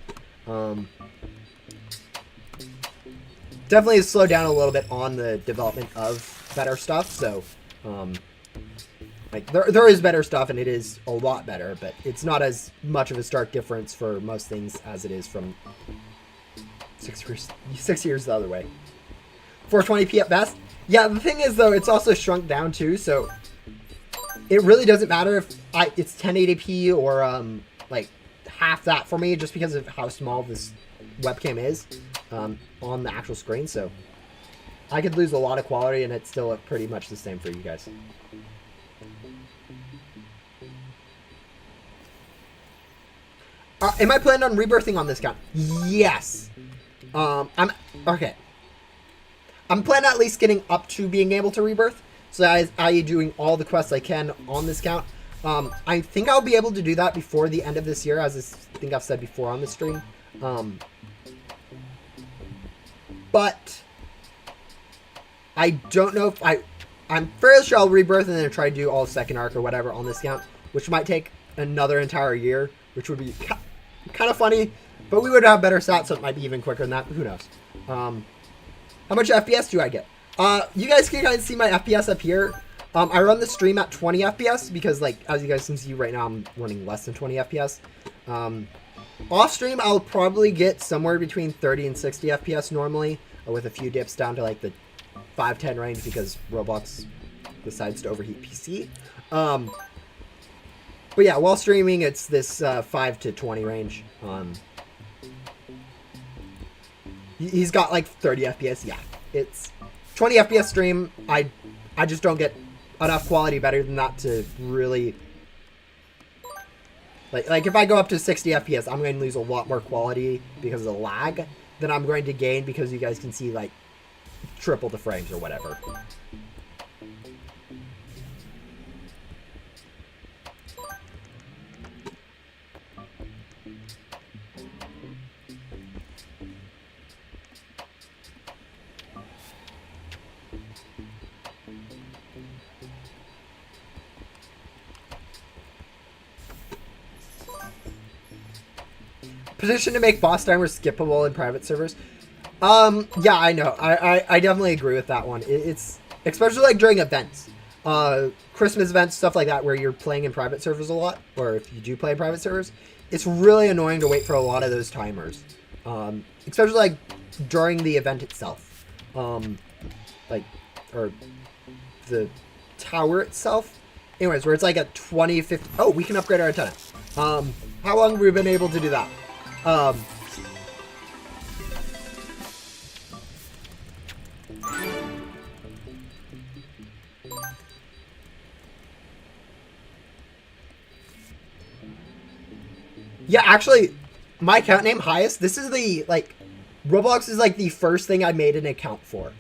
Definitely has slowed down a little bit on the development of better stuff. So, like, there is better stuff, and it is a lot better, but it's not as much of a stark difference for most things as it is from 6 years the other way. 420p at best. Yeah, the thing is, though, it's also shrunk down, too, so it really doesn't matter if it's 1080p or, like, half that for me, just because of how small this webcam is on the actual screen, so I could lose a lot of quality, and it's still pretty much the same for you guys. Am I planning on rebirthing on this account? Yes. I'm planning at least getting up to being able to rebirth. So I doing all the quests I can on this account. I think I'll be able to do that before the end of this year, as I think I've said before on the stream. But I don't know if I'm fairly sure I'll rebirth and then try to do all second arc or whatever on this account, which might take another entire year, which would be kind of funny, but we would have better stats, so it might be even quicker than that. Who knows? How much FPS do I get? You guys can kind of see my FPS up here. I run the stream at 20 FPS because, like, as you guys can see right now, I'm running less than 20 FPS. Off stream, I'll probably get somewhere between 30 and 60 FPS normally, with a few dips down to, like, the 5-10 range because Roblox decides to overheat PC. But yeah, while streaming, it's this 5 to 20 range. He's got like 30 FPS. Yeah, it's 20 FPS stream. I just don't get enough quality better than that to really like if I go up to 60 FPS, I'm going to lose a lot more quality because of the lag than I'm going to gain because you guys can see like triple the frames or whatever. petition to make boss timers skippable in private servers. Yeah, I know. I definitely agree with that one. It's especially like during events, Christmas events, stuff like that, where you're playing in private servers a lot, or if you do play in private servers, it's really annoying to wait for a lot of those timers, especially like during the event itself, like, or the tower itself. Anyways, where it's like a 20, 50... Oh, we can upgrade our antenna. How long have we been able to do that? Yeah, actually, my account name, Highest, this is the, like, Roblox is, like, the first thing I made an account for.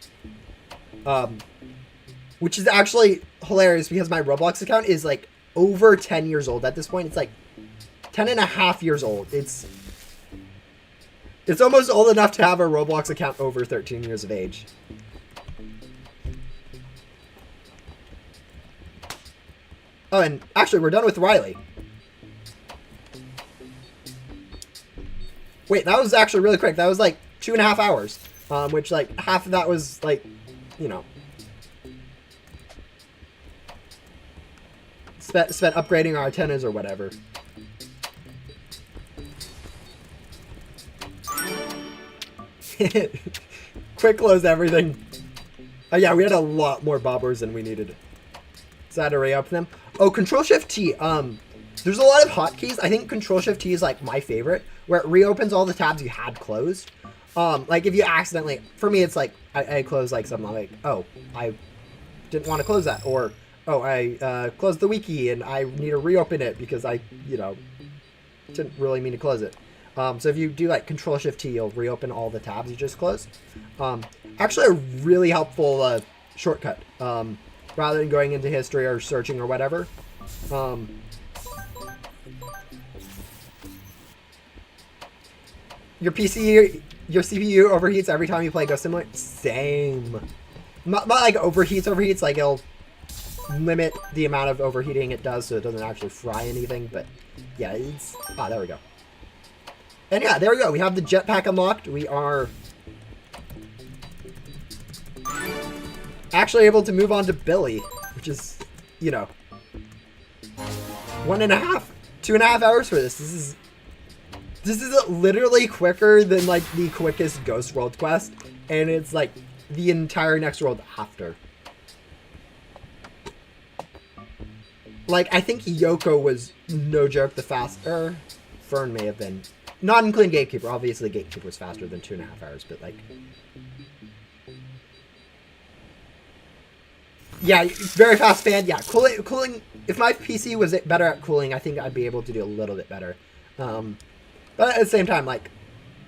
Which is actually hilarious because my Roblox account is, like, over 10 years old at this point. It's, like, 10 and a half years old. It's almost old enough to have a Roblox account over 13 years of age. Oh, and actually, we're done with Riley. Wait, that was actually really quick. That was like 2.5 hours, which like half of that was like, you know, spent upgrading our antennas or whatever. Quick close everything. Oh yeah, we had a lot more bobbers than we needed. So I had to re-open them. Oh, Control-Shift-T. There's a lot of hotkeys. I think Control-Shift-T is like my favorite, where it reopens all the tabs you had closed. Like if you accidentally, for me, it's like I close like something like, oh, I didn't want to close that, or oh, I closed the wiki and I need to reopen it because I, you know, didn't really mean to close it. So if you do like Control-Shift-T, you'll reopen all the tabs you just closed. Actually, a really helpful shortcut. Rather than going into history or searching or whatever. Your PC, your CPU overheats every time you play Ghost Simulator? Same. Not like overheats, like it'll limit the amount of overheating it does so it doesn't actually fry anything, but yeah, it's... Ah, there we go. And yeah, there we go. We have the jetpack unlocked. We are actually able to move on to Billy, which is, you know, 2.5 hours for this. This is literally quicker than like the quickest Ghost World quest, and it's like the entire next world after. Like, I think Yoko was no joke the faster. Fern may have been. Not including Gatekeeper. Obviously, Gatekeeper was faster than 2.5 hours, but like... Yeah, very fast fan. Yeah, cooling. If my PC was better at cooling, I think I'd be able to do a little bit better. But at the same time, like,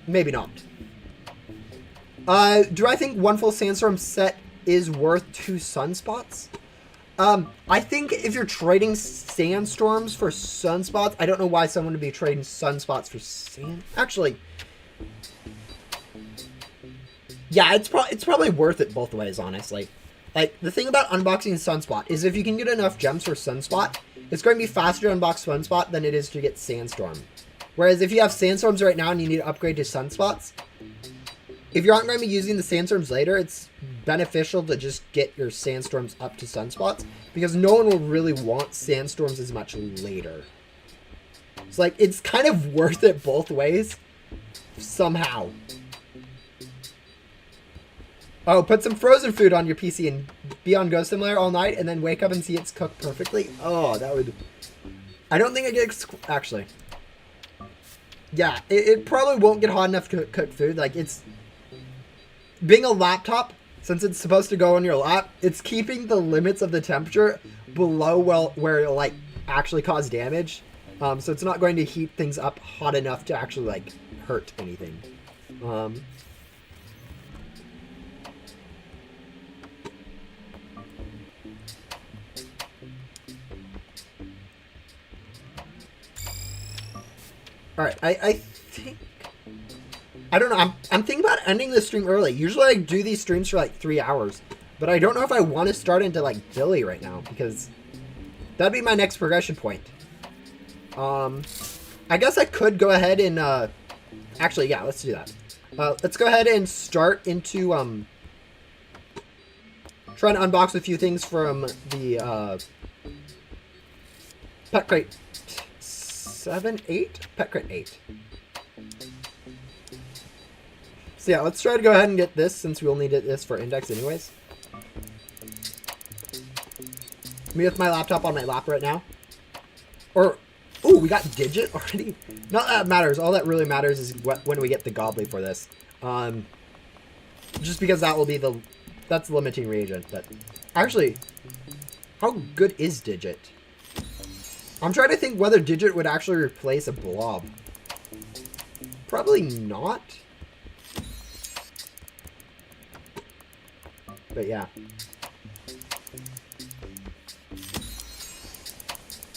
maybe not. Do I think one full sandstorm set is worth 2 sunspots? I think if you're trading sandstorms for sunspots, I don't know why someone would be trading sunspots for sand. Actually, yeah, it's probably worth it both ways, honestly. Like, the thing about unboxing Sunspot is if you can get enough gems for Sunspot, it's going to be faster to unbox Sunspot than it is to get Sandstorm. Whereas if you have Sandstorms right now and you need to upgrade to Sunspots, if you aren't going to be using the Sandstorms later, it's beneficial to just get your Sandstorms up to Sunspots, because no one will really want Sandstorms as much later. It's like, it's kind of worth it both ways, somehow. Oh, put some frozen food on your PC and be on Ghost Simulator all night and then wake up and see it's cooked perfectly. Oh, that would... I don't think I get... Actually. Yeah, it probably won't get hot enough to cook food. Like, it's... Being a laptop, since it's supposed to go on your lap, it's keeping the limits of the temperature below where it'll, like, actually cause damage. So it's not going to heat things up hot enough to actually, like, hurt anything. Alright, I think... I don't know, I'm thinking about ending the stream early. Usually I do these streams for like 3 hours. But I don't know if I want to start into like Billy right now, because that'd be my next progression point. I guess I could go ahead and Actually, yeah, let's do that. Let's go ahead and start into trying to unbox a few things from the Pet Crate 7, 8? Pet Crate 8. So yeah, let's try to go ahead and get this since we'll need this for index anyways. Me with my laptop on my lap right now. Or, ooh, we got digit already? Not that matters. All that really matters is when we get the Godly for this. Just because that will be that's the limiting reagent. But actually, how good is digit? I'm trying to think whether digit would actually replace a blob. Probably not. But yeah.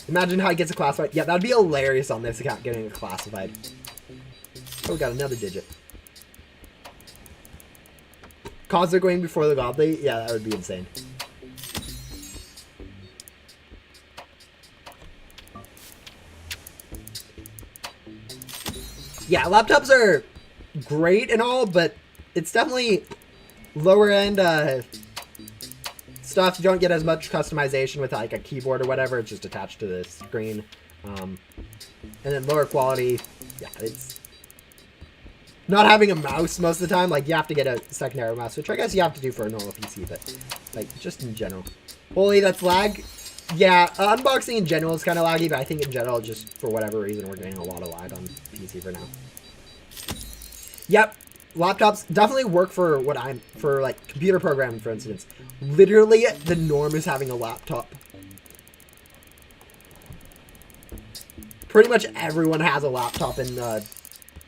Imagine how he gets a classified. Yeah, that'd be hilarious on this account, getting a classified. Oh, we got another digit. Cause they're going before the Godly? Yeah, that would be insane. Yeah, laptops are great and all, but it's definitely lower end stuff. You don't get as much customization with like a keyboard or whatever. It's just attached to the screen. And then lower quality. Yeah, it's not having a mouse most of the time. Like you have to get a secondary mouse, which I guess you have to do for a normal PC, but like just in general. Holy, that's lag. Yeah, unboxing in general is kind of laggy, but I think in general, just for whatever reason, we're getting a lot of lag on PC for now. Yep, laptops definitely work for for like computer programming, for instance. Literally, the norm is having a laptop. Pretty much everyone has a laptop in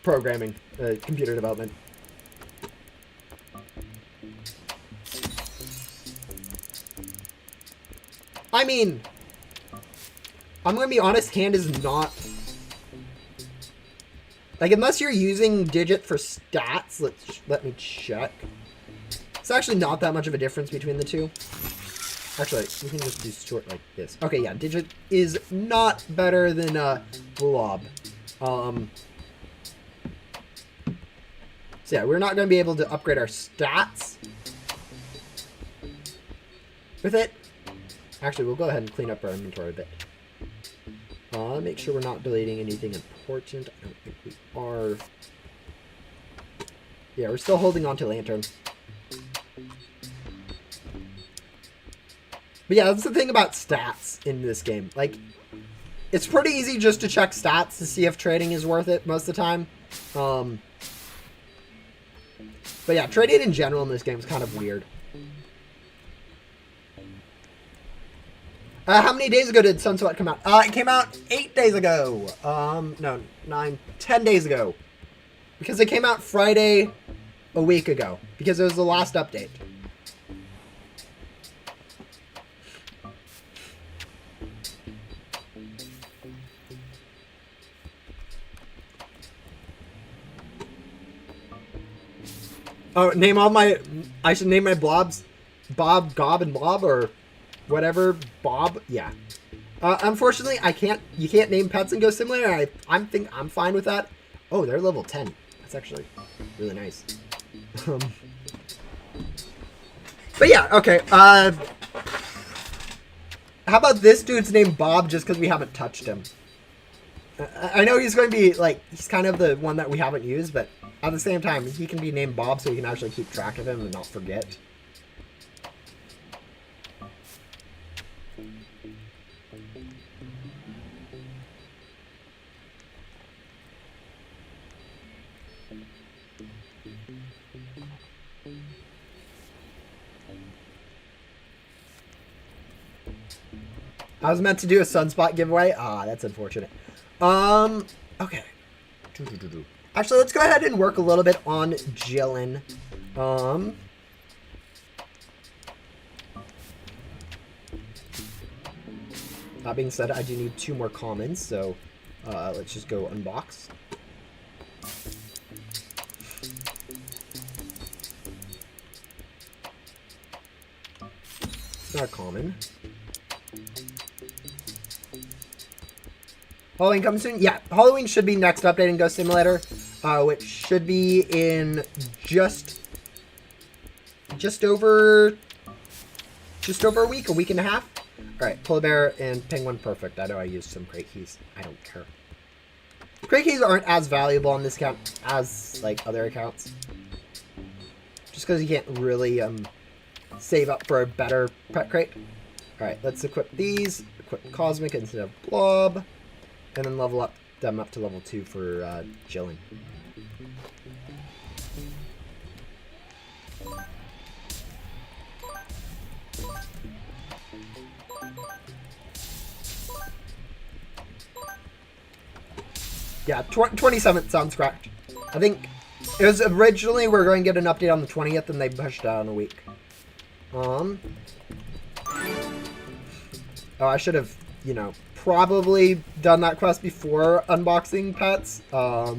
programming, computer development. I mean, I'm going to be honest, hand is not... Like, unless you're using digit for stats, let me check. It's actually not that much of a difference between the two. Actually, we can just do short like this. Okay, yeah, digit is not better than blob. So yeah, we're not going to be able to upgrade our stats with it. Actually, we'll go ahead and clean up our inventory a bit. Make sure we're not deleting anything important. I don't think we are. Yeah, we're still holding on to Lantern. But yeah, that's the thing about stats in this game. Like, it's pretty easy just to check stats to see if trading is worth it most of the time. But yeah, trading in general in this game is kind of weird. How many days ago did Sunsweat come out? It came out 8 days ago. No, 10 days ago. Because it came out Friday a week ago. Because it was the last update. Oh, name all my... I should name my blobs Bob, Gob, and Blob, or... whatever, Bob, yeah. Unfortunately, you can't name pets in Ghost Simulator. I'm fine with that. Oh, they're level 10. That's actually really nice. But yeah, okay. How about this dude's name Bob just because we haven't touched him? I know he's going to be, like, he's kind of the one that we haven't used, but at the same time, he can be named Bob so we can actually keep track of him and not forget. I was meant to do a Sunspot giveaway. Ah, that's unfortunate. Okay. Actually, let's go ahead and work a little bit on Jillin. That being said, I do need 2 more commons, so let's just go unbox. It's not a common. Halloween comes soon? Yeah, Halloween should be next update in Ghost Simulator. which should be in just over a week and a half. All right, polar bear and penguin, perfect. I know I used some crate keys. I don't care. Crate keys aren't as valuable on this account as like other accounts, just because you can't really save up for a better pet crate. All right, let's equip these. Equip cosmic instead of blob, and then level up them up to level 2 for chilling. Yeah, 27th sounds correct. I think it was originally we were going to get an update on the 20th, and they pushed it out in a week. Oh, I should have, you know, probably done that quest before unboxing pets. How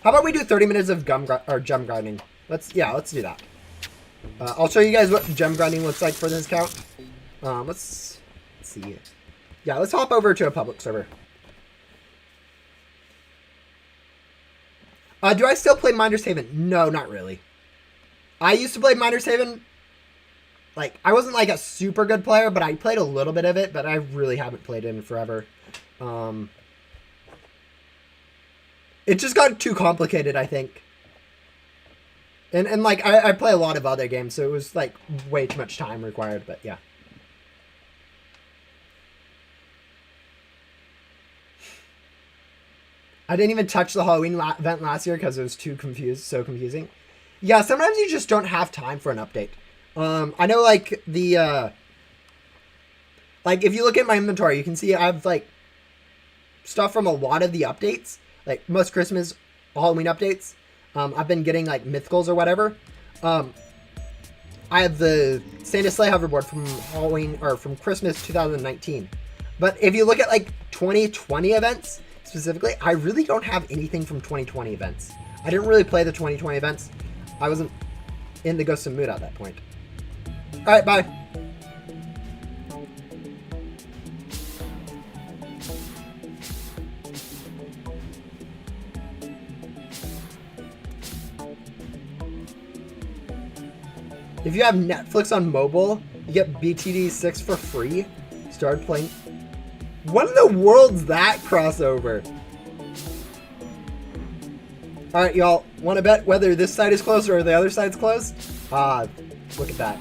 about we do 30 minutes of gem grinding? Let's do that. I'll show you guys what gem grinding looks like for this account. Let's see. Yeah, let's hop over to a public server. Do I still play Miner's Haven? No, not really. I used to play Miner's Haven. Like, I wasn't like a super good player, but I played a little bit of it, but I really haven't played it in forever. It just got too complicated, I think. And like, I play a lot of other games, so it was like way too much time required, but yeah. I didn't even touch the Halloween event last year because it was so confusing. Yeah, sometimes you just don't have time for an update. I know, like, like, if you look at my inventory, you can see I have, like, stuff from a lot of the updates. Like, most Christmas, Halloween updates. I've been getting, like, mythicals or whatever. I have the Santa Sleigh hoverboard from Halloween, or from Christmas 2019. But if you look at, like, 2020 events, specifically, I really don't have anything from 2020 events. I didn't really play the 2020 events. I wasn't in the Ghost of Mood at that point. Alright, bye. If you have Netflix on mobile, you get BTD 6 for free. Start playing. What in the world's that crossover? Alright, y'all. Want to bet whether this side is closed or the other side's closed? Look at that.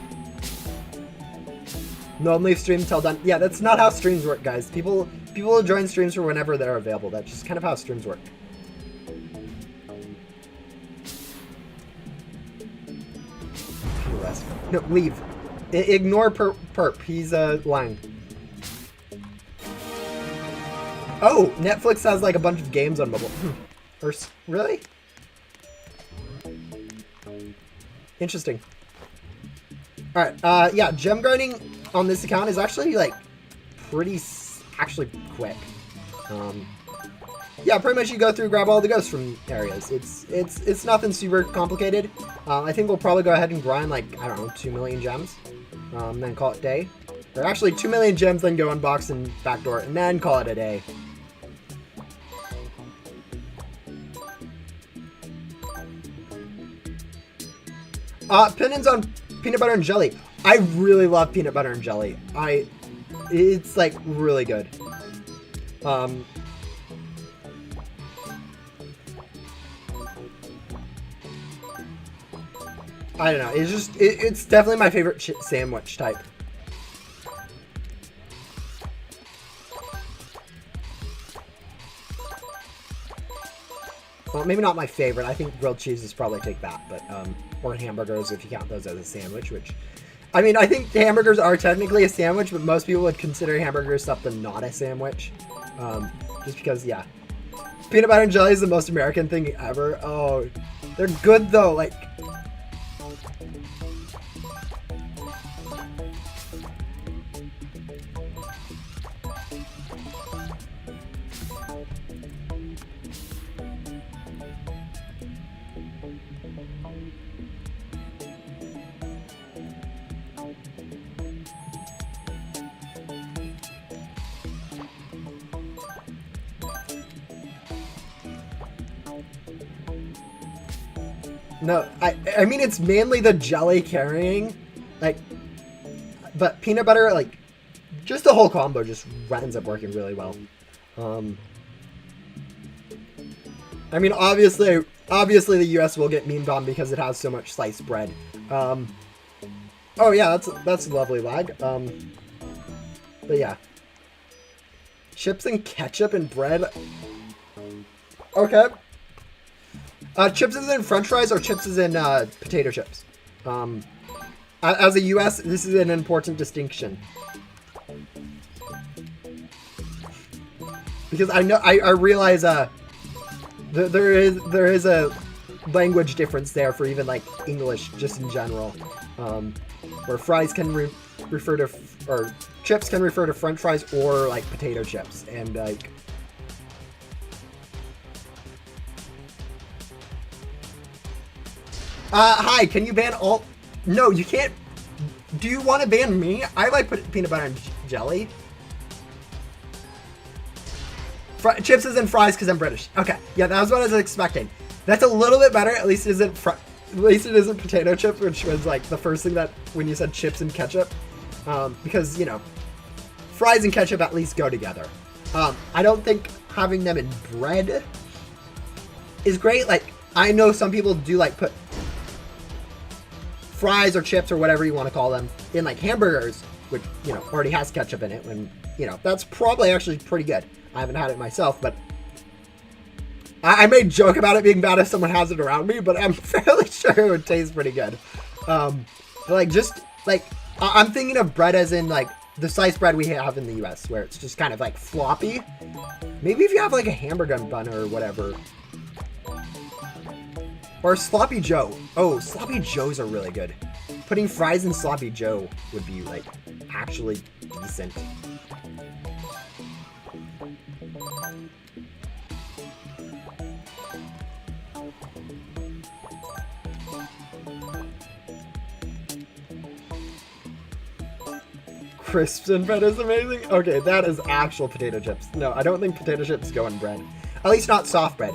No leave stream till done. Yeah, that's not how streams work, guys. People will join streams for whenever they're available. That's just kind of how streams work. No, leave. Ignore perp. He's lying. Oh, Netflix has like a bunch of games on mobile. Really? Interesting. Alright, yeah, gem grinding on this account is actually like pretty quick. Yeah, pretty much you go through, grab all the ghosts from areas. It's nothing super complicated. I think we'll probably go ahead and grind like, I don't know, 2 million gems. Then call it day. Or actually 2 million gems, then go unbox and backdoor, and then call it a day. Opinions on peanut butter and jelly. I really love peanut butter and jelly. It's like really good. I don't know. It's definitely my favorite sandwich type. Well, maybe not my favorite. I think grilled cheeses probably take that, but or hamburgers if you count those as a sandwich. Which, I mean, I think hamburgers are technically a sandwich, but most people would consider hamburgers something not a sandwich, just because, yeah, peanut butter and jelly is the most American thing ever. Oh, they're good though. Like. No, I mean, it's mainly the jelly carrying, like, but peanut butter, like, just the whole combo just ends up working really well. I mean, obviously the US will get memed on because it has so much sliced bread. Oh yeah, that's a lovely lag. But yeah. Chips and ketchup and bread. Okay. Chips is in French fries or chips is in potato chips. As a US, this is an important distinction. Because I realize there is a language difference there for even like English just in general, where fries can refer to or chips can refer to French fries or like potato chips, and like hi, can you ban all? No, you can't. Do you want to ban me? I like peanut butter and jelly. Chips isn't fries because I'm British. Okay, yeah, that was what I was expecting. That's a little bit better. At least it isn't potato chips, which was like the first thing that when you said chips and ketchup, because you know, fries and ketchup at least go together. I don't think having them in bread is great. Like I know some people do like put fries or chips or whatever you want to call them in like hamburgers, which you know already has ketchup in it. When you know that's probably actually pretty good. I haven't had it myself, but I may joke about it being bad if someone has it around me, but I'm fairly sure it would taste pretty good. Like just like I'm thinking of bread as in like the sliced bread we have in the US, where it's just kind of like floppy. Maybe if you have like a hamburger bun or whatever, or sloppy Joe. Oh, sloppy Joes are really good. Putting fries in sloppy Joe would be like actually decent. Crisps in bread is amazing. Okay, that is actual potato chips. No, I don't think potato chips go in bread. At least not soft bread.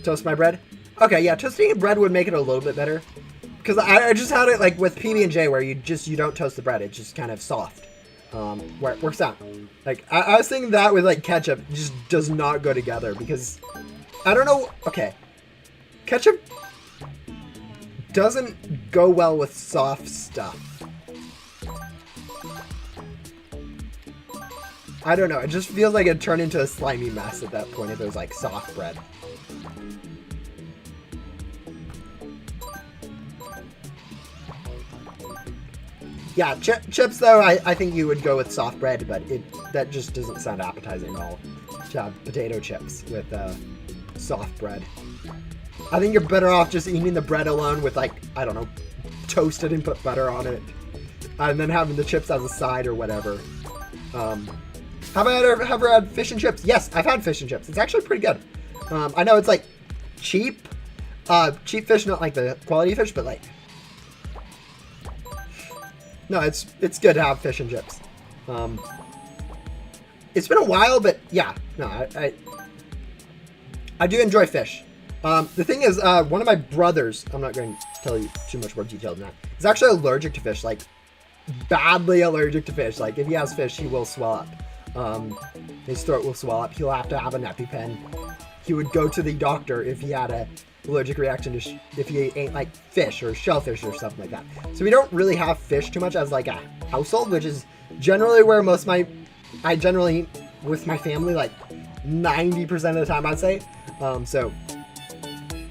Toast my bread? Okay, yeah, toasting bread would make it a little bit better. Because I just had it like with PB&J where you don't toast the bread. It's just kind of soft. Where it works out. Like, I was thinking that with like ketchup just does not go together because I don't know. Okay. Ketchup doesn't go well with soft stuff. I don't know. It just feels like it turned into a slimy mess at that point if it was like soft bread. Yeah, chips though, I think you would go with soft bread, but that just doesn't sound appetizing at all to have potato chips with soft bread. I think you're better off just eating the bread alone with like, I don't know, toast it and put butter on it, and then having the chips as a side or whatever. Have I ever had fish and chips? Yes, I've had fish and chips. It's actually pretty good. I know it's like cheap fish, not like the quality fish, but like, no, it's good to have fish and chips. It's been a while, but yeah, no, I do enjoy fish. The thing is, one of my brothers, I'm not going to tell you too much more detail than that, is actually allergic to fish, like badly allergic to fish. Like if he has fish, he will swell up. His throat will swell up. He'll have to have an EpiPen. He would go to the doctor if he had a allergic reaction to if he ate like fish or shellfish or something like that. So we don't really have fish too much as like a household, which is generally where I generally eat with my family like 90% of the time, I'd say. So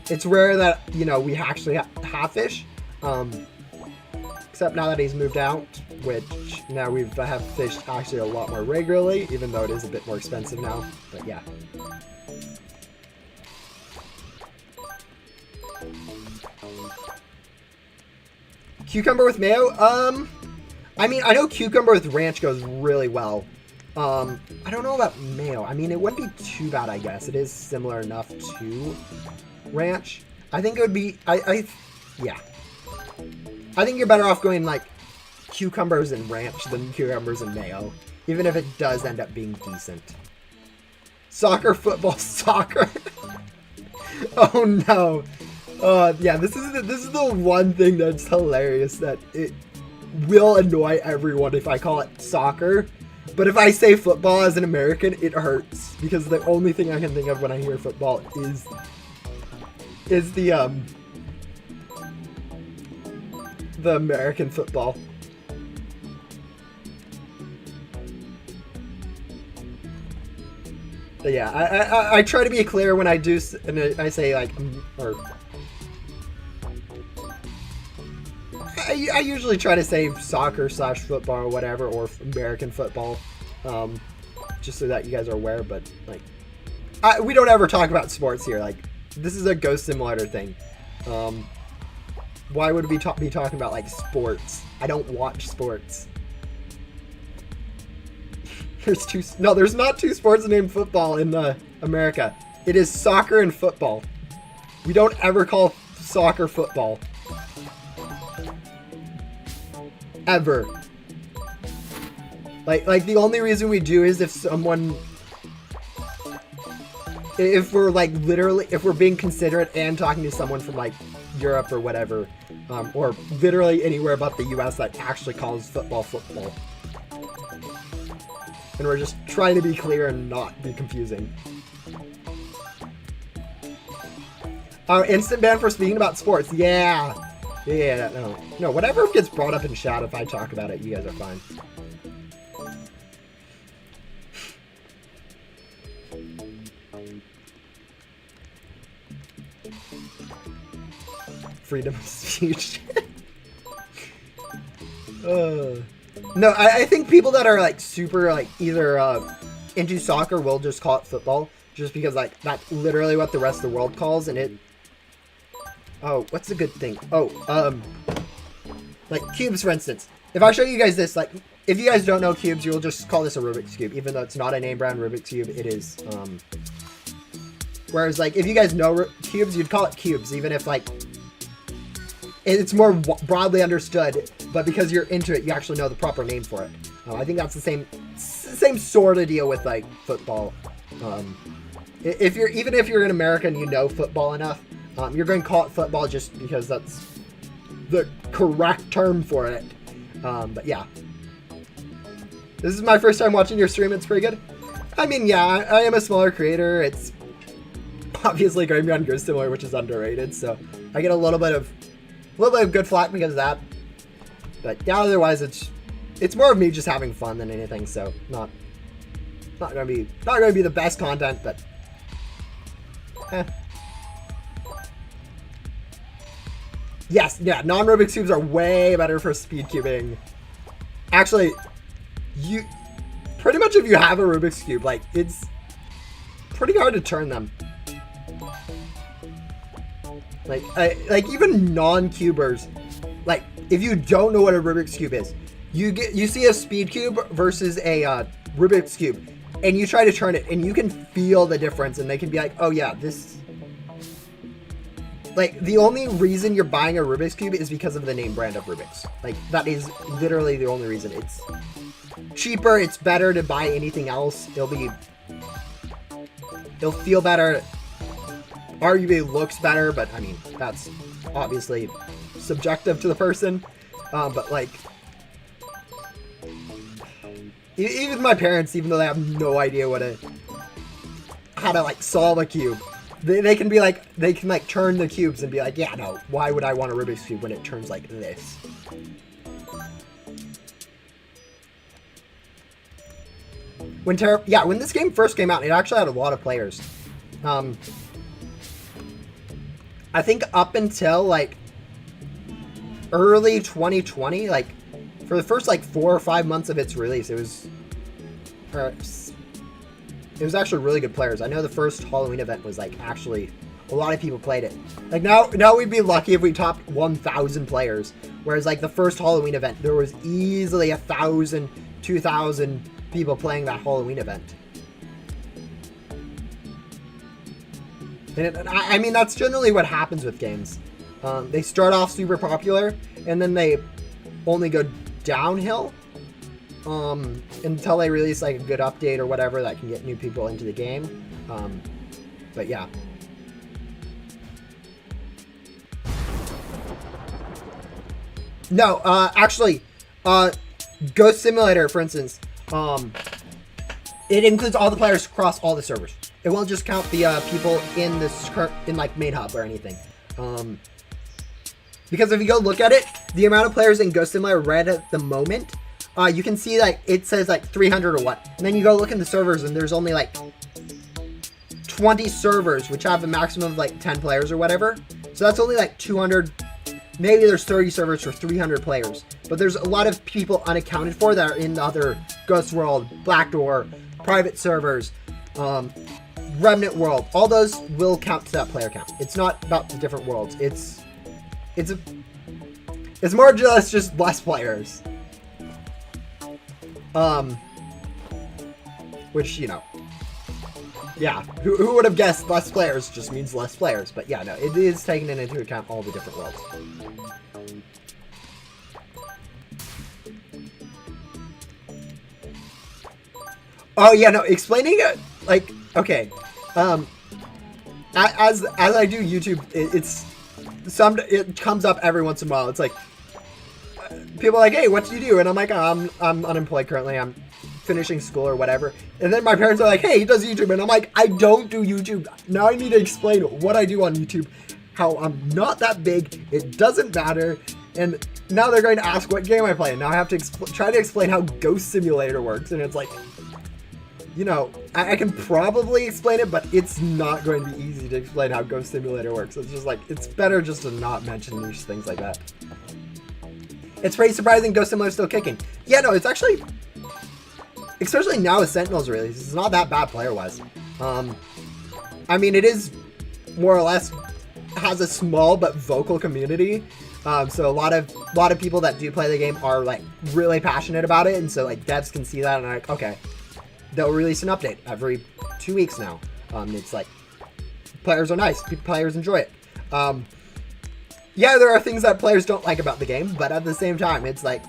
it's rare that, you know, we actually have fish. Except now that he's moved out, which now we have fish actually a lot more regularly, even though it is a bit more expensive now. But yeah. Cucumber with mayo? I mean, I know cucumber with ranch goes really well. I don't know about mayo. I mean, it wouldn't be too bad, I guess. It is similar enough to ranch. I think it would be, yeah. I think you're better off going like cucumbers and ranch than cucumbers and mayo, even if it does end up being decent. Soccer, football, soccer. Oh no. Yeah, this is the one thing that's hilarious, that it will annoy everyone if I call it soccer. But if I say football as an American, it hurts, because the only thing I can think of when I hear football is the American football. But yeah, I try to be clear when I do, and I say like, or I usually try to say soccer/football or whatever, or American football, just so that you guys are aware. But like, we don't ever talk about sports here. Like, this is a Ghost Simulator thing. Why would we be talking about like sports? I don't watch sports. There's not two sports named football in America. It is soccer and football. We don't ever call soccer football. Ever. Like the only reason we do is if we're like literally, if we're being considerate and talking to someone from like Europe or whatever, or literally anywhere but the US that actually calls football football. And we're just trying to be clear and not be confusing. Instant ban for speaking about sports. Yeah. Yeah, no, whatever gets brought up in chat, if I talk about it, you guys are fine. Freedom of speech. No, I think people that are like super like either into soccer will just call it football, just because like that's literally what the rest of the world calls, and it. Oh, what's a good thing? Oh, like cubes, for instance. If I show you guys this, like, if you guys don't know cubes, you'll just call this a Rubik's Cube, even though it's not a name brand Rubik's Cube. It is. Whereas, like, if you guys know cubes, you'd call it cubes, even if like it's more broadly understood. But because you're into it, you actually know the proper name for it. I think that's the same sort of deal with like football. Even if you're an American, you know football enough. You're going to call it football just because that's the correct term for it. But yeah. This is my first time watching your stream. It's pretty good. I mean, yeah, I am a smaller creator. It's obviously going to be on Ghost Simulator, which is underrated. So I get a little bit of good flack because of that. But yeah, otherwise it's more of me just having fun than anything. So not gonna be the best content, but Yes, yeah, non-Rubik's Cubes are way better for speed cubing. Actually, pretty much if you have a Rubik's Cube, like, it's pretty hard to turn them. Like even non-cubers, like, if you don't know what a Rubik's Cube is, you see a speed cube versus a Rubik's Cube, and you try to turn it, and you can feel the difference, and they can be like, oh yeah, this... Like, the only reason you're buying a Rubik's Cube is because of the name brand of Rubik's. Like, that is literally the only reason. It's cheaper, it's better to buy anything else. It'll feel better. Arguably looks better, but I mean, that's obviously subjective to the person. But like, even my parents, even though they have no idea how to like solve a cube, they can be like, they can like turn the cubes and be like, yeah, no, why would I want a Rubik's Cube when it turns like this? When this game first came out, it actually had a lot of players. I think up until like early 2020, like for the first like 4 or 5 months of its release, it was actually really good players. I know the first Halloween event was like actually a lot of people played it. Like now we'd be lucky if we topped 1,000 players. Whereas like the first Halloween event, there was easily 1,000, 2,000 people playing that Halloween event. And I mean, that's generally what happens with games. They start off super popular, and then they only go downhill until they release like a good update or whatever that can get new people into the game. But yeah. No, actually, Ghost Simulator, for instance, it includes all the players across all the servers. It won't just count the people in like main hub or anything. Because if you go look at it, the amount of players in Ghost Simulator right at the moment, you can see like it says like 300 or what, and then you go look in the servers and there's only like 20 servers which have a maximum of like 10 players or whatever. So that's only like 200. Maybe there's 30 servers for 300 players, but there's a lot of people unaccounted for that are in the other Ghost World, Backdoor, private servers, Remnant World. All those will count to that player count. It's not about the different worlds. It's more just less players. Which, you know, yeah, who would have guessed less players just means less players? But yeah, no, it is taking into account all the different worlds. Oh yeah, no, explaining it, like, okay, as I do YouTube, it comes up every once in a while. It's like, people are like, hey, what do you do? And I'm like, oh, I'm unemployed currently. I'm finishing school or whatever. And then my parents are like, hey, he does YouTube. And I'm like, I don't do YouTube. Now I need to explain what I do on YouTube, how I'm not that big. It doesn't matter. And now they're going to ask what game I play. And now I have to try to explain how Ghost Simulator works. And it's like, you know, I can probably explain it, but it's not going to be easy to explain how Ghost Simulator works. It's just like, it's better just to not mention niche things like that. It's pretty surprising Ghost Simulator is still kicking. Yeah, no, it's actually, especially now with Sentinels release, it's not that bad player-wise. I mean, it is more or less has a small but vocal community. So a lot of people that do play the game are like really passionate about it, and so like devs can see that and are like, okay, they'll release an update every 2 weeks now. It's like, players are nice, players enjoy it. Yeah, there are things that players don't like about the game, but at the same time, it's like,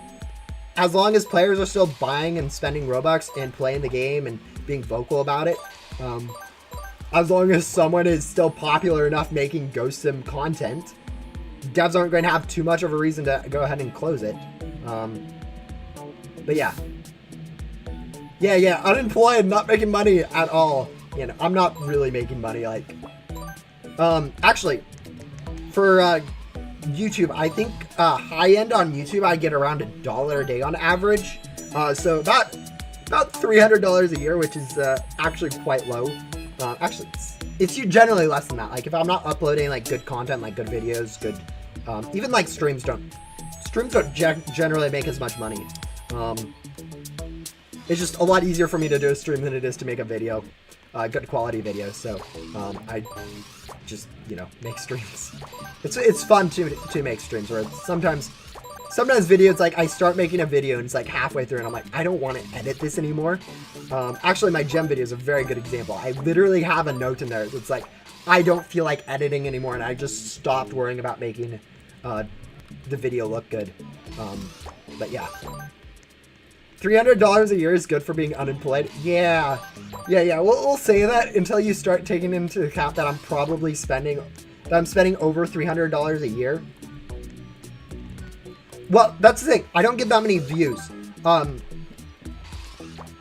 as long as players are still buying and spending Robux and playing the game and being vocal about it, as long as someone is still popular enough making Ghost Sim content, devs aren't going to have too much of a reason to go ahead and close it. But yeah. Yeah, unemployed, not making money at all. You know, I'm not really making money, like, actually, for, YouTube, I think, high end on YouTube, I get around $1 a day on average. So about $300 a year, which is, actually quite low. Actually, it's generally less than that. Like, if I'm not uploading, like, good content, like good videos, good, even, like, streams don't generally make as much money. It's just a lot easier for me to do a stream than it is to make a video, good quality video. So, I just, you know, make streams. It's fun to make streams, where sometimes videos, like, I start making a video and it's like halfway through and I'm like, I don't want to edit this anymore. Actually, my gem video is a very good example. I literally have a note in there. It's like, I don't feel like editing anymore, and I just stopped worrying about making the video look good. But yeah. $300 a year is good for being unemployed. Yeah. We'll say that until you start taking into account that I'm probably spending over $300 a year. Well, that's the thing. I don't get that many views. I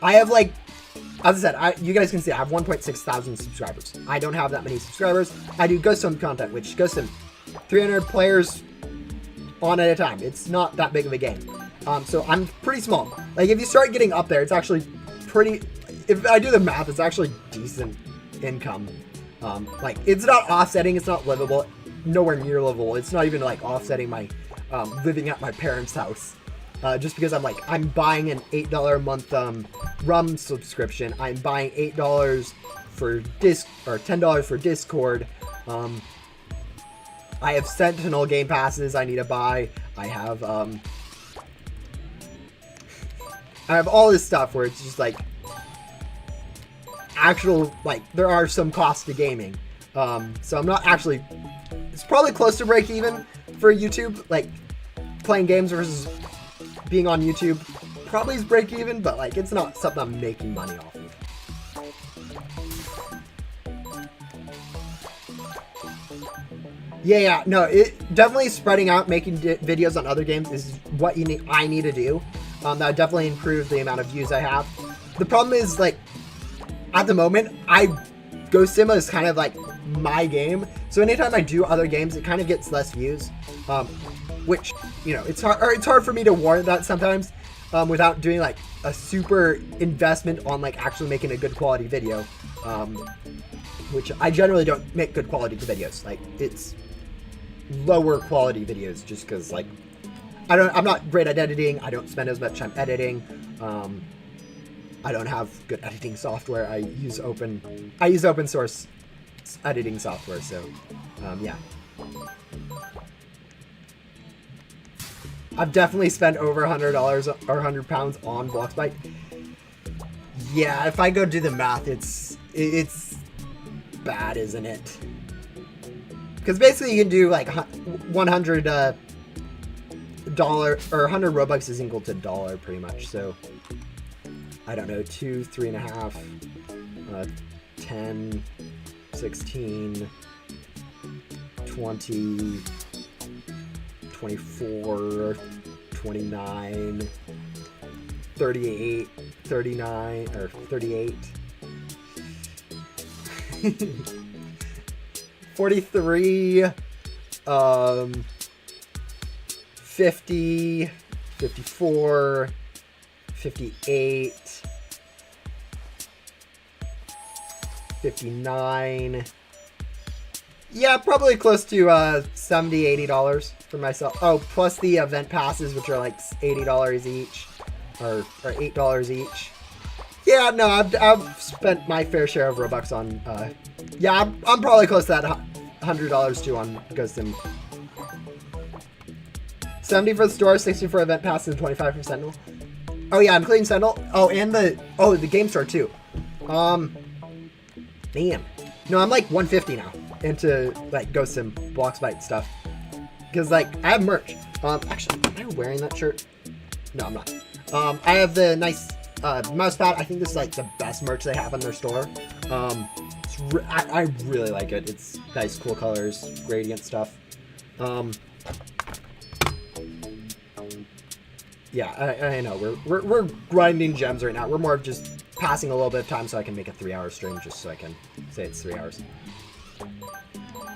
have, like, as I said, you guys can see I have 1.6 thousand subscribers. I don't have that many subscribers. I do Ghost Sim content, which Ghost Sim 300 players on at a time. It's not that big of a game. So I'm pretty small. Like, if you start getting up there, it's actually pretty, if I do the math, it's actually decent income. Like, it's not offsetting, it's not livable, nowhere near livable. It's not even, like, offsetting my, living at my parents' house. Just because I'm buying an $8 a month, rum subscription. I'm buying $8 for $10 for Discord. I have Sentinel game passes I need to buy. I have all this stuff where it's just like actual, like, there are some costs to gaming. So I'm not actually it's probably close to break even for YouTube. Like playing games versus being on YouTube probably is break even, but like it's not something I'm making money off of. Yeah, no, it definitely spreading out, making videos on other games is what I need to do. That would definitely improve the amount of views I have. The problem is, like, at the moment, Ghost Sim is kind of like my game. So anytime I do other games, it kind of gets less views, which, you know, it's hard for me to warrant that sometimes without doing like a super investment on like actually making a good quality video, which I generally don't make good quality videos. Like it's lower quality videos just because like I'm not great at editing. I don't spend as much time editing. I don't have good editing software. I use open source editing software. So, yeah. I've definitely spent over $100 or £100 on Bloxbite. Yeah, if I go do the math, it's bad, isn't it? Because basically you can do like $100 or 100 Robux is equal to $1 pretty much. So I don't know, 2, 3.5, 10, 16, 20, 24, 29, 38, 39, or 38, 43, 50, 54, 58, 59. Yeah, probably close to $70, $80 for myself. Oh, plus the event passes, which are like $80 each, or $8 each. Yeah, no, I've spent my fair share of Robux on. Yeah, I'm probably close to that $100 too on Ghost Sim. 70 for the store, 60 for event passes, and 25 for Sentinel. Oh yeah, including Sentinel. Oh, and the game store too. Man, no, I'm like 150 now into like Ghost Sim Bloxbite stuff because like I have merch. Actually, am I wearing that shirt? No, I'm not. I have the nice mouse pad. I think this is like the best merch they have on their store. I really like it. It's nice, cool colors, gradient stuff. Yeah, I know we're grinding gems right now. We're more of just passing a little bit of time so I can make a 3-hour stream, just so I can say it's 3 hours.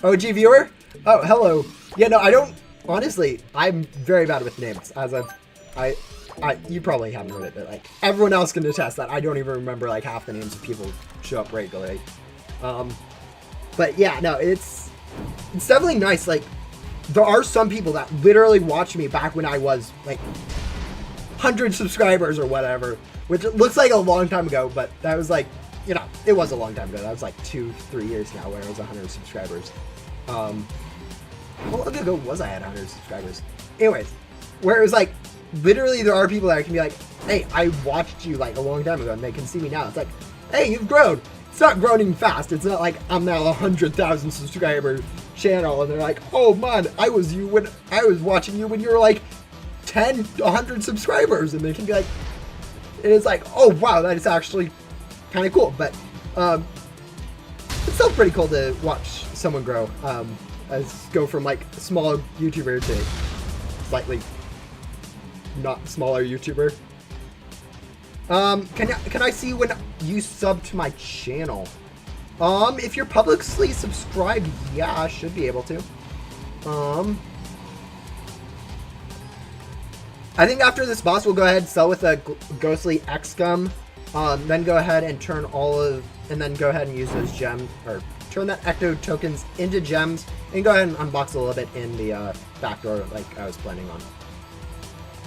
OG viewer? Oh, hello. Yeah, no, I don't. Honestly, I'm very bad with names. As you probably haven't heard it, but like everyone else can attest that I don't even remember like half the names of people who show up regularly. But yeah, no, it's definitely nice. Like there are some people that literally watched me back when I was like 100 subscribers or whatever, which looks like a long time ago, but that was like, you know, it was a long time ago. That was like 2-3 years now where I was 100 subscribers. How long ago was I at 100 subscribers? Anyways, where it was like, literally there are people that can be like, hey, I watched you like a long time ago and they can see me now. It's like, hey, you've grown. It's not growing fast. It's not like I'm now a 100,000 subscriber channel and they're like, oh man, I was watching you when you were like 10, 100 subscribers, and they can be like, and it's like, oh wow, that is actually kind of cool. But it's still pretty cool to watch someone grow, go from like a small YouTuber to slightly not smaller YouTuber. Can I see when you sub to my channel? If you're publicly subscribed, yeah, I should be able to. I think after this boss, we'll go ahead and sell with a ghostly X-Gum, then go ahead and and then go ahead and use those gems, or turn that Ecto tokens into gems, and go ahead and unbox a little bit in the backdoor like I was planning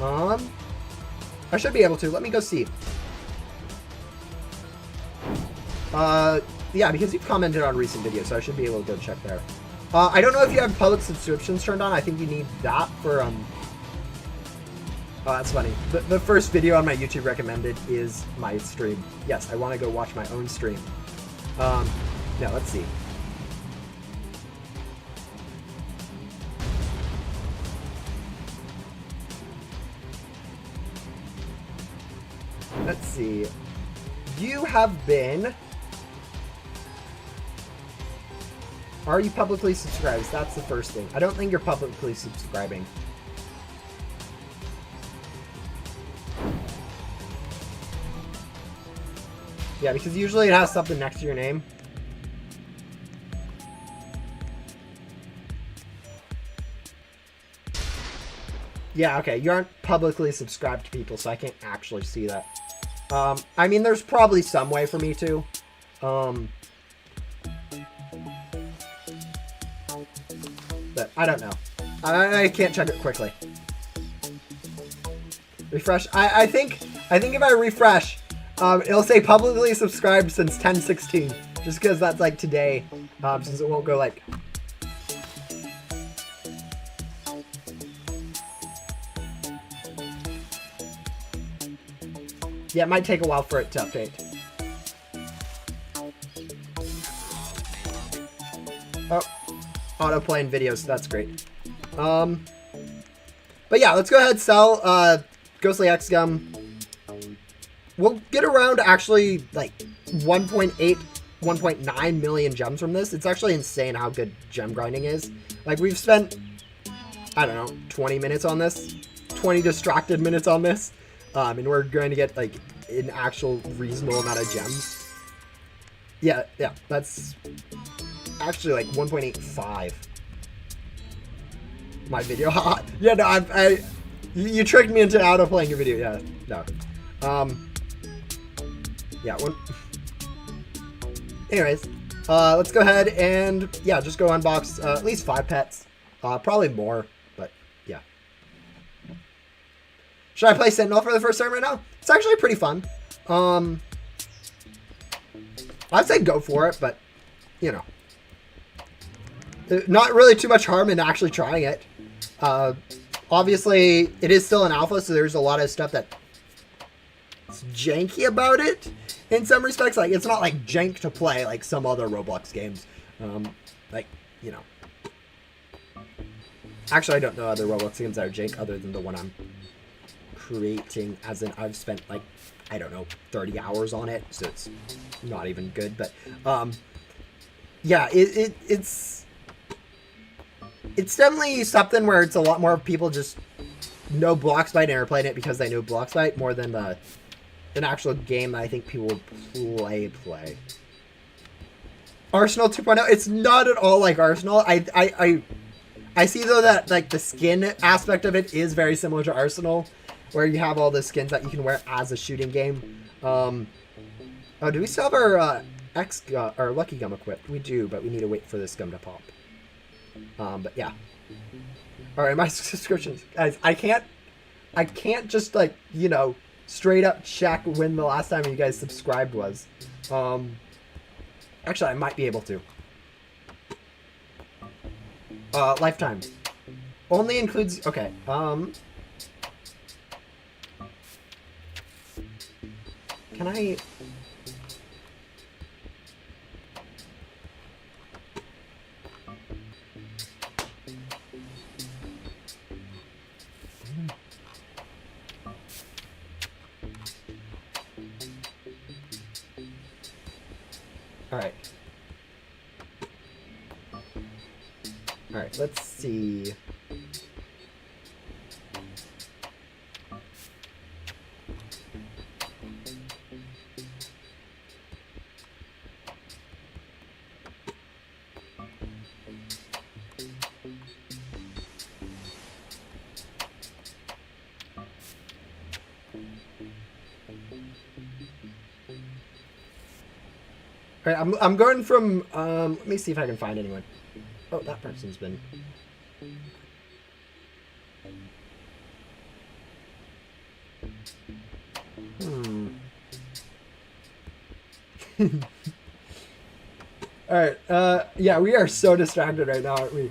on. I should be able to. Let me go see. Yeah, because you've commented on recent videos, so I should be able to go check there. I don't know if you have public subscriptions turned on. I think you need that for, Oh, that's funny. The first video on my YouTube recommended is my stream. Yes, I want to go watch my own stream. Now, let's see. Let's see. You have been... Are you publicly subscribed? That's the first thing. I don't think you're publicly subscribing. Yeah, because usually it has something next to your name. Yeah, okay. You aren't publicly subscribed to people, so I can't actually see that. I mean, there's probably some way for me to. But I don't know. I can't check it quickly. Refresh. I think if I refresh, it'll say publicly subscribed since 10/16. Just because that's like today. Since it won't go like... Yeah, it might take a while for it to update. Oh, auto-playing videos, that's great. But yeah, let's go ahead and sell Ghostly X Gum. We'll get around actually like 1.8, 1.9 million gems from this. It's actually insane how good gem grinding is. Like, we've spent, I don't know, 20 minutes on this, 20 distracted minutes on this. And we're going to get like an actual reasonable amount of gems. Yeah, that's actually like 1.85. My video, yeah, no, you tricked me into auto-playing your video. Yeah, no, yeah. Anyways, let's go ahead and yeah, just go unbox at least 5 pets, probably more. Should I play Sentinel for the first time right now? It's actually pretty fun. I'd say go for it, but, you know. Not really too much harm in actually trying it. Obviously, it is still an alpha, so there's a lot of stuff that's janky about it in some respects. Like, it's not like jank to play like some other Roblox games. Like, you know. Actually, I don't know other Roblox games that are jank other than the one I'm creating, as in I've spent like, I don't know, 30 hours on it, so it's not even good. But yeah, it's definitely something where it's a lot more people just know Bloxbite and are playing it because they know Bloxbite more than an actual game that I think people would play. Arsenal 2.0, it's not at all like Arsenal. I see though that like the skin aspect of it is very similar to Arsenal, where you have all the skins that you can wear as a shooting game. Oh, do we still have our our Lucky Gum equipped? We do, but we need to wait for this gum to pop. But yeah. All right, my subscriptions, guys. I can't just like, you know, straight up check when the last time you guys subscribed was. Actually, I might be able to. Lifetime. Only includes, okay, can I... Alright. Alright, let's see. Alright, I'm going from, let me see if I can find anyone. Oh, that person's been... Alright, yeah, we are so distracted right now, aren't we?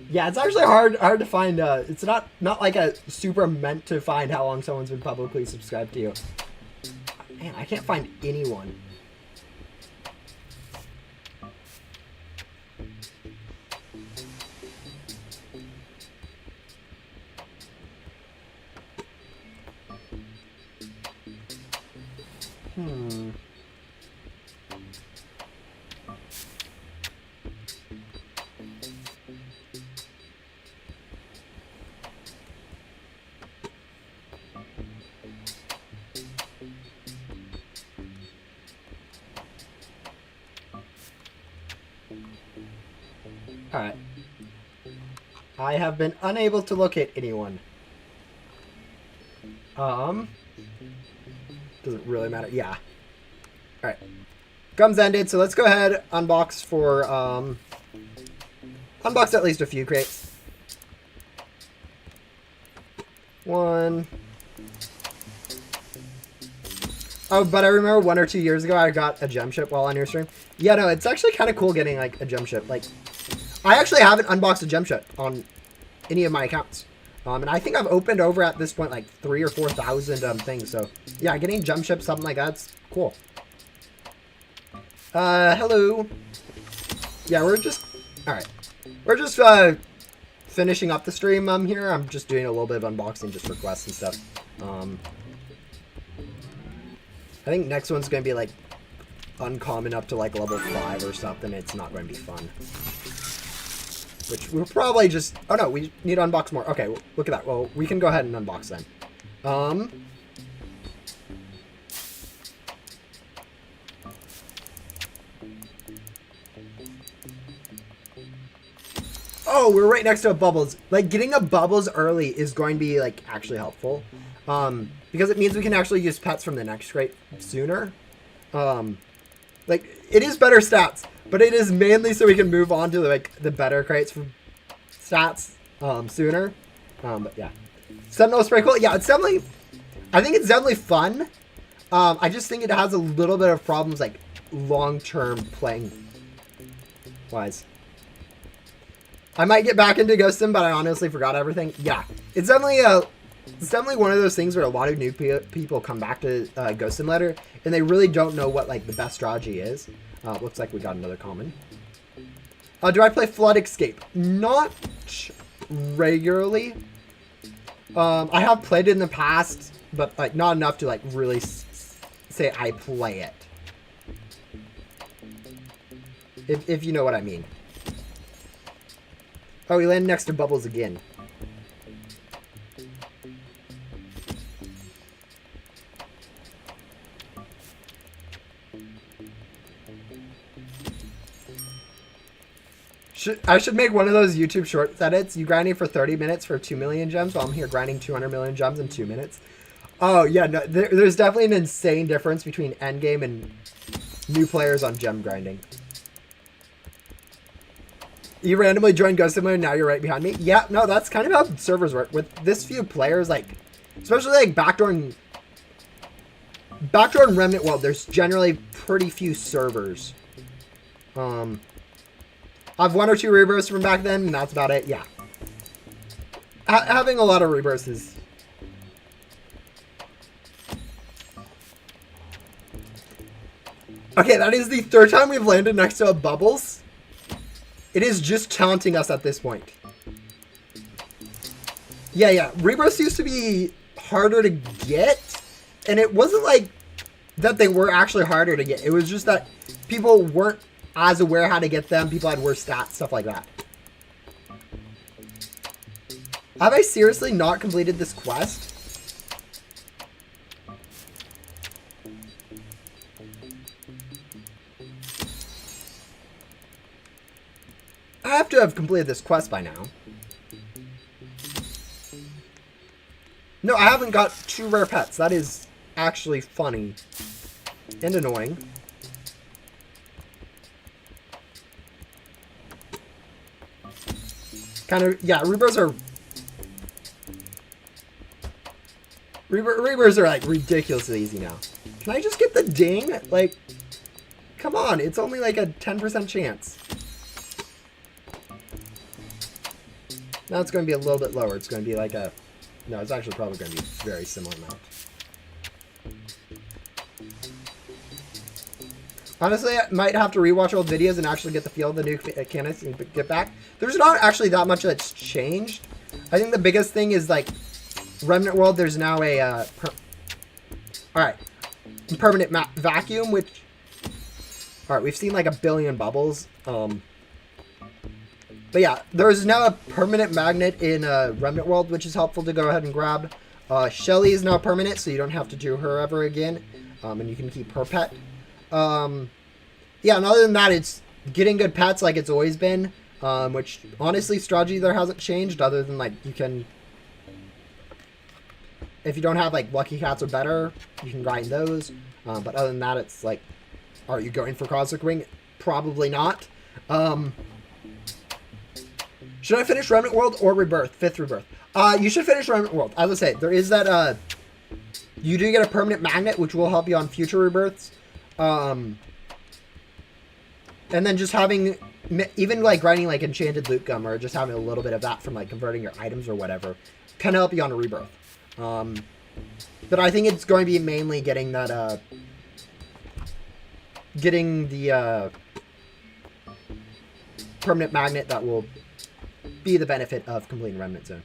Yeah, it's actually hard to find, it's not like a super meant to find how long someone's been publicly subscribed to you. Man, I can't find anyone. Alright. I have been unable to locate anyone. Doesn't really matter. Yeah. Alright. Gums ended, so let's go ahead, unbox for, unbox at least a few crates. One. Oh, but I remember 1 or 2 years ago I got a gem ship while on your stream. Yeah, no, it's actually kind of cool getting, like, a gem ship. Like, I actually haven't unboxed a gem ship on any of my accounts. And I think I've opened over at this point, like, 3,000 or 4,000 things. So, yeah, getting gem ships, something like that's cool. Hello. Yeah, we're just... Alright. We're just, finishing up the stream, here. I'm just doing a little bit of unboxing just for quests and stuff. I think next one's going to be, like, uncommon up to, like, level 5 or something. It's not going to be fun. Which we'll probably just... Oh, no, we need to unbox more. Okay, well, look at that. Well, we can go ahead and unbox then. Oh, we're right next to a bubbles. Like, getting a bubbles early is going to be, like, actually helpful. Because it means we can actually use pets from the next crate sooner. Like, it is better stats, but it is mainly so we can move on to, like, the better crates for stats, sooner. But yeah. Sentinel's pretty cool. Yeah, it's definitely, I think it's definitely fun. I just think it has a little bit of problems, like, long-term playing wise. I might get back into Ghost Sim, but I honestly forgot everything. Yeah, it's definitely one of those things where a lot of new people come back to Ghost Sim later, and they really don't know what, like, the best strategy is. Looks like we got another common. Do I play Flood Escape? Not regularly. I have played it in the past, but, like, not enough to, like, really say I play it. If you know what I mean. Oh, we landed next to Bubbles again. I should make one of those YouTube short edits. You grinding for 30 minutes for 2 million gems while I'm here grinding 200 million gems in 2 minutes. Oh, yeah, no, there's definitely an insane difference between endgame and new players on gem grinding. You randomly joined Ghost Simulator, now you're right behind me. Yeah, no, that's kind of how servers work. With this few players, like, especially like Backdoor and Remnant World, there's generally pretty few servers. I have 1 or 2 rebirths from back then, and that's about it. Yeah. Having a lot of rebirths is... Okay, that is the 3rd time we've landed next to a Bubbles. It is just taunting us at this point. Yeah. Rebirths used to be harder to get, and it wasn't like that they were actually harder to get. It was just that people weren't as aware how to get them. People had worse stats, stuff like that. Have I seriously not completed this quest? I have to have completed this quest by now. No, I haven't got 2 rare pets. That is actually funny and annoying. Kind of, yeah, rebirths are like ridiculously easy now. Can I just get the ding? Like, come on, it's only like a 10% chance. Now it's going to be a little bit lower. It's going to be like a... No, it's actually probably going to be a very similar amount. Honestly, I might have to rewatch old videos and actually get the feel of the new mechanics and get back. There's not actually that much that's changed. I think the biggest thing is, like, Remnant World, there's now a... Alright. permanent vacuum, which... Alright, we've seen like a billion bubbles. But yeah, there's now a permanent magnet in Remnant World, which is helpful to go ahead and grab. Shelly is now permanent, so you don't have to do her ever again. And you can keep her pet. Yeah, and other than that, it's getting good pets like it's always been. Which, honestly, strategy there hasn't changed, other than, like, you can... If you don't have, like, Lucky Cats or better, you can grind those. But other than that, it's like, are you going for Cosmic Ring? Probably not. Should I finish Remnant World or Rebirth? 5th Rebirth. You should finish Remnant World. As I say, there is that, you do get a permanent magnet, which will help you on future rebirths. And then just having, even, like, grinding, like, Enchanted Loot Gum, or just having a little bit of that from, like, converting your items or whatever, can help you on a rebirth. But I think it's going to be mainly getting that, getting the, permanent magnet that will be the benefit of completing Remnant Zone.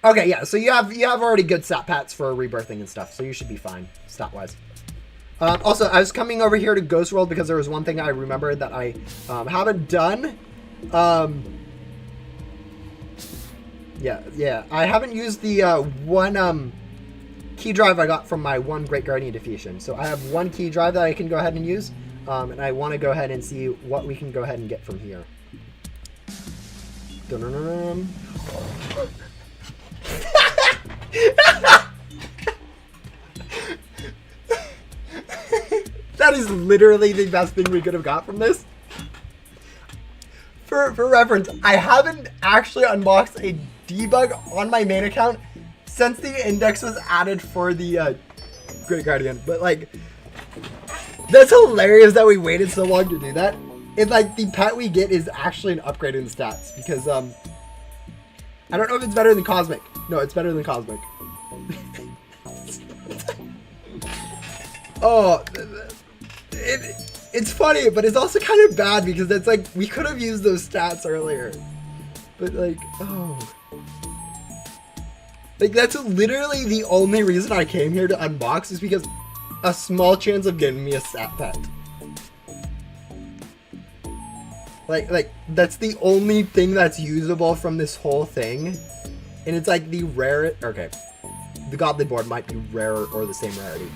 Okay, yeah, so you have already good stat pats for rebirthing and stuff, so you should be fine, stat-wise. Also, I was coming over here to Ghost World because there was one thing I remembered that I haven't done. Yeah, I haven't used the one key drive I got from my one Great Guardian Defeation. So I have one key drive that I can go ahead and use, and I want to go ahead and see what we can go ahead and get from here. Dun-dun-dun-dun. That is literally the best thing we could have got from this. For reference, I haven't actually unboxed a debug on my main account since the index was added for the Great Guardian. But, like, that's hilarious that we waited so long to do that. And, like, the pet we get is actually an upgrade in the stats. Because, I don't know if it's better than Cosmic. No, it's better than Cosmic. Oh, it's funny, but it's also kind of bad because it's like, we could have used those stats earlier. But, like, oh. Like, that's literally the only reason I came here to unbox is because a small chance of getting me a stat pet. Like, that's the only thing that's usable from this whole thing. And it's like the rarest, okay, the Goblin board might be rarer or the same rarity.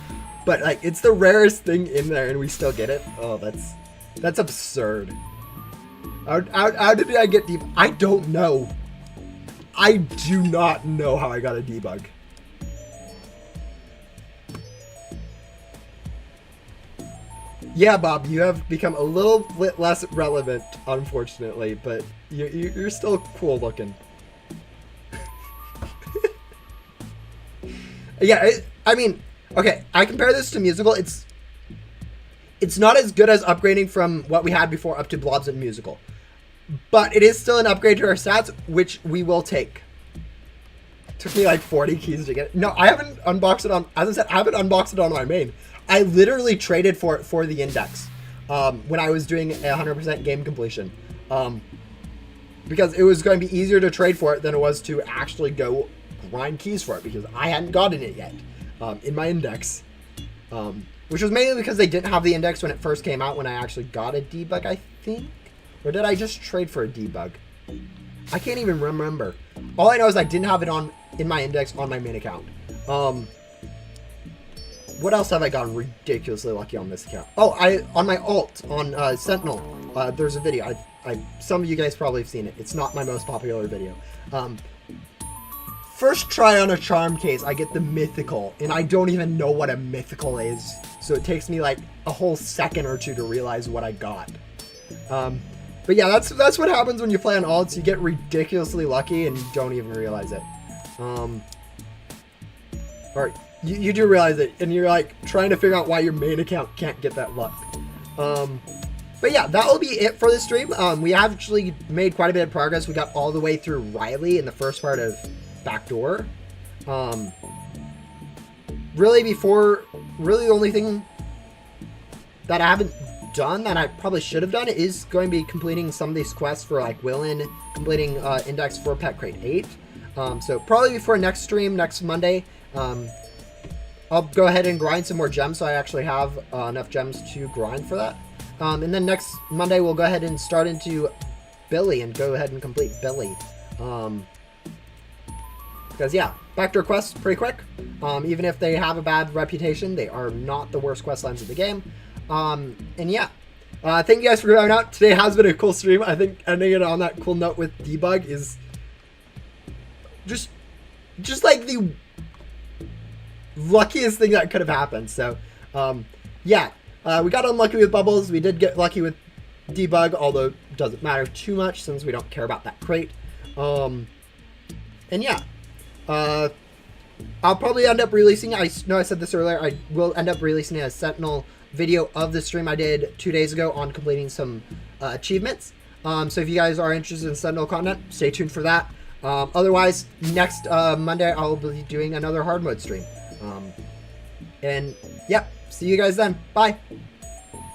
But, like, it's the rarest thing in there and we still get it. Oh, that's absurd. How did I get deep? I don't know. I do not know how I got a debug. Yeah, Bob, you have become a little bit less relevant, unfortunately, but you're still cool looking. Yeah, I mean, okay, I compare this to Musical. It's not as good as upgrading from what we had before up to Blobs and Musical. But it is still an upgrade to our stats, which we will take. Took me like 40 keys to get it. No, I haven't unboxed it on, as I said, I haven't unboxed it on my main. I literally traded for it for the index when I was doing 100% game completion. Because it was going to be easier to trade for it than it was to actually go grind keys for it, because I hadn't gotten it yet in my index. Which was mainly because they didn't have the index when it first came out when I actually got a debug, I think. Or did I just trade for a debug? I can't even remember. All I know is I didn't have it in my index on my main account. What else have I gotten ridiculously lucky on this account? Oh, on my alt on Sentinel. There's a video. Some of you guys probably have seen it. It's not my most popular video. First try on a charm case, I get the mythical, and I don't even know what a mythical is. So it takes me like a whole second or two to realize what I got. But yeah, that's what happens when you play on alts. You get ridiculously lucky and you don't even realize it. Or you do realize it, and you're like trying to figure out why your main account can't get that luck. But yeah, that will be it for this stream. We actually made quite a bit of progress. We got all the way through Riley in the first part of Backdoor. Really the only thing that I haven't done that I probably should have done is going to be completing some of these quests for like Willin, completing index for Pet Crate 8. So probably before next stream, next Monday, I'll go ahead and grind some more gems so I actually have enough gems to grind for that. And then next Monday we'll go ahead and start into Billy and go ahead and complete Billy. Because yeah, backdoor quests pretty quick. Even if they have a bad reputation, they are not the worst quest lines of the game. And yeah, thank you guys for coming out. Today has been a cool stream. I think ending it on that cool note with debug is just like the luckiest thing that could have happened. So yeah, we got unlucky with bubbles. We did get lucky with debug, although it doesn't matter too much since we don't care about that crate. And yeah, I'll probably end up releasing, I know I said this earlier, I will end up releasing a Sentinel video of the stream I did 2 days ago on completing some achievements. So if you guys are interested in Sentinel content, stay tuned for that. Otherwise, next Monday I'll be doing another hard mode stream. And yeah, see you guys then. Bye.